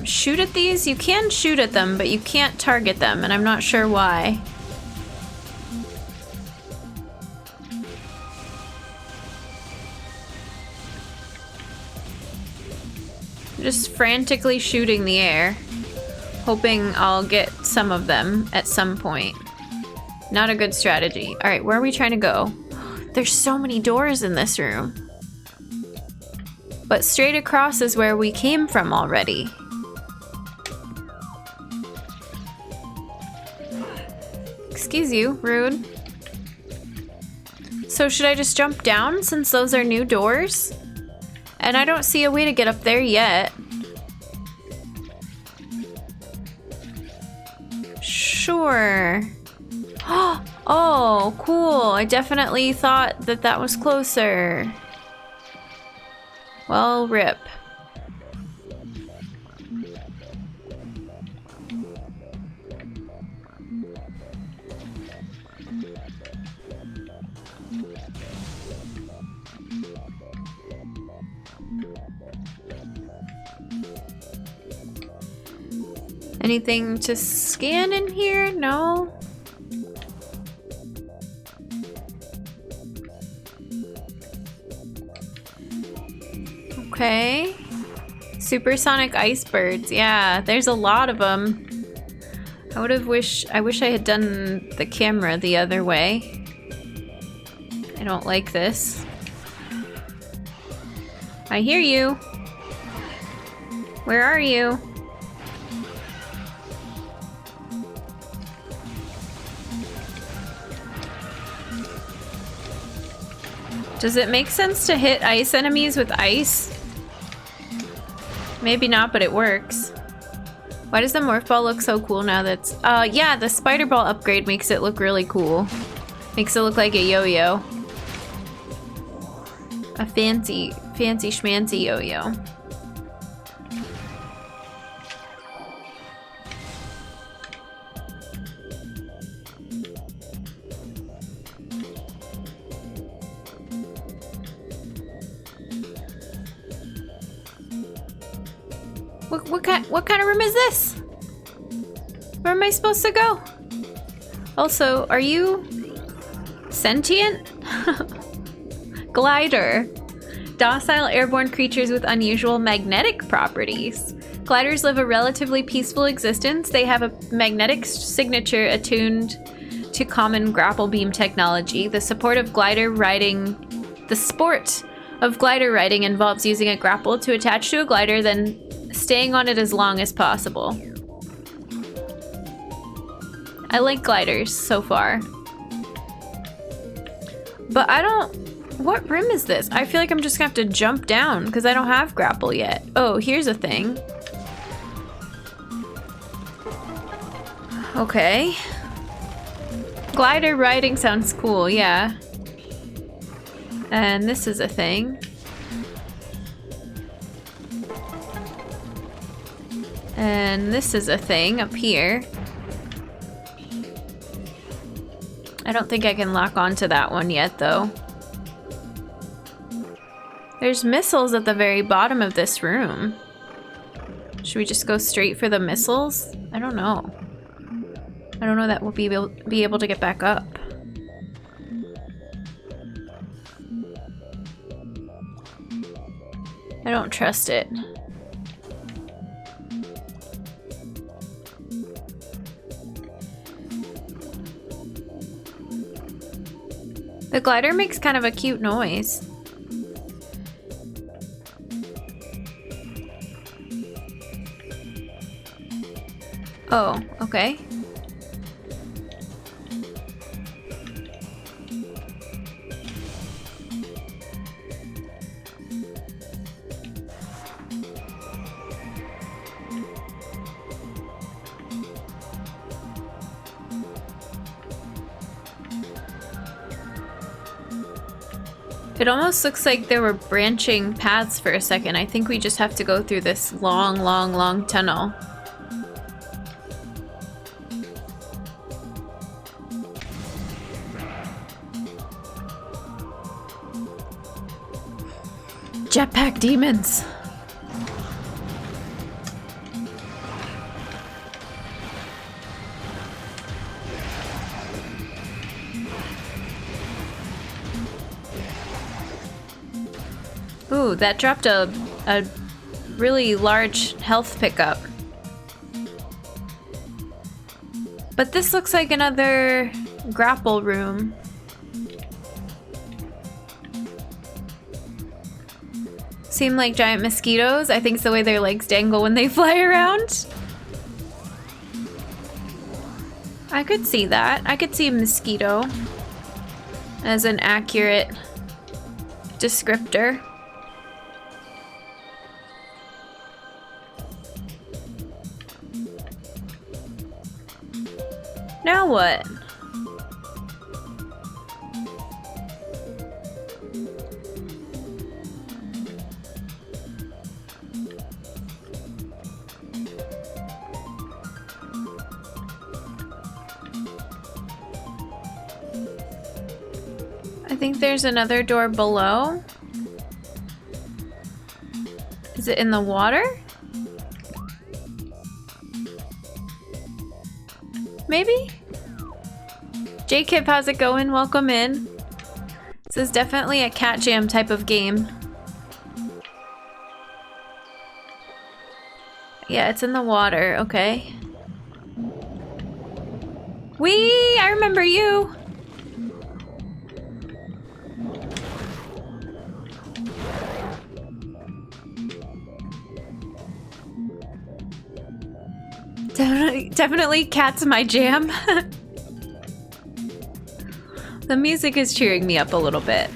shoot at these? You can shoot at them, but you can't target them, and I'm not sure why. I'm just frantically shooting the air, hoping I'll get some of them at some point. Not a good strategy. Alright, where are we trying to go? There's so many doors in this room. But straight across is where we came from already. Excuse you, rude. So should I just jump down since those are new doors? And I don't see a way to get up there yet. Sure. Oh, cool. I definitely thought that that was closer. Well, rip. Anything to scan in here? No? Okay. Supersonic ice birds. Yeah, there's a lot of them. I wish I had done the camera the other way. I don't like this. I hear you. Where are you? Does it make sense to hit ice enemies with ice? Maybe not, but it works. Why does the morph ball look so cool now that's... yeah, the spider ball upgrade makes it look really cool. Makes it look like a yo-yo. A fancy schmancy yo-yo. What kind of room is this? Where am I supposed to go? Also, are you sentient? Glider. Docile airborne creatures with unusual magnetic properties. Gliders live a relatively peaceful existence. They have a magnetic signature attuned to common grapple beam technology. The sport of glider riding involves using a grapple to attach to a glider, then staying on it as long as possible. I like gliders so far. But I don't... What room is this? I feel like I'm just gonna have to jump down because I don't have grapple yet. Oh, here's a thing. Okay. Glider riding sounds cool, yeah. And this is a thing. And this is a thing up here. I don't think I can lock onto that one yet, though. There's missiles at the very bottom of this room. Should we just go straight for the missiles? I don't know. I don't know that we'll be able to get back up. I don't trust it. The glider makes kind of a cute noise. Oh, okay. It almost looks like there were branching paths for a second. I think we just have to go through this long, long, long tunnel. Jetpack demons. Ooh, that dropped a really large health pickup. But this looks like another grapple room. Seem like giant mosquitoes. I think it's the way their legs dangle when they fly around. I could see that. I could see a mosquito as an accurate descriptor. Now what? I think there's another door below. Is it in the water? Maybe? J-Kip, how's it going? Welcome in. This is definitely a cat jam type of game. Yeah, it's in the water. Okay. Whee! I remember you! Definitely cat's my jam. The music is cheering me up a little bit.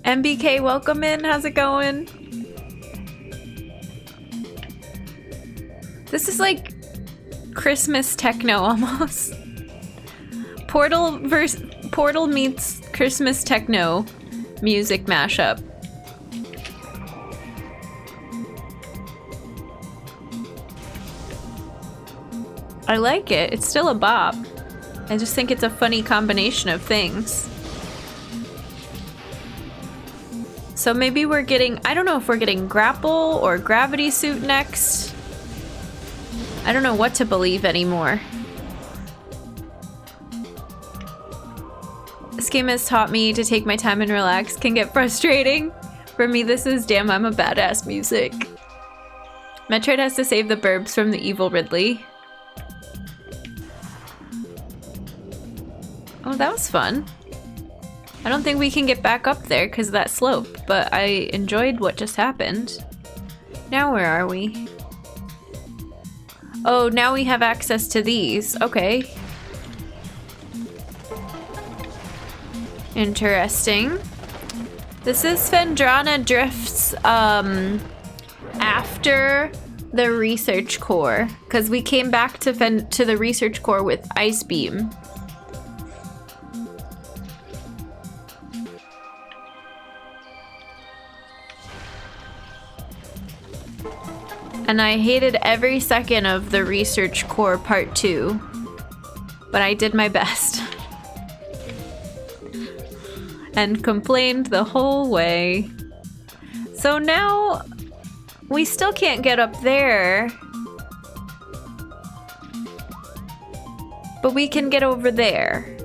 MBK, welcome in. How's it going? This is like Christmas techno almost. Portal meets Christmas techno music mashup. I like it. It's still a bop. I just think it's a funny combination of things. So maybe we're getting, I don't know if we're getting grapple or gravity suit next. I don't know what to believe anymore. This game has taught me to take my time and relax. Can get frustrating. For me, this is damn, I'm a badass music. Metroid has to save the burbs from the evil Ridley. Oh, that was fun. I don't think we can get back up there because of that slope, but I enjoyed what just happened. Now where are we? Oh, now we have access to these. Okay. Interesting. This is Phendrana Drift's, after the research core, because we came back to the research core with Ice Beam. And I hated every second of the research core part 2, but I did my best. And complained the whole way. So now we still can't get up there, but we can get over there.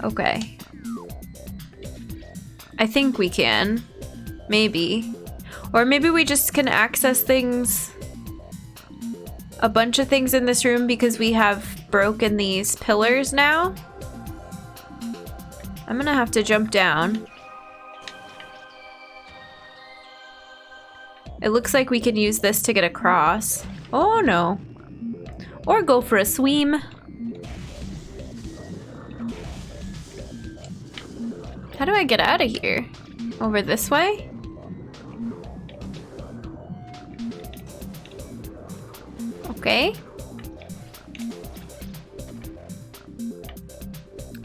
Okay. I think we can. Maybe. Or maybe we just can access things, a bunch of things in this room because we have broken these pillars now. I'm gonna have to jump down. It looks like we can use this to get across. Oh no. Or go for a swim. How do I get out of here? Over this way? Okay.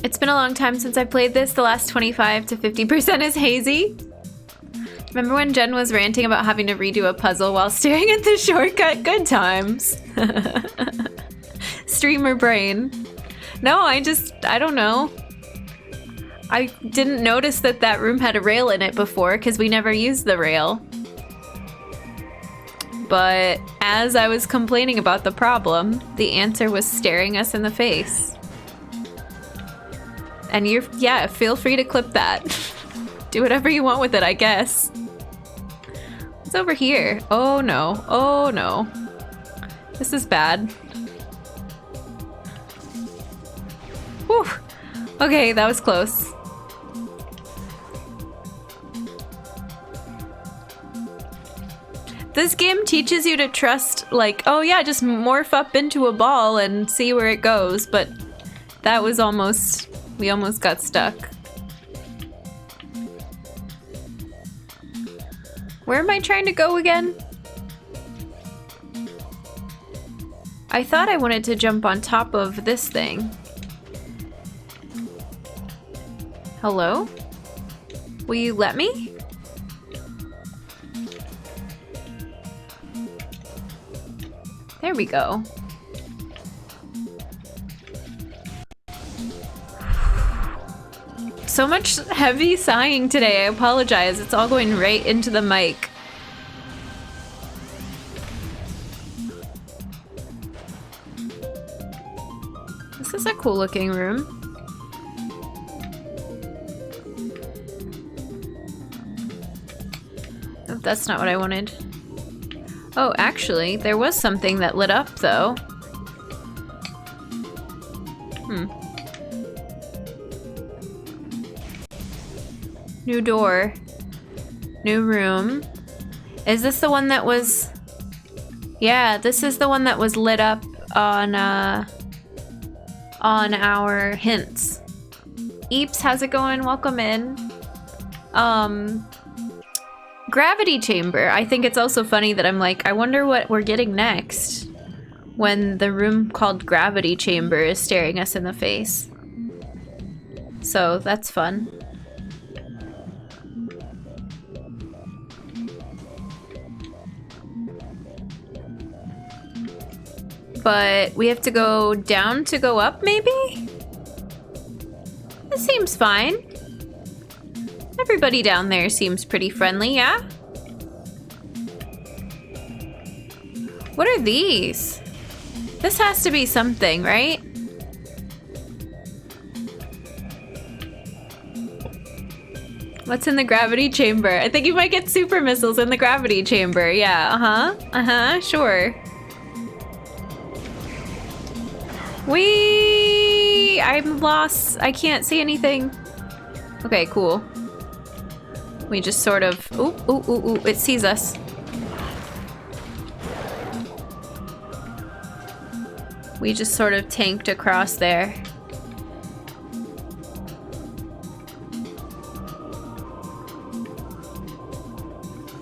It's been a long time since I played this. The last 25 to 50% is hazy. Remember when Jen was ranting about having to redo a puzzle while staring at the shortcut? Good times. Streamer brain. No, I don't know. I didn't notice that that room had a rail in it before because we never used the rail. But as I was complaining about the problem, the answer was staring us in the face. And yeah, feel free to clip that. Do whatever you want with it, I guess. What's over here? Oh no, oh no. This is bad. Whew. Okay, that was close. This game teaches you to trust, like, oh yeah, just morph up into a ball and see where it goes, but that was almost, we almost got stuck. Where am I trying to go again? I thought I wanted to jump on top of this thing. Hello? Will you let me? There we go. So much heavy sighing today. I apologize. It's all going right into the mic. This is a cool looking room. Oh, that's not what I wanted. Oh, actually, there was something that lit up, though. New door. New room. Is this the one that was... Yeah, this is the one that was lit up on our hints. Eeps, how's it going? Welcome in. Gravity chamber. I think it's also funny that I'm like, I wonder what we're getting next when the room called Gravity Chamber is staring us in the face. So that's fun. But we have to go down to go up, maybe? This seems fine. Everybody down there seems pretty friendly, yeah? What are these? This has to be something, right? What's in the gravity chamber? I think you might get super missiles in the gravity chamber. Yeah, sure. Whee! I'm lost. I can't see anything. Okay, cool. We just sort of... Ooh, it sees us. We just sort of tanked across there.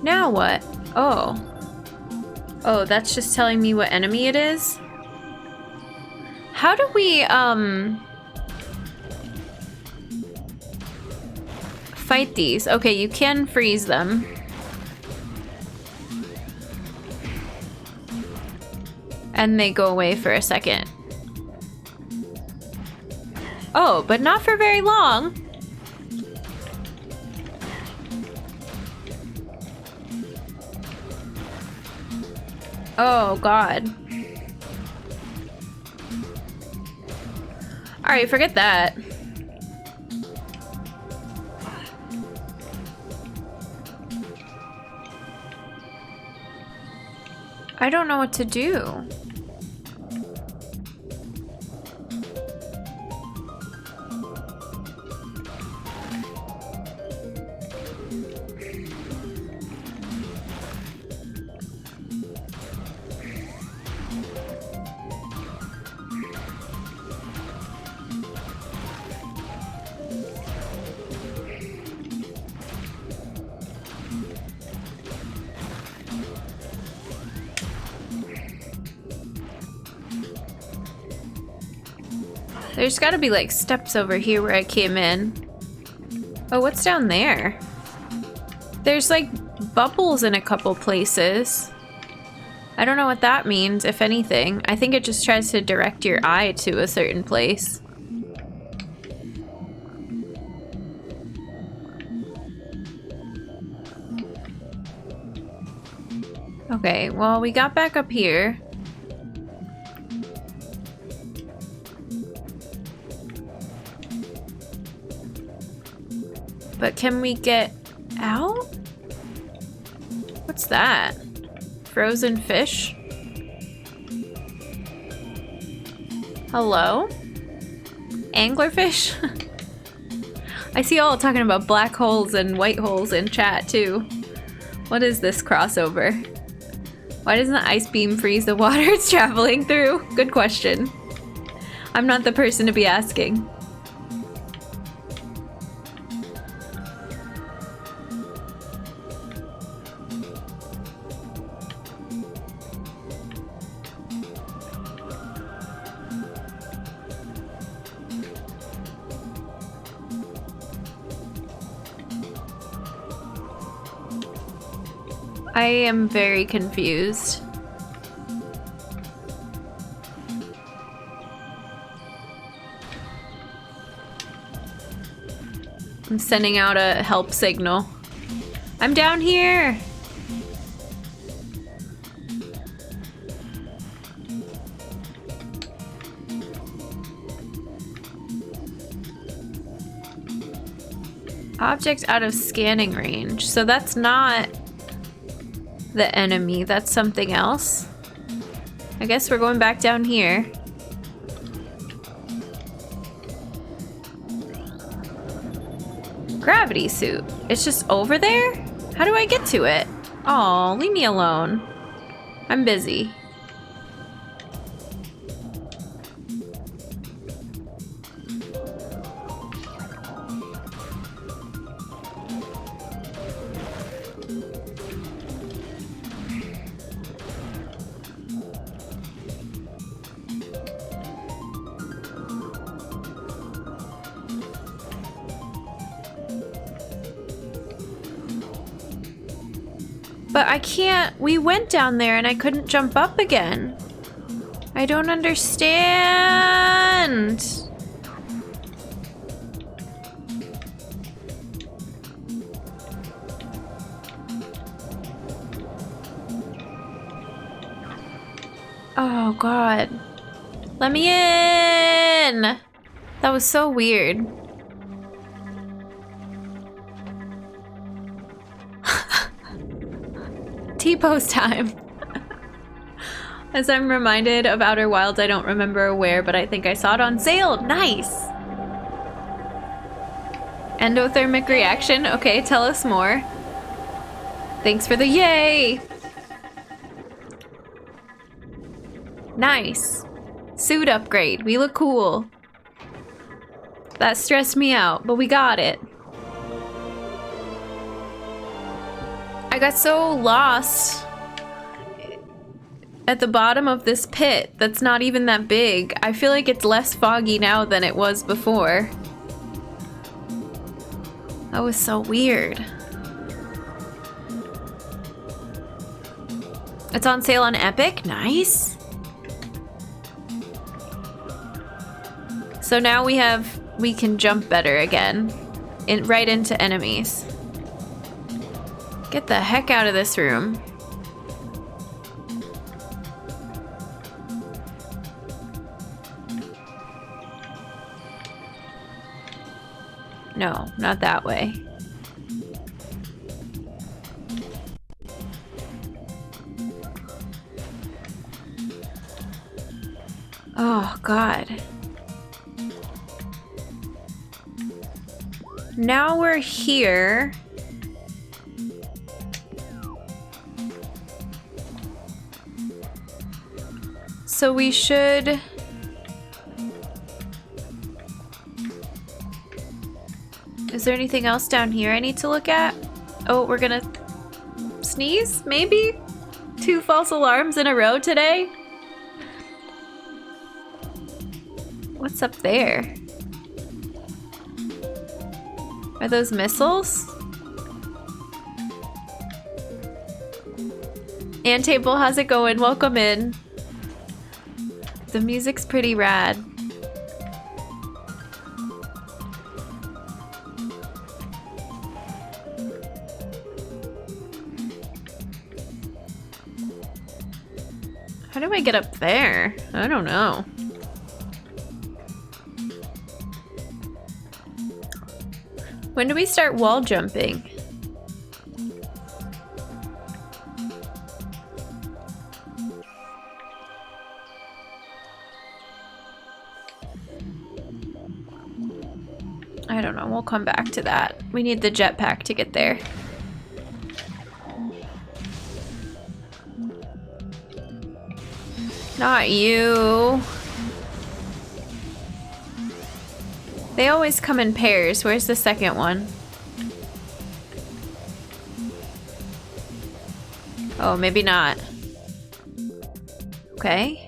Now what? Oh. Oh, that's just telling me what enemy it is? How do we, fight these? Okay, you can freeze them. And they go away for a second. Oh, but not for very long. Oh, God. Alright, forget that. I don't know what to do. There's gotta be like steps over here where I came in. Oh, what's down there? There's like bubbles in a couple places. I don't know what that means, if anything. I think it just tries to direct your eye to a certain place. Okay, well, we got back up here. But can we get out? What's that? Frozen fish? Hello? Anglerfish? I see y'all talking about black holes and white holes in chat too. What is this crossover? Why doesn't the ice beam freeze the water it's traveling through? Good question. I'm not the person to be asking. I am very confused. I'm sending out a help signal. I'm down here! Object out of scanning range. So that's not the enemy, that's something else. I guess we're going back down here. Gravity suit. It's just over there? How do I get to it? Oh, leave me alone. I'm busy. But I can't. We went down there and I couldn't jump up again. I don't understand. Oh god. Let me in! That was so weird. T-pose time. As I'm reminded of Outer Wilds, I don't remember where, but I think I saw it on sale. Nice! Endothermic reaction. Okay, tell us more. Thanks for the yay! Nice. Suit upgrade. We look cool. That stressed me out, but we got it. I got so lost at the bottom of this pit that's not even that big. I feel like it's less foggy now than it was before. That was so weird. It's on sale on Epic? Nice. So now we can jump better again. Right into enemies. Get the heck out of this room. No, not that way. Oh, God. Now we're here. So we should... Is there anything else down here I need to look at? Oh, we're gonna sneeze, maybe? 2 false alarms in a row today? What's up there? Are those missiles? Antable, how's it going? Welcome in. The music's pretty rad. How do I get up there? I don't know. When do we start wall jumping? I don't know. We'll come back to that. We need the jetpack to get there. Not you. They always come in pairs. Where's the second one? Oh, maybe not. Okay.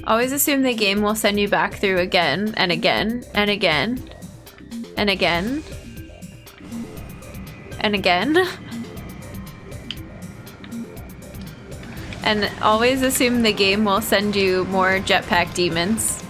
Always assume the game will send you back through again and again and again and again and again. And always assume the game will send you more jetpack demons.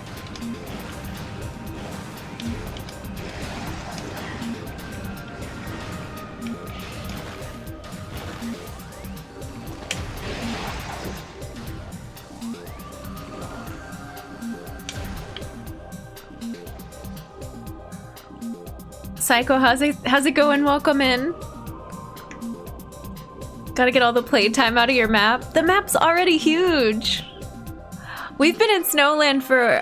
Psycho, how's it going? Welcome in. Gotta get all the playtime out of your map. The map's already huge. We've been in Snowland for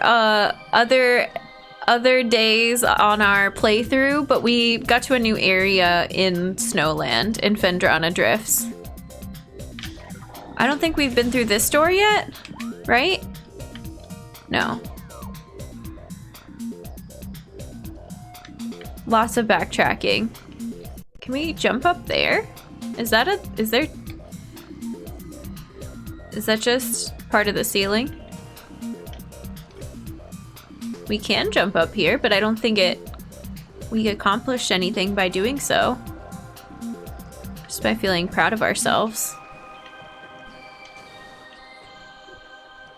other days on our playthrough, but we got to a new area in Snowland, in Fendrana Drifts. I don't think we've been through this door yet, right? No. Lots of backtracking. Can we jump up there? Is that just part of the ceiling? We can jump up here, but I don't think we accomplished anything by doing so. Just by feeling proud of ourselves.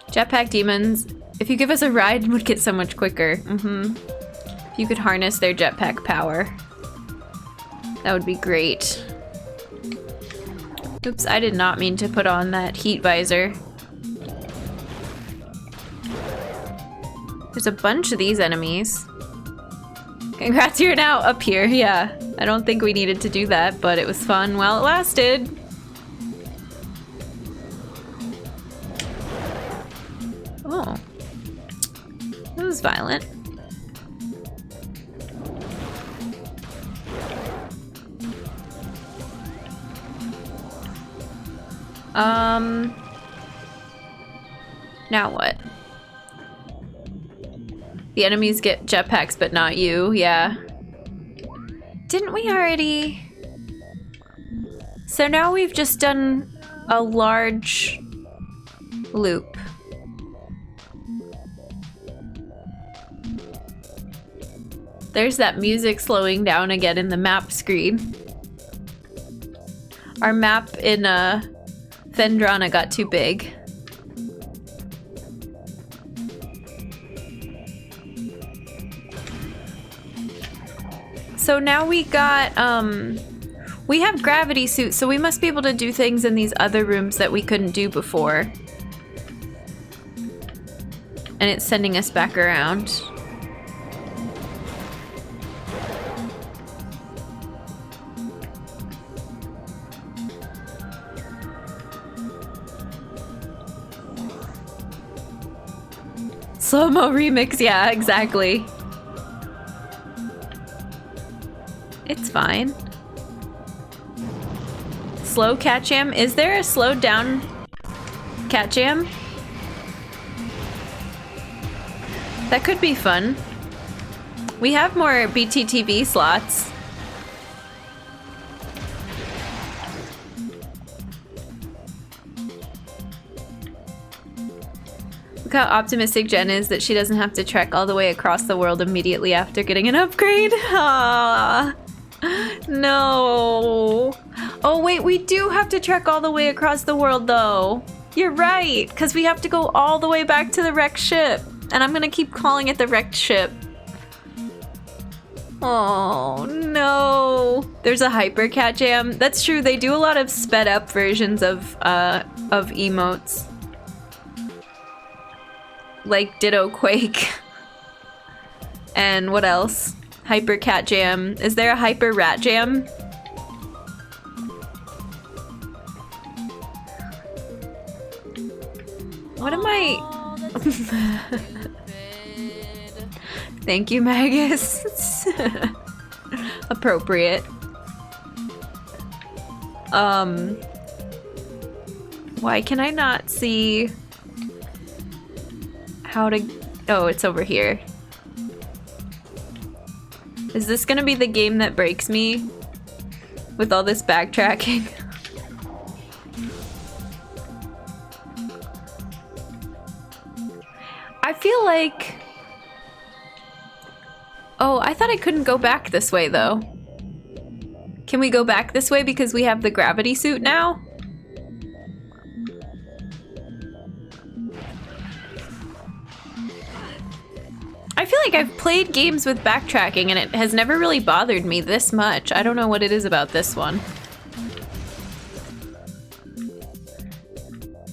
Jetpack demons, if you give us a ride, would get so much quicker. If you could harness their jetpack power, that would be great. Oops, I did not mean to put on that heat visor. There's a bunch of these enemies. Congrats, you're now up here. Yeah, I don't think we needed to do that, but it was fun while it lasted. Oh. That was violent. Now what? The enemies get jetpacks, but not you, yeah. Didn't we already? So now we've just done a large loop. There's that music slowing down again in the map screen. Our map in Phendrana got too big. So now we got, we have gravity suits, so we must be able to do things in these other rooms that we couldn't do before. And it's sending us back around. Slow-mo remix, yeah, exactly. It's fine. Slow cat jam? Is there a slowed down cat jam? That could be fun. We have more BTTV slots. Look how optimistic Jen is that she doesn't have to trek all the way across the world immediately after getting an upgrade. Aww. No. Oh wait, we do have to trek all the way across the world though. You're right, because we have to go all the way back to the wrecked ship. And I'm gonna keep calling it the wrecked ship. Oh no. There's a hyper cat jam. That's true, they do a lot of sped up versions of emotes. Like Ditto Quake. And what else? Hyper cat jam. Is there a hyper rat jam? What am I? Thank you, Magus. Appropriate. Why can I not see how to... Oh, it's over here. Is this gonna be the game that breaks me? With all this backtracking? I feel like... Oh, I thought I couldn't go back this way though. Can we go back this way because we have the gravity suit now? I feel like I've played games with backtracking and it has never really bothered me this much. I don't know what it is about this one.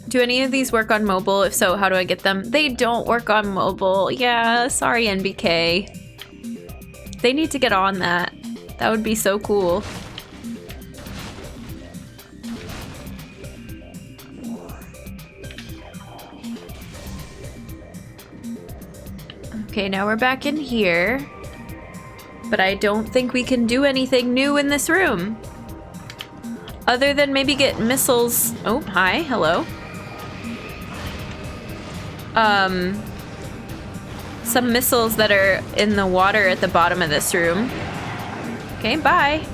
Do any of these work on mobile? If so, how do I get them? They don't work on mobile. Yeah, sorry NBK. They need to get on that. That would be so cool. Okay, now we're back in here. But I don't think we can do anything new in this room. Other than maybe get missiles. Oh, hi, hello. Some missiles that are in the water at the bottom of this room. Okay, bye.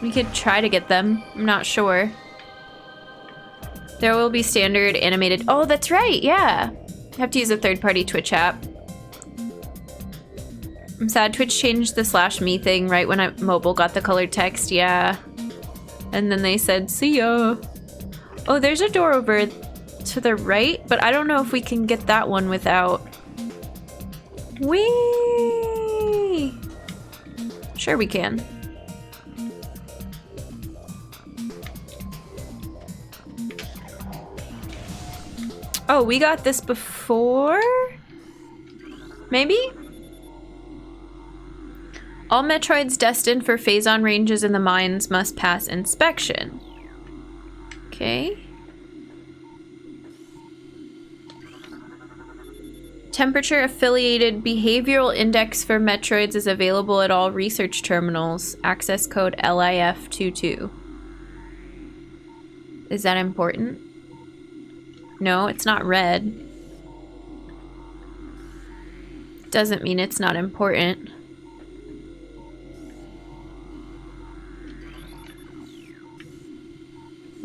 We could try to get them. I'm not sure. There will be standard animated. Oh, that's right. Yeah. I have to use a third-party Twitch app. I'm sad Twitch changed the /me thing right when mobile got the colored text. Yeah. And then they said, see ya. Oh, there's a door over to the right, but I don't know if we can get that one without... Whee! Sure we can. Oh, we got this before? Maybe? All Metroids destined for phase-on ranges in the mines must pass inspection. Okay. Temperature-affiliated behavioral index for Metroids is available at all research terminals. Access code LIF22. Is that important? No, it's not red. Doesn't mean it's not important.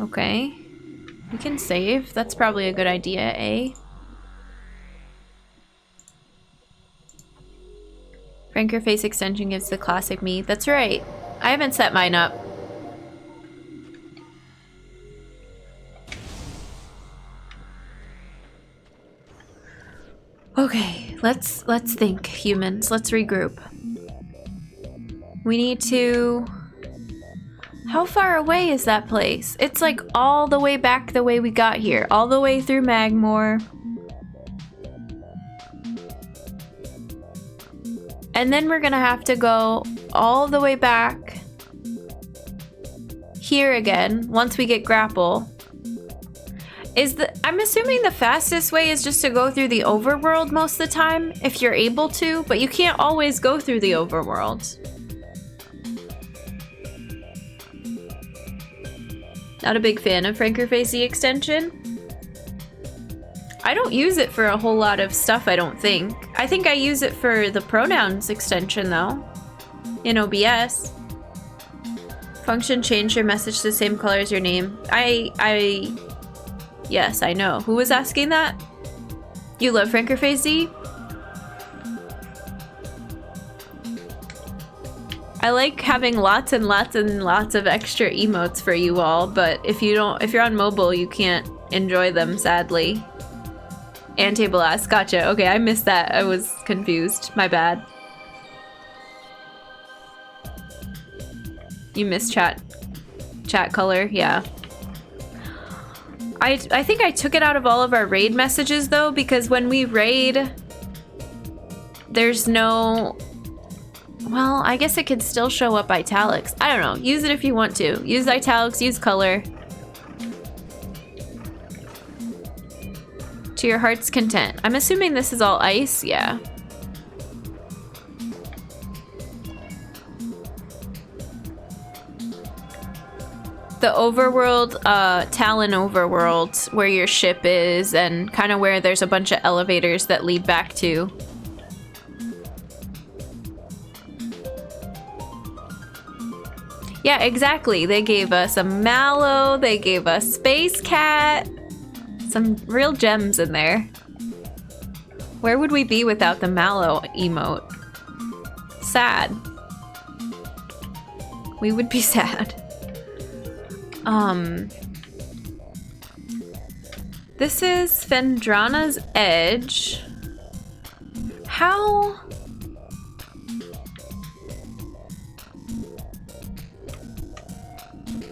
Okay. We can save. That's probably a good idea, eh? Franker face extension gives the classic me. That's right. I haven't set mine up. Okay, let's think, humans. Let's regroup. We need to... How far away is that place? It's like all the way back the way we got here. All the way through Magmore. And then we're gonna have to go all the way back here again once we get grapple. I'm assuming the fastest way is just to go through the overworld most of the time, if you're able to, but you can't always go through the overworld. Not a big fan of Franker Face E extension. I don't use it for a whole lot of stuff, I don't think. I think I use it for the pronouns extension, though, in OBS. Function, change your message to the same color as your name. Yes, I know. Who was asking that? You love Franker Face Z? I like having lots and lots and lots of extra emotes for you all, but if you're on mobile, you can't enjoy them, sadly. And table ask, gotcha. Okay, I missed that. I was confused. My bad. You missed chat color, yeah. I think I took it out of all of our raid messages though, because when we raid, there's no... Well, I guess it could still show up italics. I don't know. Use it if you want to. Use italics, use color. To your heart's content. I'm assuming this is all ice, yeah. The overworld, Talon overworld, where your ship is, and kind of where there's a bunch of elevators that lead back to. Yeah, exactly. They gave us a Mallow, they gave us Space Cat. Some real gems in there. Where would we be without the Mallow emote? Sad. We would be sad. This is Fendrana's Edge. How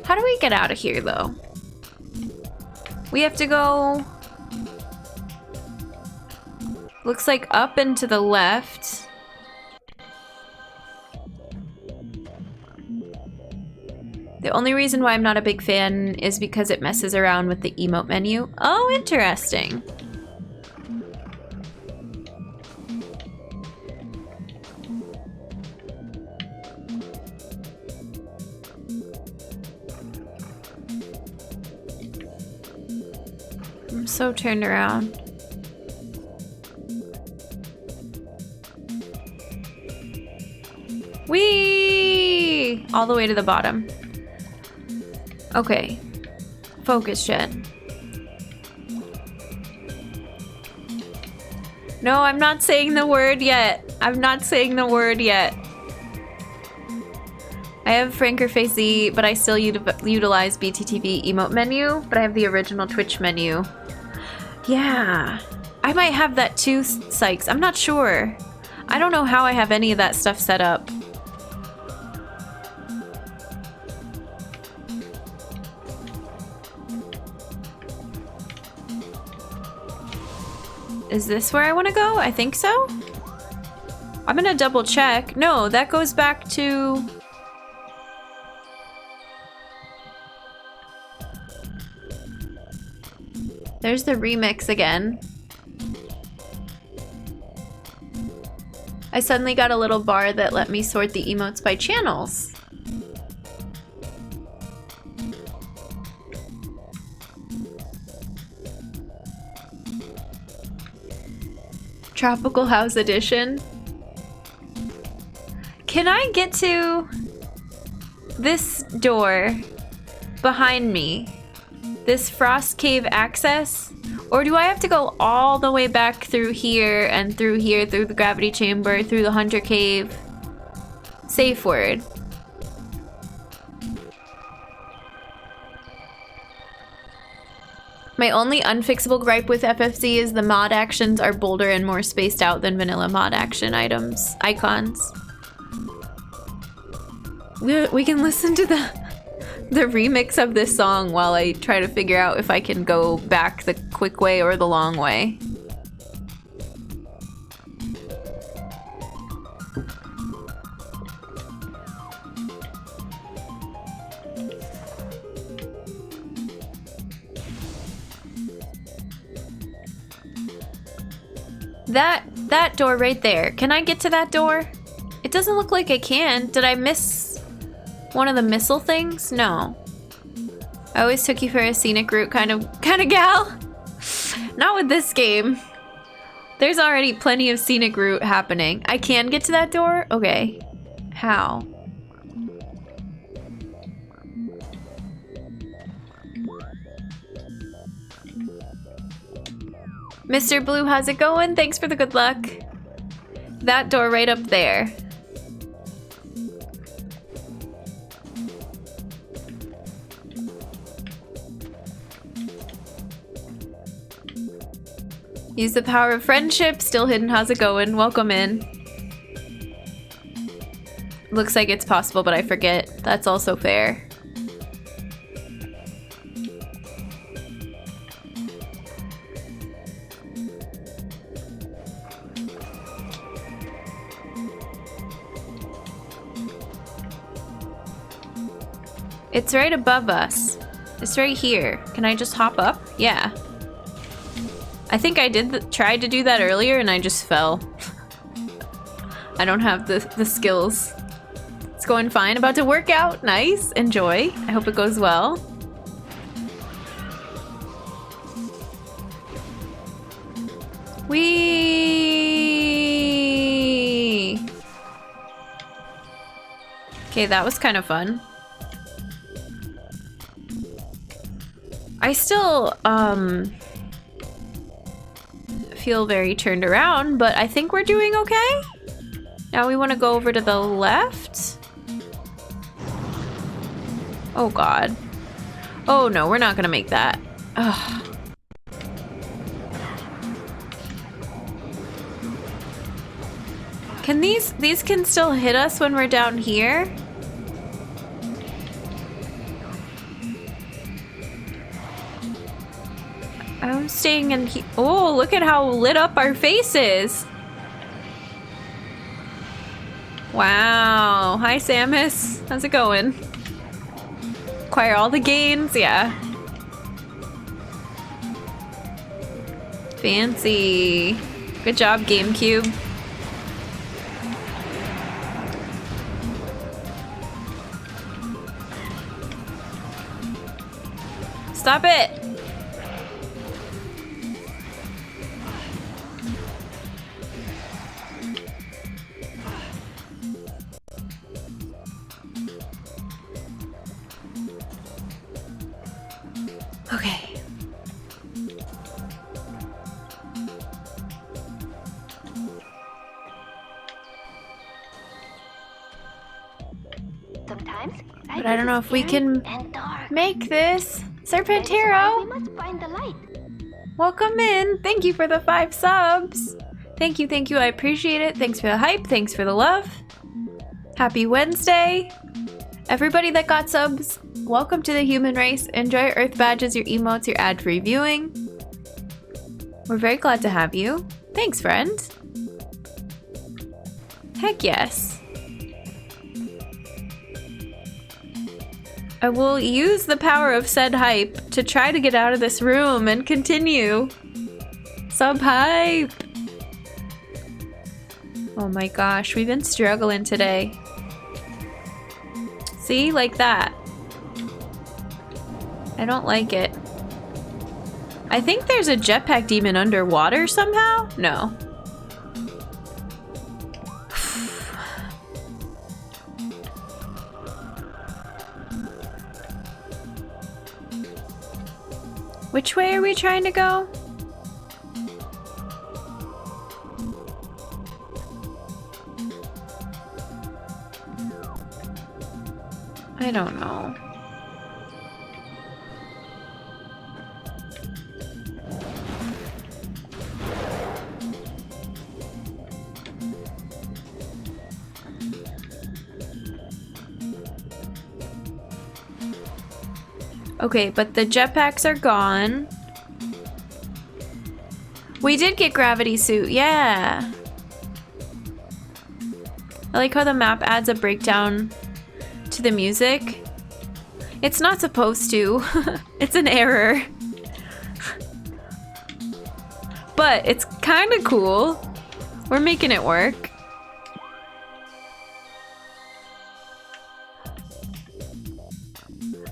do we get out of here, though? We have to go... Looks like up and to the left. The only reason why I'm not a big fan is because it messes around with the emote menu. Oh, interesting. I'm so turned around. Whee! All the way to the bottom. Okay. Focus, Jen. No, I'm not saying the word yet. I'm not saying the word yet. I have Franker Face Z, but I still utilize BTTV emote menu, but I have the original Twitch menu. Yeah. I might have that too, Sykes. I'm not sure. I don't know how I have any of that stuff set up. Is this where I want to go? I think so. I'm gonna double check. No, that goes back to... There's the remix again. I suddenly got a little bar that let me sort the emotes by channels. Tropical House Edition. Can I get to this door behind me? This Frost Cave access? Or do I have to go all the way back through here and through here, through the gravity chamber, through the Hunter Cave? Safe word. My only unfixable gripe with FFC is the mod actions are bolder and more spaced out than vanilla mod action icons. We can listen to the remix of this song while I try to figure out if I can go back the quick way or the long way. That door right there. Can I get to that door? It doesn't look like I can. Did I miss one of the missile things? No. I always took you for a scenic route kind of gal. Not with this game. There's already plenty of scenic route happening. I can get to that door? Okay. How? Mr. Blue, how's it going? Thanks for the good luck. That door right up there. Use the power of friendship. Still hidden. How's it going? Welcome in. Looks like it's possible, but I forget. That's also fair. It's right above us. It's right here. Can I just hop up? Yeah. I think I tried to do that earlier and I just fell. I don't have the skills. It's going fine. About to work out. Nice. Enjoy. I hope it goes well. Whee! Okay, that was kind of fun. I still, feel very turned around, but I think we're doing okay. Now we want to go over to the left. Oh God. Oh no, we're not gonna make that. Ugh. Can these can still hit us when we're down here? I'm staying in here. Oh, look at how lit up our face is. Wow. Hi, Samus. How's it going? Acquire all the gains? Yeah. Fancy. Good job, GameCube. Stop it. Okay. Sometimes But I don't know if we can make this. We Serpentero! must find the light. Welcome in. Thank you for the 5 subs. Thank you, thank you. I appreciate it. Thanks for the hype. Thanks for the love. Happy Wednesday. Everybody that got subs, welcome to the human race. Enjoy your Earth badges, your emotes, your ad-free viewing. We're very glad to have you. Thanks, friend. Heck yes. I will use the power of said hype to try to get out of this room and continue. Sub hype. Oh my gosh, we've been struggling today. See, like that. I don't like it. I think there's a jetpack demon underwater somehow? No. Which way are we trying to go? I don't know. Okay, but the jetpacks are gone. We did get gravity suit, yeah. I like how the map adds a breakdown to the music. It's not supposed to. It's an error. But it's kind of cool. We're making it work.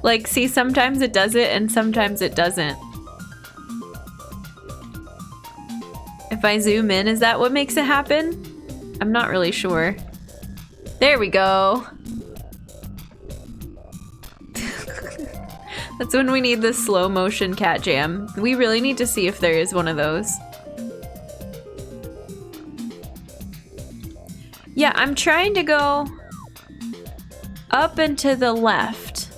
Like, see, sometimes it does it and sometimes it doesn't. If I zoom in, is that what makes it happen? I'm not really sure. There we go. That's when we need the slow motion cat jam. We really need to see if there is one of those. Yeah, I'm trying to go up and to the left.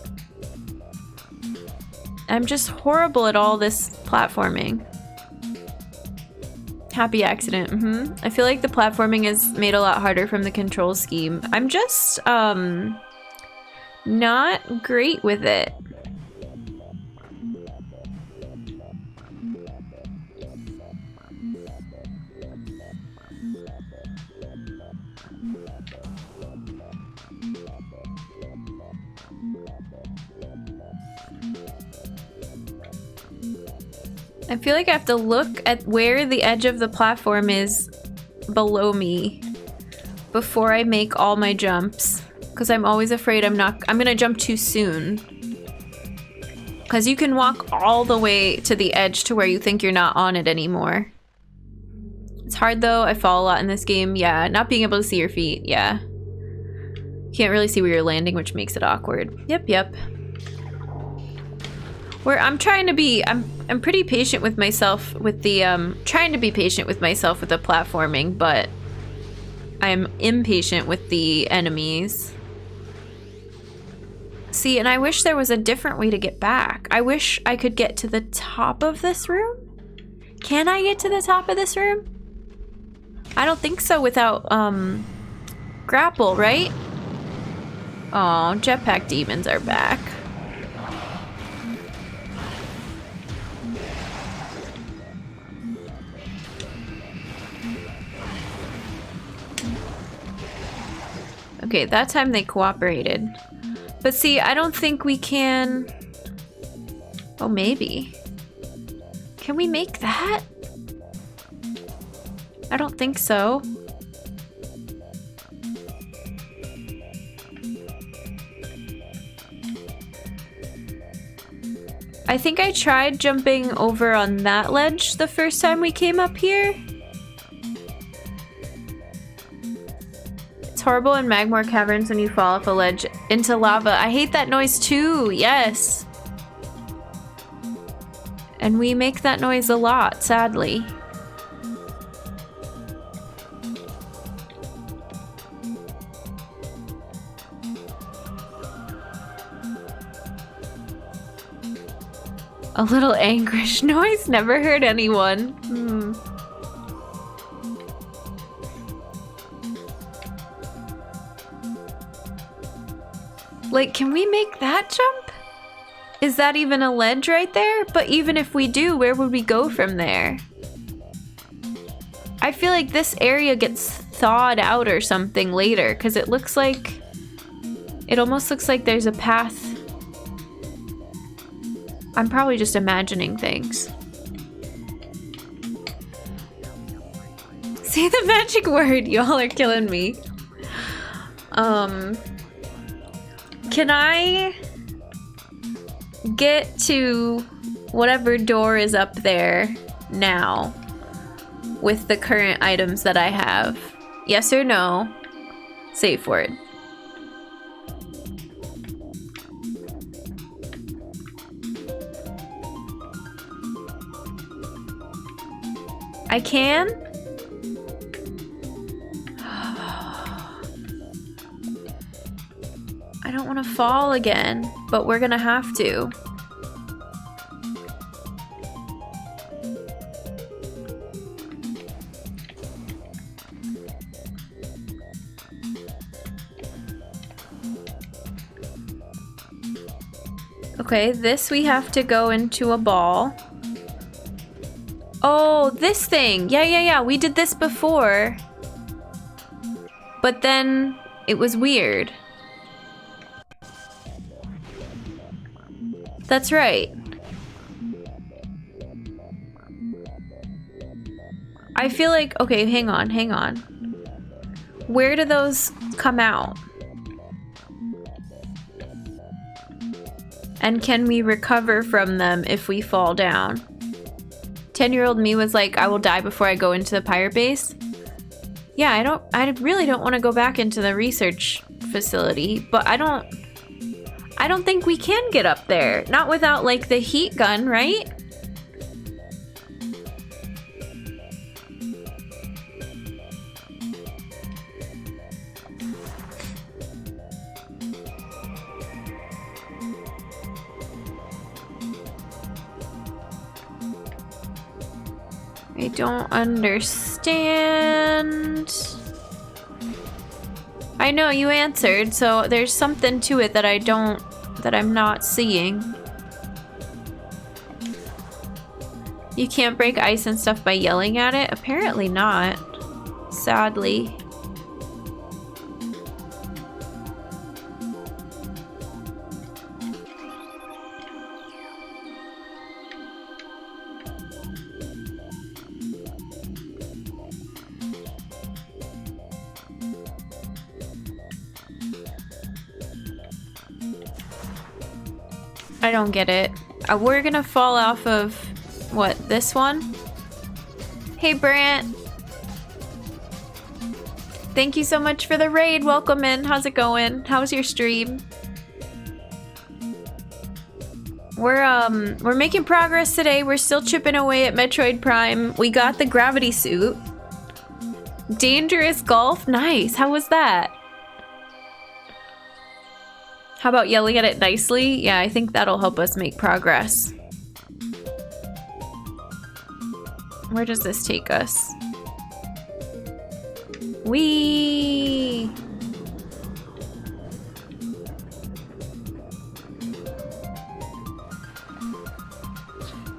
I'm just horrible at all this platforming. Happy accident, I feel like the platforming is made a lot harder from the control scheme. I'm just, not great with it. I feel like I have to look at where the edge of the platform is below me before I make all my jumps, because I'm always afraid I'm gonna jump too soon. Because you can walk all the way to the edge to where you think you're not on it anymore. It's hard though, I fall a lot in this game. Yeah, not being able to see your feet, yeah. Can't really see where you're landing, which makes it awkward. Yep. Where I'm trying to be, I'm pretty patient with myself with the, trying to be patient with myself with the platforming, but I'm impatient with the enemies. See, and I wish there was a different way to get back. I wish I could get to the top of this room. Can I get to the top of this room? I don't think so without, grapple, right? Oh, jetpack demons are back. Okay, that time they cooperated. But see, I don't think we can... Oh, maybe. Can we make that? I don't think so. I think I tried jumping over on that ledge the first time we came up here. Horrible in Magmore Caverns when you fall off a ledge into lava. I hate that noise too, yes. And we make that noise a lot, sadly. A little anguish noise? Never heard anyone. Like, can we make that jump? Is that even a ledge right there? But even if we do, where would we go from there? I feel like this area gets thawed out or something later, because it looks like... It almost looks like there's a path. I'm probably just imagining things. Say the magic word, y'all are killing me. Can I get to whatever door is up there now with the current items that I have? Yes or no? Safe word. I can? I don't want to fall again, but we're gonna have to. Okay, this we have to go into a ball. Oh, this thing. Yeah. We did this before. But then it was weird. That's right. I feel like... Okay, hang on. Where do those come out? And can we recover from them if we fall down? 10-year-old me was like, I will die before I go into the pirate base. Yeah, I really don't want to go back into the research facility, but I don't think we can get up there. Not without, like, the heat gun, right? I don't understand. I know you answered, so there's something to it that I'm not seeing. You can't break ice and stuff by yelling at it? Apparently not. Sadly. I don't get it. We're gonna fall off of, what, this one? Hey, Brant. Thank you so much for the raid. Welcome in. How's it going? How's your stream? We're making progress today. We're still chipping away at Metroid Prime. We got the gravity suit. Dangerous golf? Nice. How was that? How about yelling at it nicely? Yeah, I think that'll help us make progress. Where does this take us? Whee!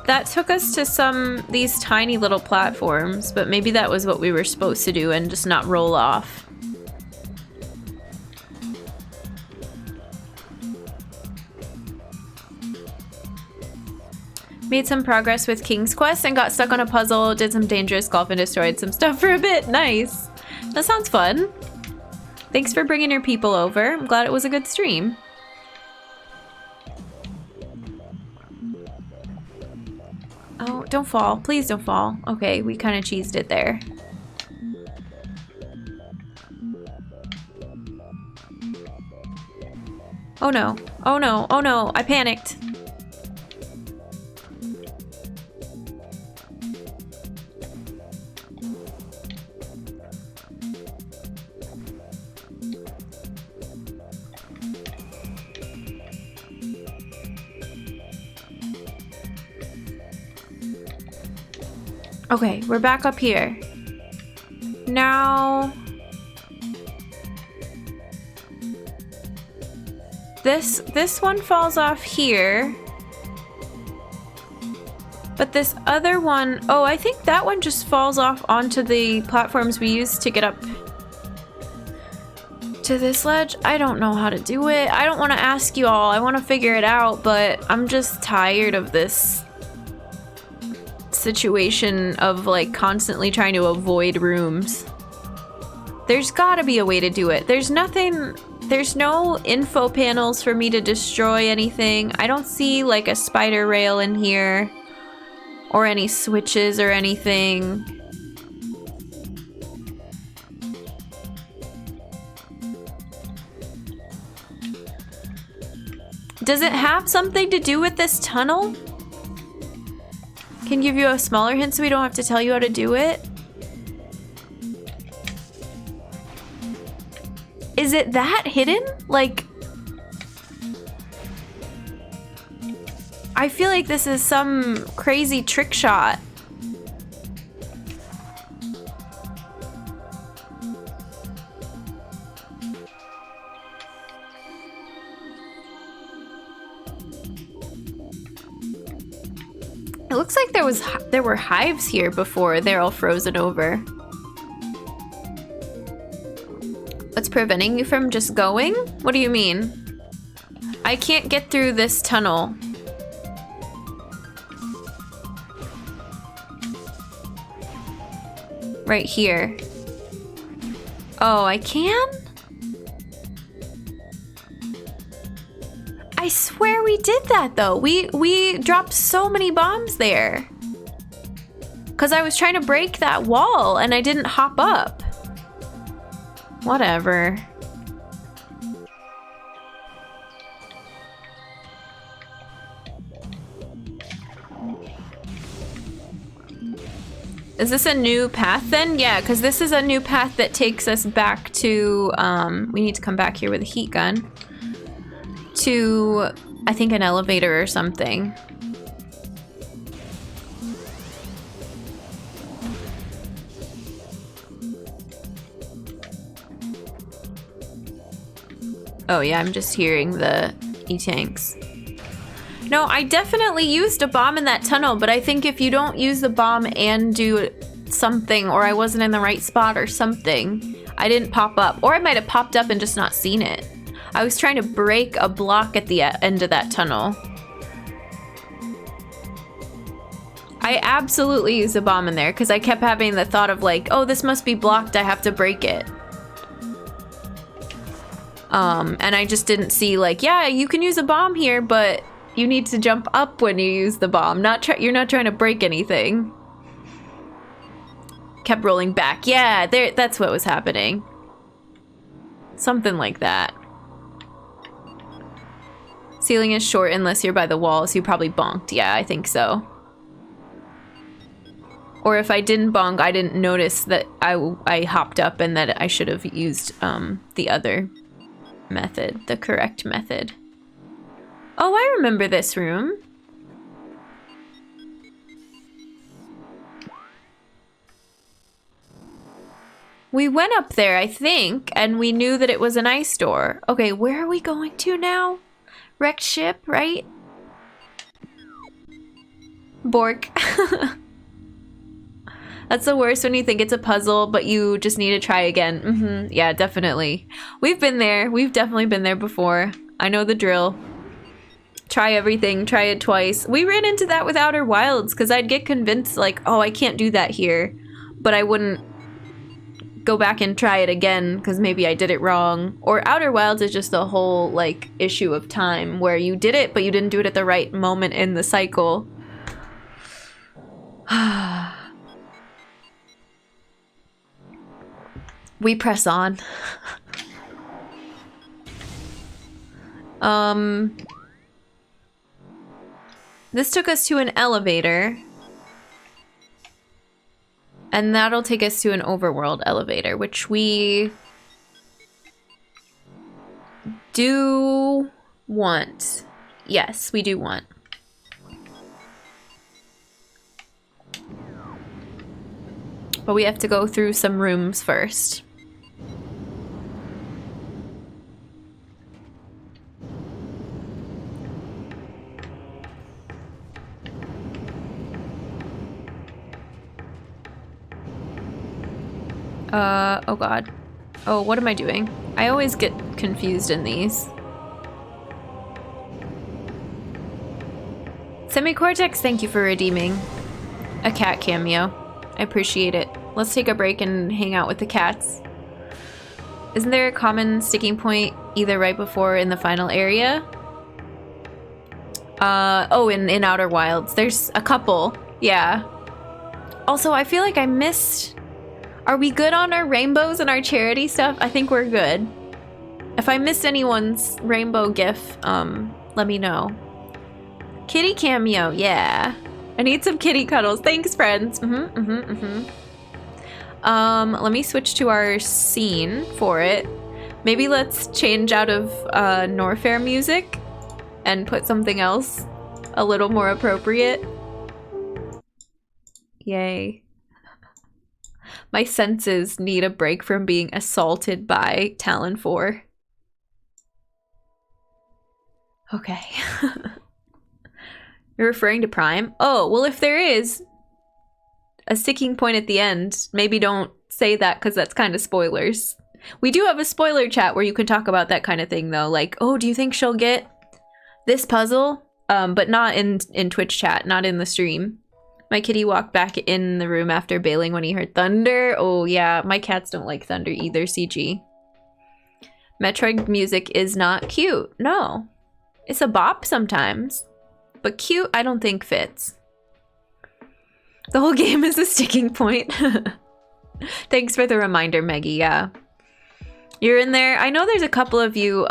That took us to these tiny little platforms, but maybe that was what we were supposed to do and just not roll off. Made some progress with King's Quest and got stuck on a puzzle, did some dangerous golf and destroyed some stuff for a bit. Nice. That sounds fun. Thanks for bringing your people over. I'm glad it was a good stream. Oh, don't fall. Please don't fall. Okay, we kind of cheesed it there. Oh no. Oh no. Oh no. I panicked. Okay, we're back up here. Now... This one falls off here. But this other one... Oh, I think that one just falls off onto the platforms we used to get up to this ledge. I don't know how to do it. I don't want to ask you all. I want to figure it out, but I'm just tired of this situation of like constantly trying to avoid rooms. There's gotta be a way to do it. There's nothing... There's no info panels for me to destroy anything. I don't see like a spider rail in here or any switches or anything. Does it have something to do with this tunnel? Can give you a smaller hint so we don't have to tell you how to do it? Is it that hidden? Like, I feel like this is some crazy trick shot. It looks like there were hives here before. They're all frozen over. What's preventing you from just going? What do you mean? I can't get through this tunnel. Right here. Oh, I can? I swear we did that though. We dropped so many bombs there. 'Cause I was trying to break that wall and I didn't hop up. Whatever. Is this a new path then? Yeah, because this is a new path that takes us back to, we need to come back here with a heat gun. To, I think, an elevator or something. Oh yeah, I'm just hearing the E-tanks. No, I definitely used a bomb in that tunnel, but I think if you don't use the bomb and do something, or I wasn't in the right spot or something, I didn't pop up. Or I might have popped up and just not seen it. I was trying to break a block at the end of that tunnel. I absolutely used a bomb in there because I kept having the thought of like, oh, this must be blocked, I have to break it. And I just didn't see like, yeah, you can use a bomb here, but you need to jump up when you use the bomb. You're not trying to break anything. Kept rolling back. Yeah, that's what was happening. Something like that. Ceiling is short unless you're by the wall, so you probably bonked. Yeah, I think so. Or if I didn't bonk, I didn't notice that I hopped up and that I should have used the other method, the correct method. Oh, I remember this room. We went up there, I think, and we knew that it was an ice door. Okay, where are we going to now? Wrecked ship, right? Bork. That's the worst when you think it's a puzzle, but you just need to try again. Yeah, definitely. We've been there. We've definitely been there before. I know the drill. Try everything. Try it twice. We ran into that with Outer Wilds because I'd get convinced like, oh, I can't do that here. But I wouldn't go back and try it again because maybe I did it wrong. Or Outer Wilds is just a whole like issue of time where you did it, but you didn't do it at the right moment in the cycle. We press on. This took us to an elevator. And that'll take us to an overworld elevator, which we do want. Yes, we do want. But we have to go through some rooms first. Oh god. Oh, what am I doing? I always get confused in these. Semi-Cortex, thank you for redeeming a cat cameo. I appreciate it. Let's take a break and hang out with the cats. Isn't there a common sticking point either right before or in the final area? Oh, in Outer Wilds. There's a couple. Yeah. Also, I feel like I missed... Are we good on our rainbows and our charity stuff? I think we're good. If I missed anyone's rainbow gif, let me know. Kitty cameo, yeah. I need some kitty cuddles. Thanks, friends. Let me switch to our scene for it. Maybe let's change out of Norfair music and put something else a little more appropriate. Yay. My senses need a break from being assaulted by Talon 4. Okay. You're referring to Prime? Oh, well, if there is a sticking point at the end, maybe don't say that because that's kind of spoilers. We do have a spoiler chat where you can talk about that kind of thing, though. Like, oh, do you think she'll get this puzzle? But not in Twitch chat, not in the stream. My kitty walked back in the room after bailing when he heard thunder. Oh, yeah, my cats don't like thunder either, CG. Metroid music is not cute. No. It's a bop sometimes. But cute, I don't think fits. The whole game is a sticking point. Thanks for the reminder, Maggie. Yeah. You're in there. I know there's a couple of you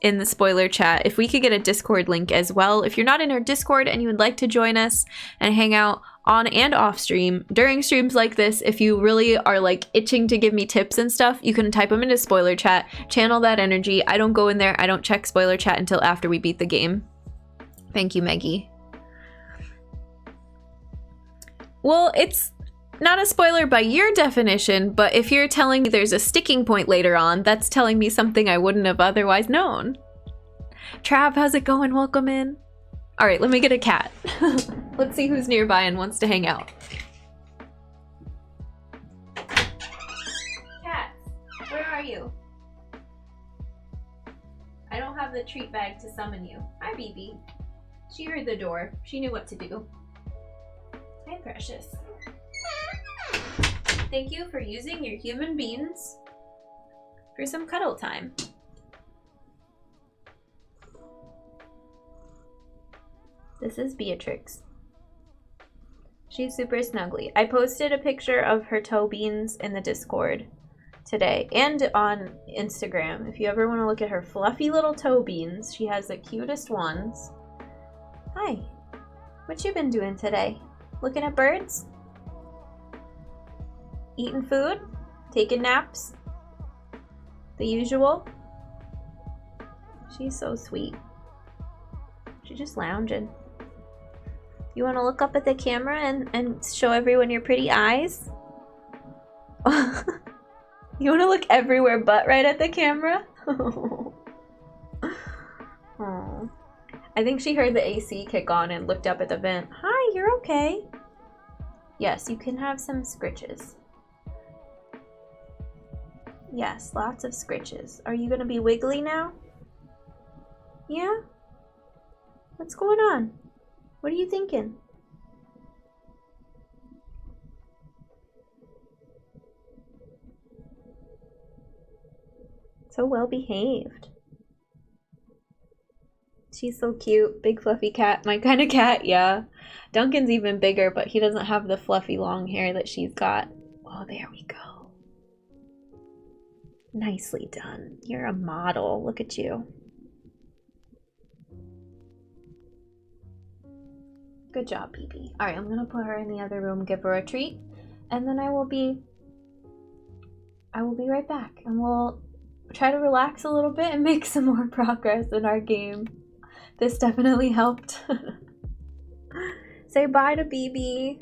in the spoiler chat. If we could get a Discord link as well. If you're not in our Discord and you would like to join us and hang out on and off stream during streams like this, if you really are like itching to give me tips and stuff, you can type them into spoiler chat. Channel that energy. I don't go in there. I don't check spoiler chat until after we beat the game. Thank you, Maggie. Well, it's not a spoiler by your definition, but if you're telling me there's a sticking point later on, that's telling me something I wouldn't have otherwise known. Trav, how's it going? Welcome in. All right, let me get a cat. Let's see who's nearby and wants to hang out. Cat, where are you? I don't have the treat bag to summon you. Hi, BB. She heard the door. She knew what to do. Hi, precious. Thank you for using your human beings for some cuddle time. This is Beatrix. She's super snuggly. I posted a picture of her toe beans in the Discord today and on Instagram. If you ever want to look at her fluffy little toe beans, she has the cutest ones. Hi. What you been doing today? Looking at birds? Eating food? Taking naps? The usual? She's so sweet. She's just lounging. You want to look up at the camera and show everyone your pretty eyes? You want to look everywhere but right at the camera? Aww. I think she heard the AC kick on and looked up at the vent. Hi, you're okay. Yes, you can have some scritches. Yes, lots of scritches. Are you gonna be wiggly now? Yeah? What's going on? What are you thinking? So well behaved. She's so cute. Big fluffy cat. My kind of cat, yeah. Duncan's even bigger, but he doesn't have the fluffy long hair that she's got. Oh, there we go. Nicely done. You're a model. Look at you. Good job, BB. Alright, I'm gonna put her in the other room, give her a treat, and then I will be right back, and we'll try to relax a little bit and make some more progress in our game. This definitely helped. Say bye to BB.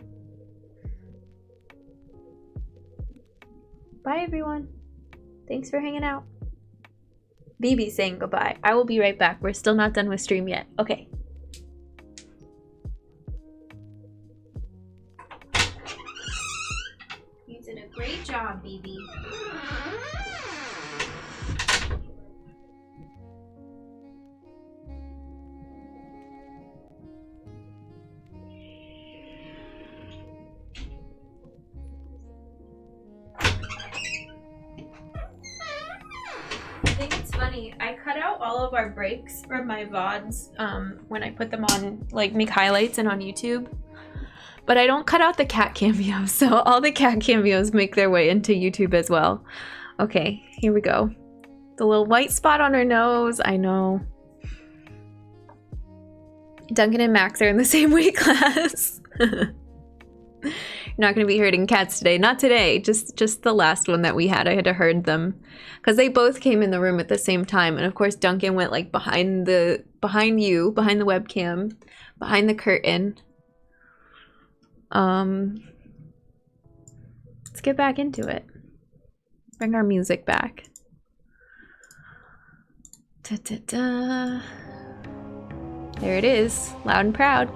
Bye, everyone. Thanks for hanging out. BB's saying goodbye. I will be right back. We're still not done with stream yet. Okay. You did a great job, BB. I think it's funny. I cut out all of our breaks from my VODs when I put them on, like, make highlights and on YouTube. But I don't cut out the cat cameos, so all the cat cameos make their way into YouTube as well. Okay, here we go. The little white spot on her nose, I know. Duncan and Max are in the same weight class. You're not going to be herding cats today. Not today, just the last one that we had. I had to herd them because they both came in the room at the same time. And of course, Duncan went like behind the webcam, behind the curtain. Let's get back into it. Bring our music back. Da-da-da. There it is, loud and proud.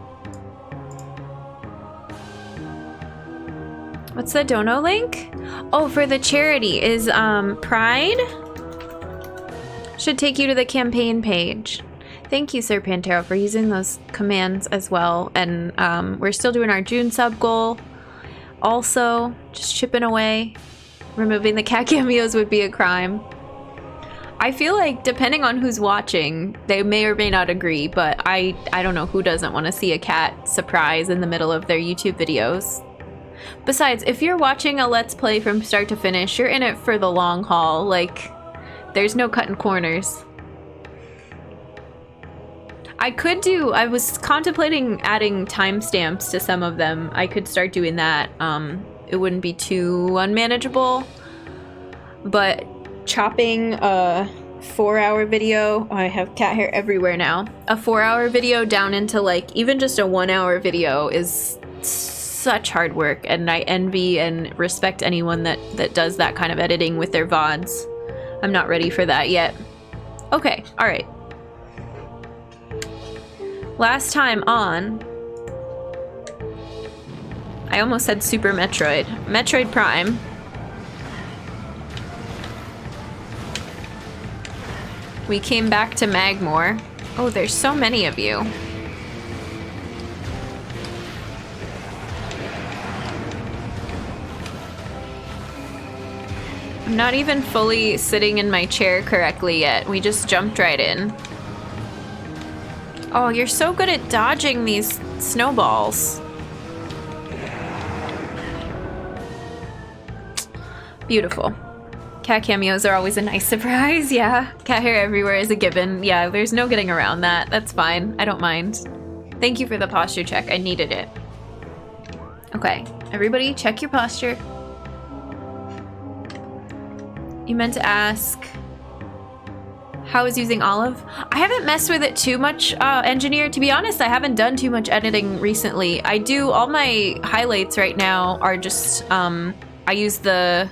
What's the dono link? Oh, for the charity is Pride. Should take you to the campaign page. Thank you, Sir Pantero, for using those commands as well. And we're still doing our June sub goal. Also, just chipping away. Removing the cat cameos would be a crime. I feel like depending on who's watching, they may or may not agree, but I don't know who doesn't want to see a cat surprise in the middle of their YouTube videos. Besides, if you're watching a Let's Play from start to finish, you're in it for the long haul. Like, there's no cutting corners. I was contemplating adding timestamps to some of them. I could start doing that. It wouldn't be too unmanageable. But chopping a 4-hour video, I have cat hair everywhere now. A 4-hour video down into like even just a 1-hour video is such hard work, and I envy and respect anyone that does that kind of editing with their VODs. I'm not ready for that yet. Okay, all right. Last time on, I almost said Super Metroid. Metroid Prime. We came back to Magmore. Oh, there's so many of you. I'm not even fully sitting in my chair correctly yet. We just jumped right in. Oh, you're so good at dodging these snowballs. Beautiful. Cat cameos are always a nice surprise, yeah. Cat hair everywhere is a given. Yeah, there's no getting around that. That's fine. I don't mind. Thank you for the posture check. I needed it. Okay, everybody check your posture. You meant to ask, how is using Olive? I haven't messed with it too much, Engineer. To be honest, I haven't done too much editing recently. I do, all my highlights right now are just, I use the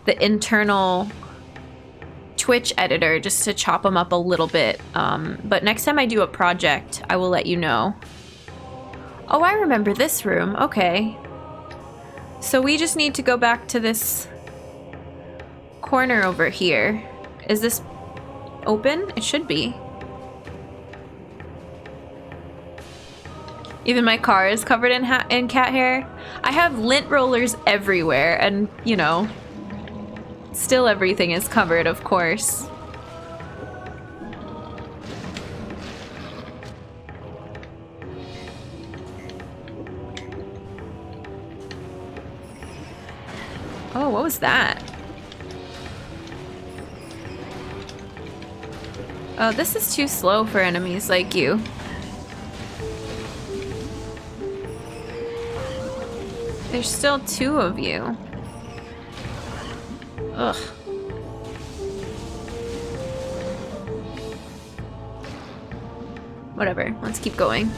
internal Twitch editor just to chop them up a little bit. But next time I do a project, I will let you know. Oh, I remember this room. Okay. So we just need to go back to this corner over here. Is this open? It should be. Even my car is covered in cat hair. I have lint rollers everywhere, and you know, still everything is covered, of course. Oh, what was that? Oh, this is too slow for enemies like you. There's still 2 of you. Ugh. Whatever, let's keep going.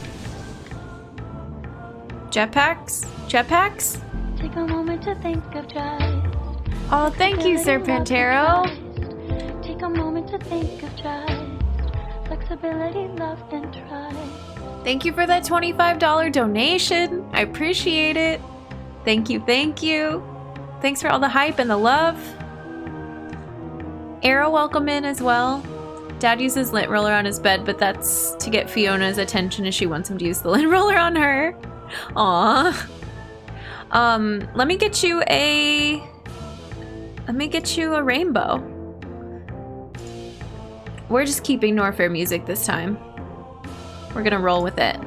Jetpacks? Jetpacks? Take a moment to think of just Oh, thank you, Serpentero. Take a moment to think of just flexibility, love, and trust. Thank you for that $25 donation. I appreciate it. Thank you, thank you. Thanks for all the hype and the love. Arrow, welcome in as well. Dad uses lint roller on his bed, but that's to get Fiona's attention as she wants him to use the lint roller on her. Aw. Let me get you a rainbow. We're just keeping Norfair music this time. We're gonna roll with it.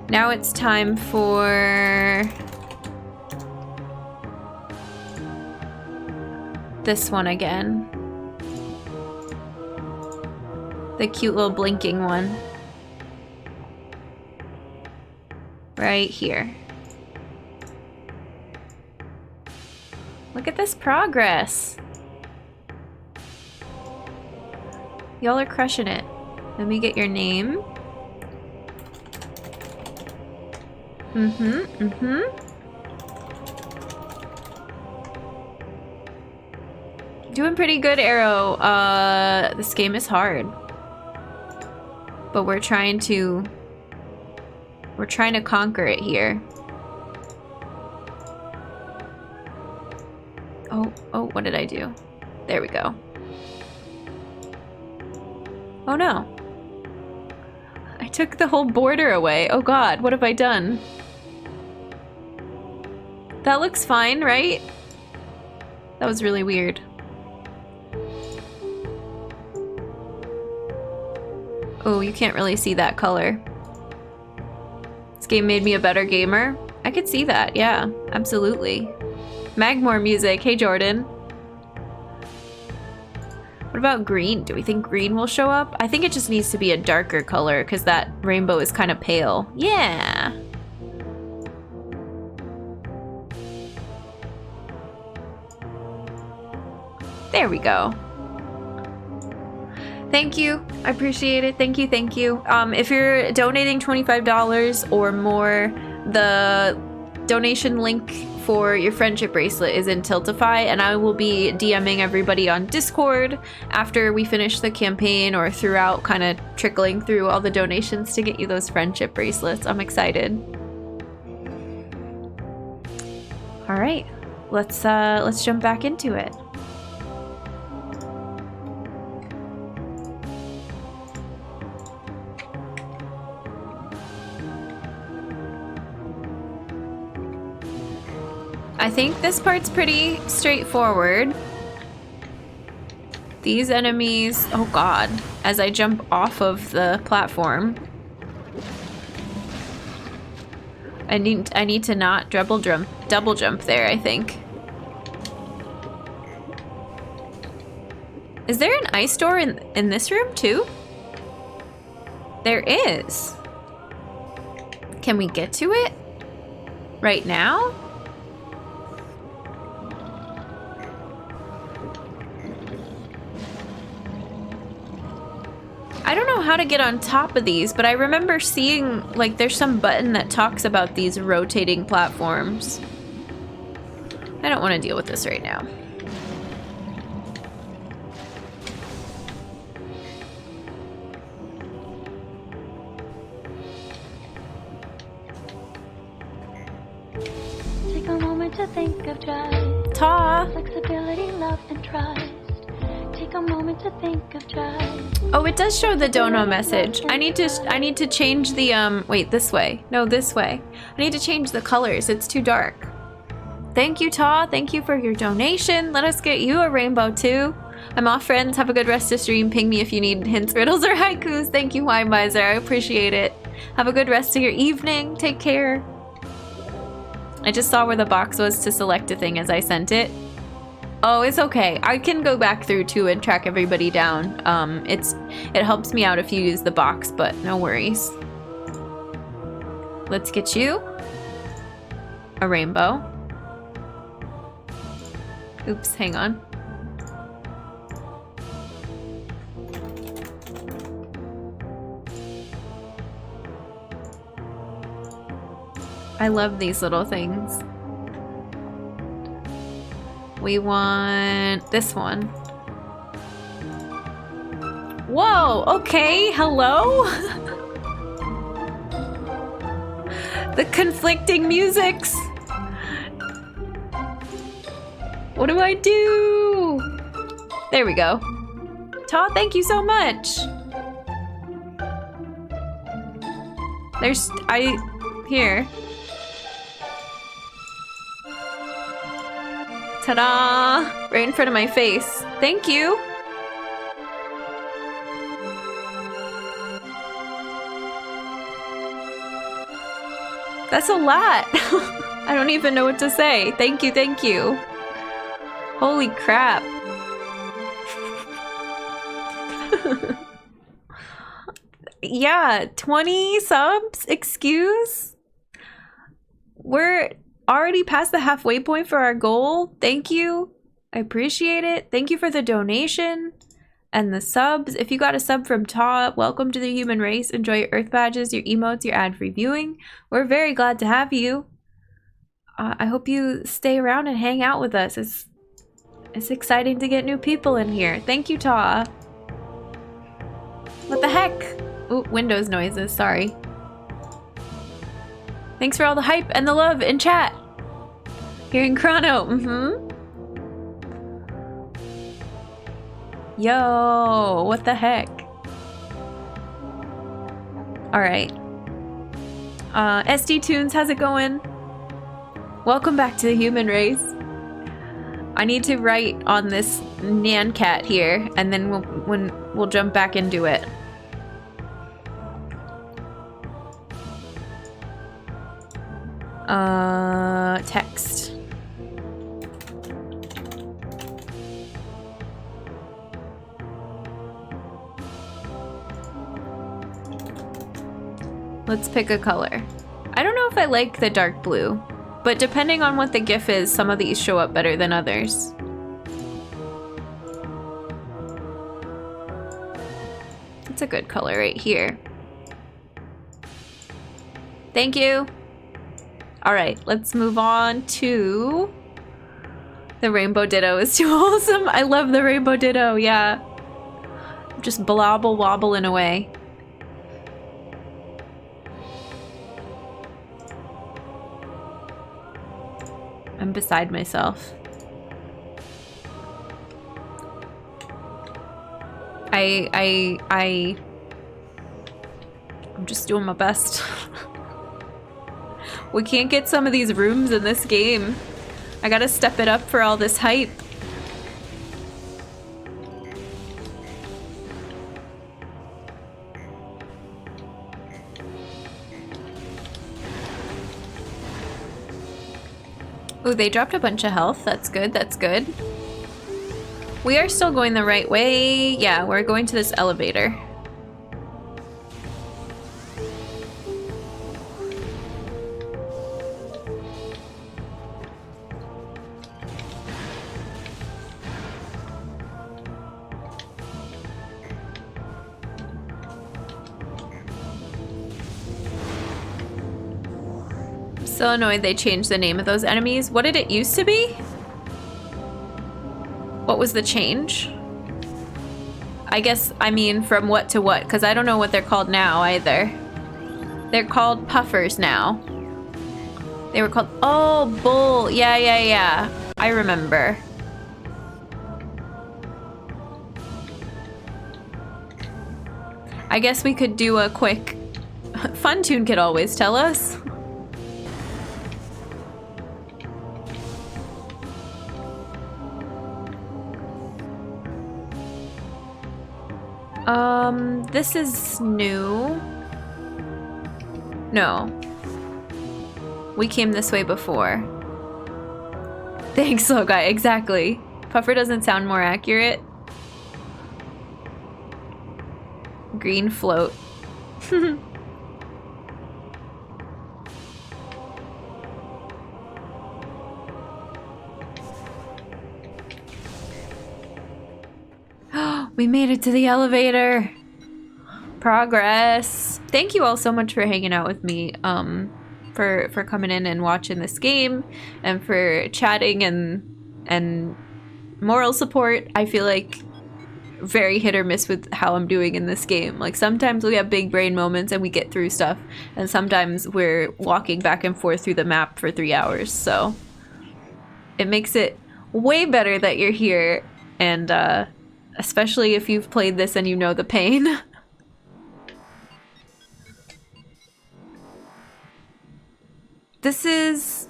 Now it's time for this one again. The cute little blinking one. Right here. Look at this progress. Y'all are crushing it. Let me get your name. Doing pretty good, Arrow. This game is hard. But we're trying to conquer it here. Oh, what did I do? There we go. Oh no. I took the whole border away. Oh god, what have I done? That looks fine, right? That was really weird. Oh, you can't really see that color. This game made me a better gamer. I could see that, yeah, absolutely. Magmore music, hey Jordan. What about green? Do we think green will show up? I think it just needs to be a darker color because that rainbow is kind of pale. Yeah. There we go. Thank you. I appreciate it. Thank you. Thank you. If you're donating $25 or more, the donation link for your friendship bracelet is in Tiltify, and I will be DMing everybody on Discord after we finish the campaign or throughout, kind of trickling through all the donations to get you those friendship bracelets. I'm excited. All right, let's jump back into it. I think this part's pretty straightforward. These enemies, oh god, as I jump off of the platform. I need to not double jump there, I think. Is there an ice door in this room too? There is. Can we get to it right now? I don't know how to get on top of these, but I remember seeing, like, there's some button that talks about these rotating platforms. I don't want to deal with this right now. Take a moment to think of just Ta! flexibility, love, and trust. Take a moment to think of just. Oh, it does show the dono message. I need to change the wait, this way. No, this way. I need to change the colors. It's too dark. Thank you, Ta. Thank you for your donation. Let us get you a rainbow too. I'm off, friends. Have a good rest of stream. Ping me if you need hints, riddles, or haikus. Thank you, Wine Miser. I appreciate it. Have a good rest of your evening. Take care. I just saw where the box was to select a thing as I sent it. Oh, it's okay. I can go back through too and track everybody down. It helps me out if you use the box, but no worries. Let's get you a rainbow. Oops, hang on. I love these little things. We want this one. Whoa, okay, hello? The conflicting musics. What do I do? There we go. Todd, thank you so much. Here. Ta-da! Right in front of my face. Thank you. That's a lot. I don't even know what to say. Thank you, thank you. Holy crap. Yeah, 20 subs? Excuse? We're already past the halfway point for our goal. Thank you. I appreciate it. Thank you for the donation and the subs. If you got a sub from Ta, welcome to the human race. Enjoy your earth badges, your emotes, your ad-free viewing. We're very glad to have you. I hope you stay around and hang out with us. It's exciting to get new people in here. Thank you, Ta. What the heck? Ooh, Windows noises, sorry. Thanks for all the hype and the love in chat. Hearing Chrono, Yo, what the heck? Alright. SD Tunes, how's it going? Welcome back to the human race. I need to write on this Nan cat here, and then we'll jump back into it. Text. Let's pick a color. I don't know if I like the dark blue, but depending on what the GIF is, some of these show up better than others. It's a good color right here. Thank you. All right, let's move on to the rainbow ditto. Is too wholesome. I love the rainbow ditto. Yeah, just blobble wobbling away. I'm beside myself. I'm just doing my best. We can't get some of these rooms in this game. I gotta step it up for all this hype. Ooh, they dropped a bunch of health. That's good, that's good. We are still going the right way. Yeah, we're going to this elevator. So annoyed they changed the name of those enemies. What did it used to be? What was the change? I guess, I mean, from what to what? Because I don't know what they're called now either. They're called puffers now. They were called, oh, bull. Yeah. I remember. I guess we could do a quick... Funtune could always tell us. This is new. No. We came this way before. Thanks, slow guy. Exactly. Puffer doesn't sound more accurate. Green float. We made it to the elevator. Progress. Thank you all so much for hanging out with me, for coming in and watching this game, and for chatting And moral support, I feel like very hit or miss with how I'm doing in this game. Like sometimes we have big brain moments and we get through stuff, and sometimes we're walking back and forth through the map for 3 hours. So it makes it way better that you're here, and especially if you've played this and you know the pain. This is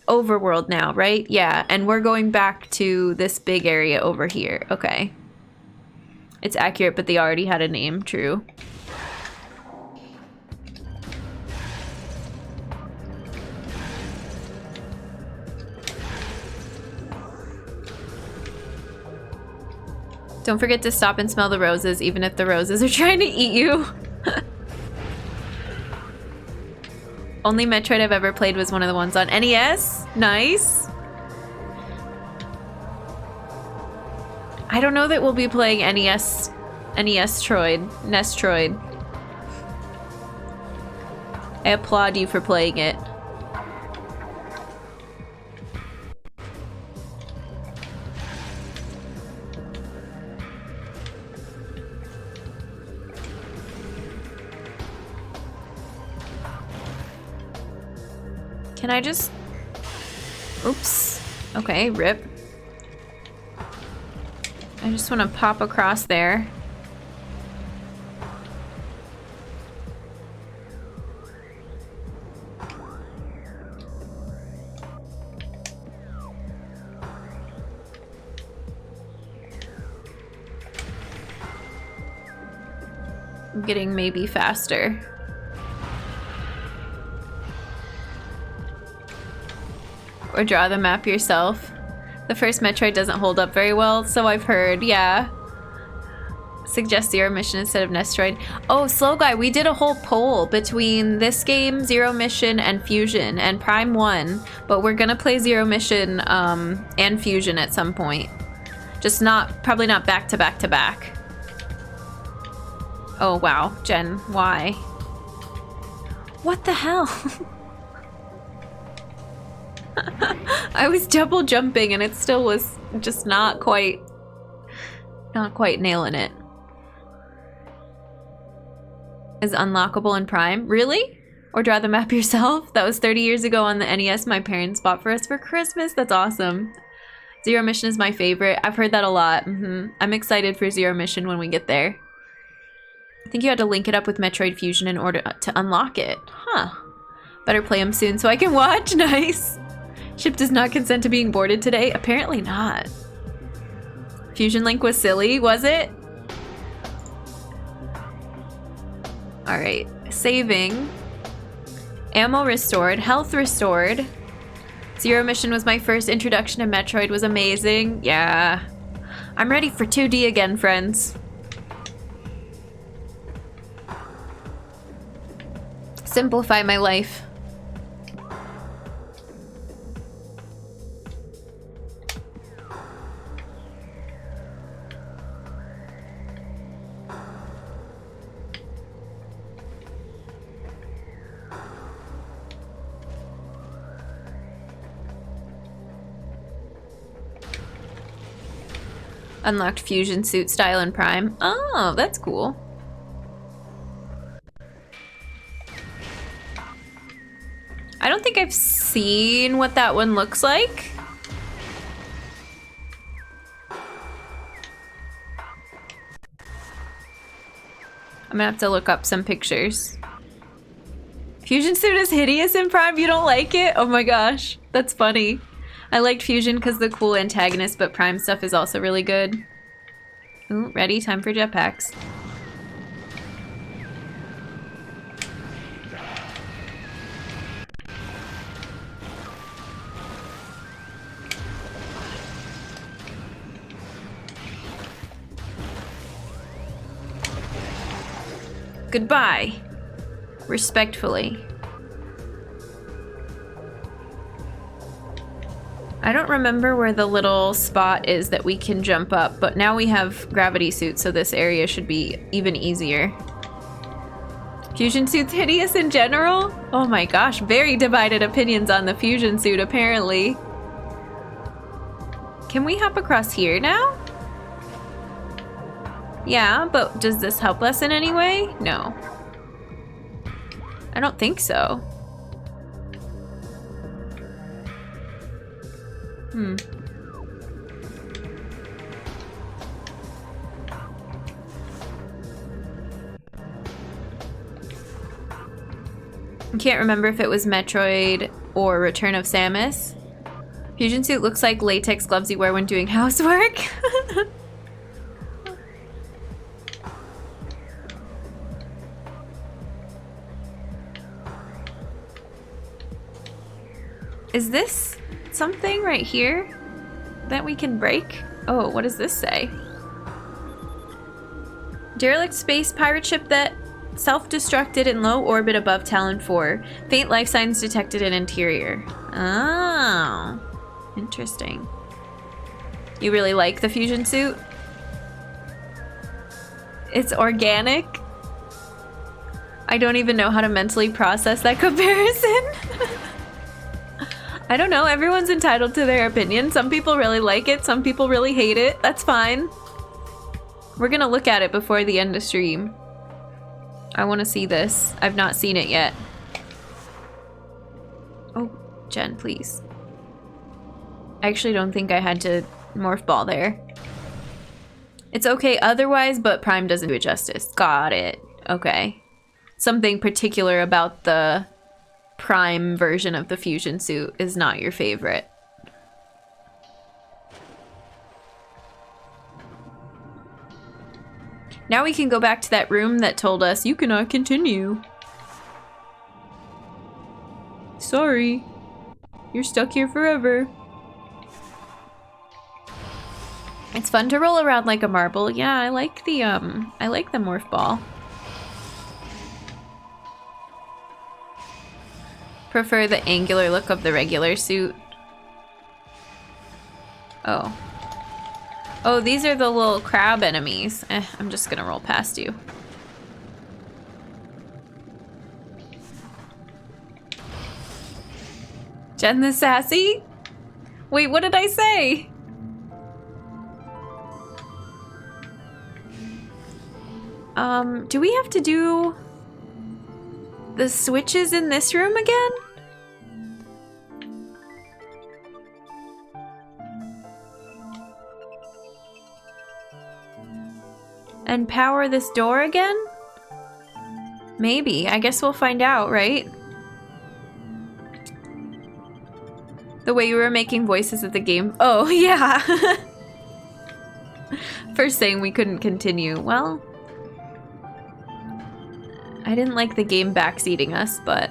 overworld now, right? Yeah, and we're going back to this big area over here. Okay. It's accurate, but they already had a name. True. Don't forget to stop and smell the roses, even if the roses are trying to eat you. Only Metroid I've ever played was one of the ones on NES. Nice. I don't know that we'll be playing Nestroid. I applaud you for playing it. Can I just... Oops. Okay, rip. I just want to pop across there. I'm getting maybe faster. Or draw the map yourself. The first Metroid doesn't hold up very well, so I've heard, yeah. Suggest Zero Mission instead of Nestroid. Oh, Slow Guy, we did a whole poll between this game, Zero Mission, and Fusion, and Prime won, but we're gonna play Zero Mission and Fusion at some point. Just probably not back to back to back. Oh wow, Jen, why? What the hell? I was double jumping and it still was just not quite nailing it. Is unlockable in Prime? Really? Or draw the map yourself? That was 30 years ago on the NES my parents bought for us for Christmas. That's awesome. Zero Mission is my favorite. I've heard that a lot. I'm excited for Zero Mission when we get there. I think you had to link it up with Metroid Fusion in order to unlock it. Huh. Better play them soon so I can watch. Nice. Ship does not consent to being boarded today? Apparently not. Fusion Link was silly, was it? Alright, saving. Ammo restored, health restored. Zero Mission was my first introduction to Metroid, was amazing. Yeah. I'm ready for 2D again, friends. Simplify my life. Unlocked fusion suit style in Prime. Oh, that's cool. I don't think I've seen what that one looks like. I'm gonna have to look up some pictures. Fusion suit is hideous in Prime? You don't like it? Oh my gosh, that's funny. I liked Fusion because the cool antagonist, but Prime stuff is also really good. Ooh, ready? Time for jetpacks. Goodbye. Respectfully. I don't remember where the little spot is that we can jump up, but now we have gravity suits, so this area should be even easier. Fusion suit's hideous in general? Oh my gosh, very divided opinions on the fusion suit, apparently. Can we hop across here now? Yeah, but does this help us in any way? No. I don't think so. Hmm. I can't remember if it was Metroid or Return of Samus. Fusion suit looks like latex gloves you wear when doing housework. Is this something right here that we can break? Oh, what does this say? Derelict space pirate ship that self-destructed in low orbit above Talon 4. Faint life signs detected in interior. Oh, interesting. You really like the fusion suit? It's organic? I don't even know how to mentally process that comparison. I don't know, everyone's entitled to their opinion. Some people really like it, some people really hate it. That's fine. We're gonna look at it before the end of stream. I want to see this. I've not seen it yet. Oh, Jen, please. I actually don't think I had to morph ball there. It's okay otherwise, but Prime doesn't do it justice. Got it. Okay. Something particular about the Prime version of the fusion suit is not your favorite. Now we can go back to that room that told us you cannot continue. Sorry. You're stuck here forever. It's fun to roll around like a marble. Yeah, I like the morph ball. Prefer the angular look of the regular suit. Oh. Oh, these are the little crab enemies. I'm just gonna roll past you. Jen the sassy? Wait, what did I say? Do we have to do the switches in this room again? And power this door again? Maybe. I guess we'll find out, right? The way you were making voices at the game. Oh, yeah. First saying we couldn't continue. Well, I didn't like the game backseating us, but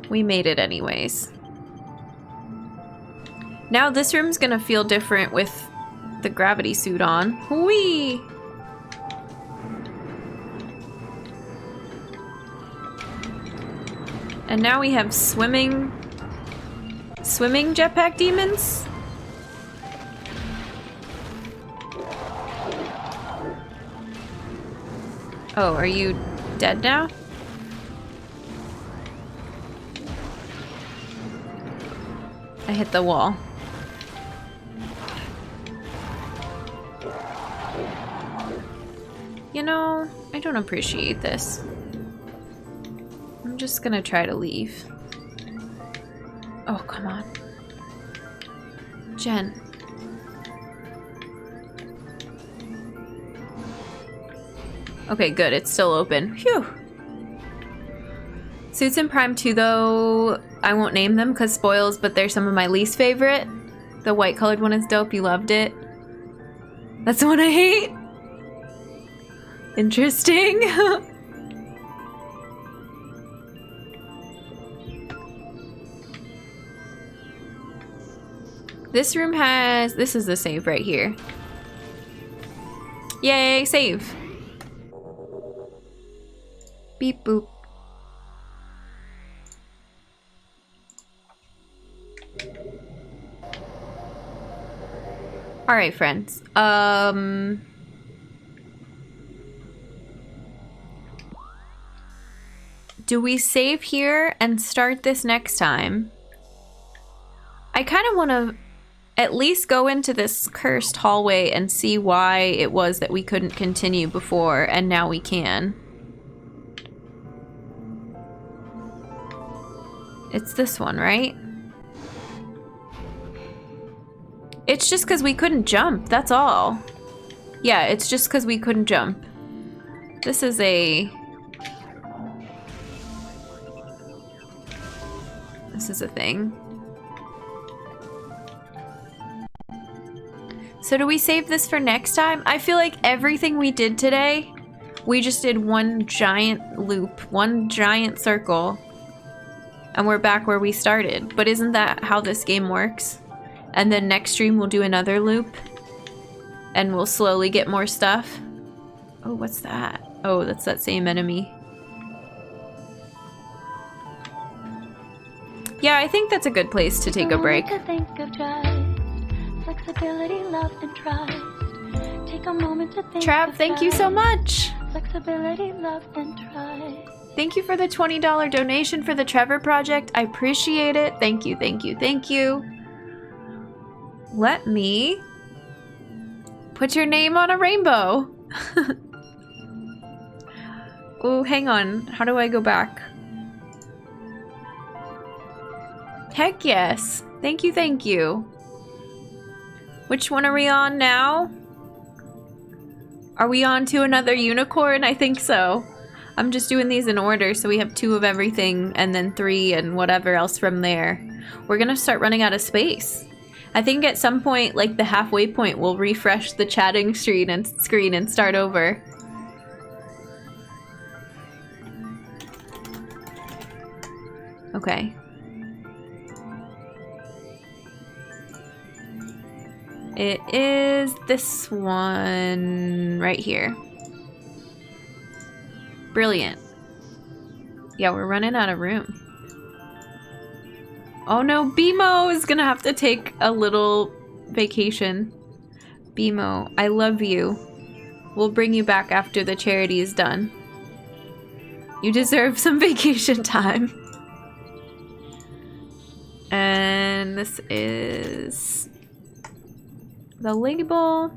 we made it anyways. Now this room's gonna feel different with the gravity suit on. Whee! And now we have swimming jetpack demons? Oh, are you dead now? I hit the wall. You know, I don't appreciate this. I'm just gonna try to leave. Oh, come on. Jen. Okay, good. It's still open. Phew. Suits in Prime 2, though, I won't name them because spoils, but they're some of my least favorite. The white colored one is dope. You loved it. That's the one I hate. Interesting. This room has... This is the save right here. Yay, save. Beep boop. All right, friends. Do we save here and start this next time? I kind of want to at least go into this cursed hallway and see why it was that we couldn't continue before and now we can. It's this one, right? It's just because we couldn't jump, that's all. Yeah, it's just because we couldn't jump. This is a... This is a thing. So do we save this for next time? I feel like everything we did today, we just did one giant loop, one giant circle, and we're back where we started. But isn't that how this game works? And then next stream we'll do another loop, and we'll slowly get more stuff. Oh, what's that? Oh, that's that same enemy. Yeah, I think that's a good place to take a break. Flexibility, love, and trust. Take a moment to think. Trav, thank you so much. Flexibility, love, and trust. Thank you for the $20 donation for the Trevor Project. I appreciate it. Thank you, thank you, thank you. Let me put your name on a rainbow. Oh, hang on. How do I go back? Heck yes. Thank you, thank you. Which one are we on now? Are we on to another unicorn? I think so. I'm just doing these in order, so we have 2 of everything and then 3 and whatever else from there. We're gonna start running out of space. I think at some point, like the halfway point, we'll refresh the chatting screen and start over. Okay. It is this one right here. Brilliant. Yeah, we're running out of room. Oh no, BMO is gonna have to take a little vacation. BMO, I love you. We'll bring you back after the charity is done. You deserve some vacation time. And this is the label.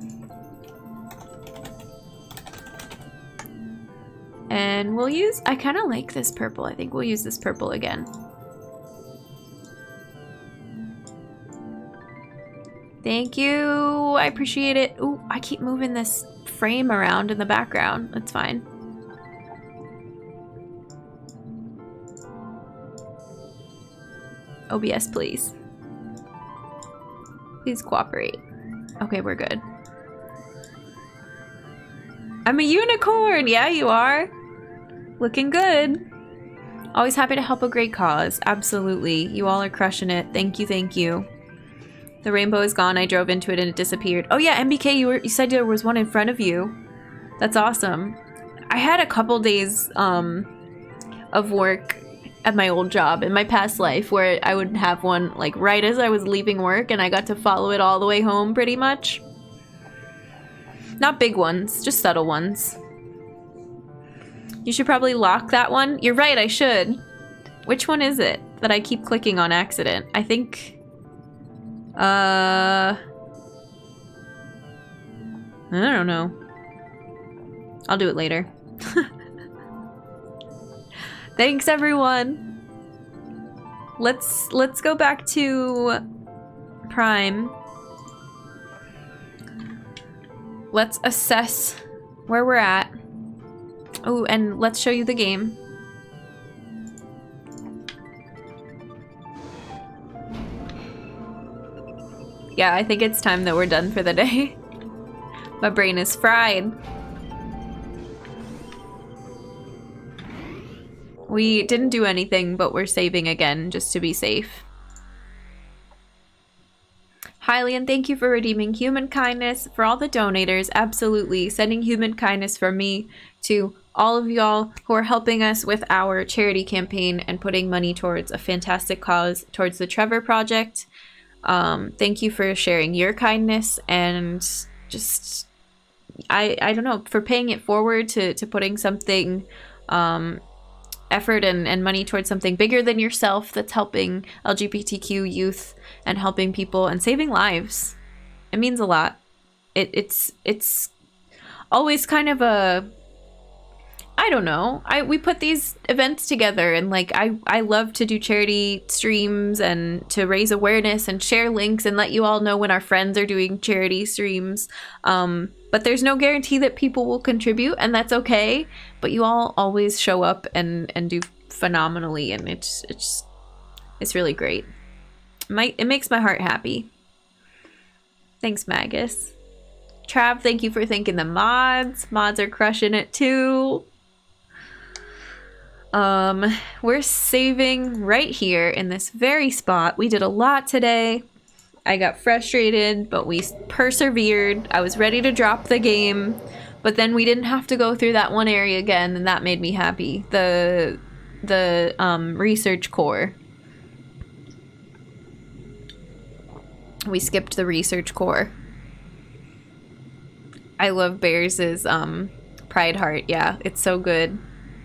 And we'll use, I kind of like this purple. I think we'll use this purple again. Thank you. I appreciate it. Ooh, I keep moving this frame around in the background. That's fine. OBS, please. Please cooperate. Okay, we're good. I'm a unicorn! Yeah, you are. Looking good. Always happy to help a great cause. Absolutely. You all are crushing it. Thank you, thank you. The rainbow is gone. I drove into it and it disappeared. Oh yeah, MBK, you said there was one in front of you. That's awesome. I had a couple days of work at my old job in my past life where I would have one like right as I was leaving work and I got to follow it all the way home pretty much. Not big ones, just subtle ones. You should probably lock that one. You're right, I should. Which one is it that I keep clicking on accident? I think... I don't know. I'll do it later. Thanks, everyone. Let's go back to Prime. Let's assess where we're at. Oh, and let's show you the game. Yeah, I think it's time that we're done for the day. My brain is fried. We didn't do anything, but we're saving again just to be safe. Hylian, thank you for redeeming human kindness. For all the donators, absolutely. Sending human kindness from me to all of y'all who are helping us with our charity campaign and putting money towards a fantastic cause, towards the Trevor Project. Thank you for sharing your kindness and just, I don't know, for paying it forward to putting something effort and money towards something bigger than yourself that's helping LGBTQ youth and helping people and saving lives. It means a lot. It's always kind of a, I don't know. We put these events together, and like I love to do charity streams and to raise awareness and share links and let you all know when our friends are doing charity streams. But there's no guarantee that people will contribute, and that's okay. But you all always show up and do phenomenally, and it's really great. It makes my heart happy. Thanks, Magus. Trav, thank you for thanking the mods. Mods are crushing it too. We're saving right here in this very spot. We did a lot today. I got frustrated, but we persevered. I was ready to drop the game, but then we didn't have to go through that one area again, and that made me happy. The research core. We skipped the research core. I love Bears' Pride Heart. Yeah, it's so good.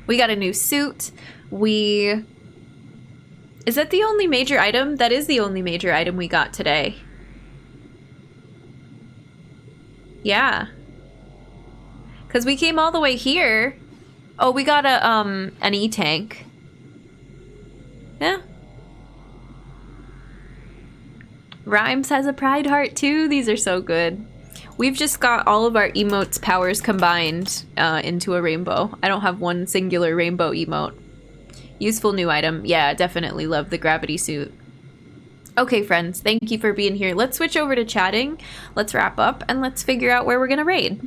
We got a new suit. Is that the only major item? That is the only major item we got today. Yeah. Because we came all the way here. Oh, we got an E-tank. Yeah. Rhymes has a Pride Heart too. These are so good. We've just got all of our emotes powers combined into a rainbow. I don't have one singular rainbow emote. Useful new item. Yeah, definitely love the gravity suit. Okay, friends, thank you for being here. Let's switch over to chatting. Let's wrap up and let's figure out where we're gonna raid.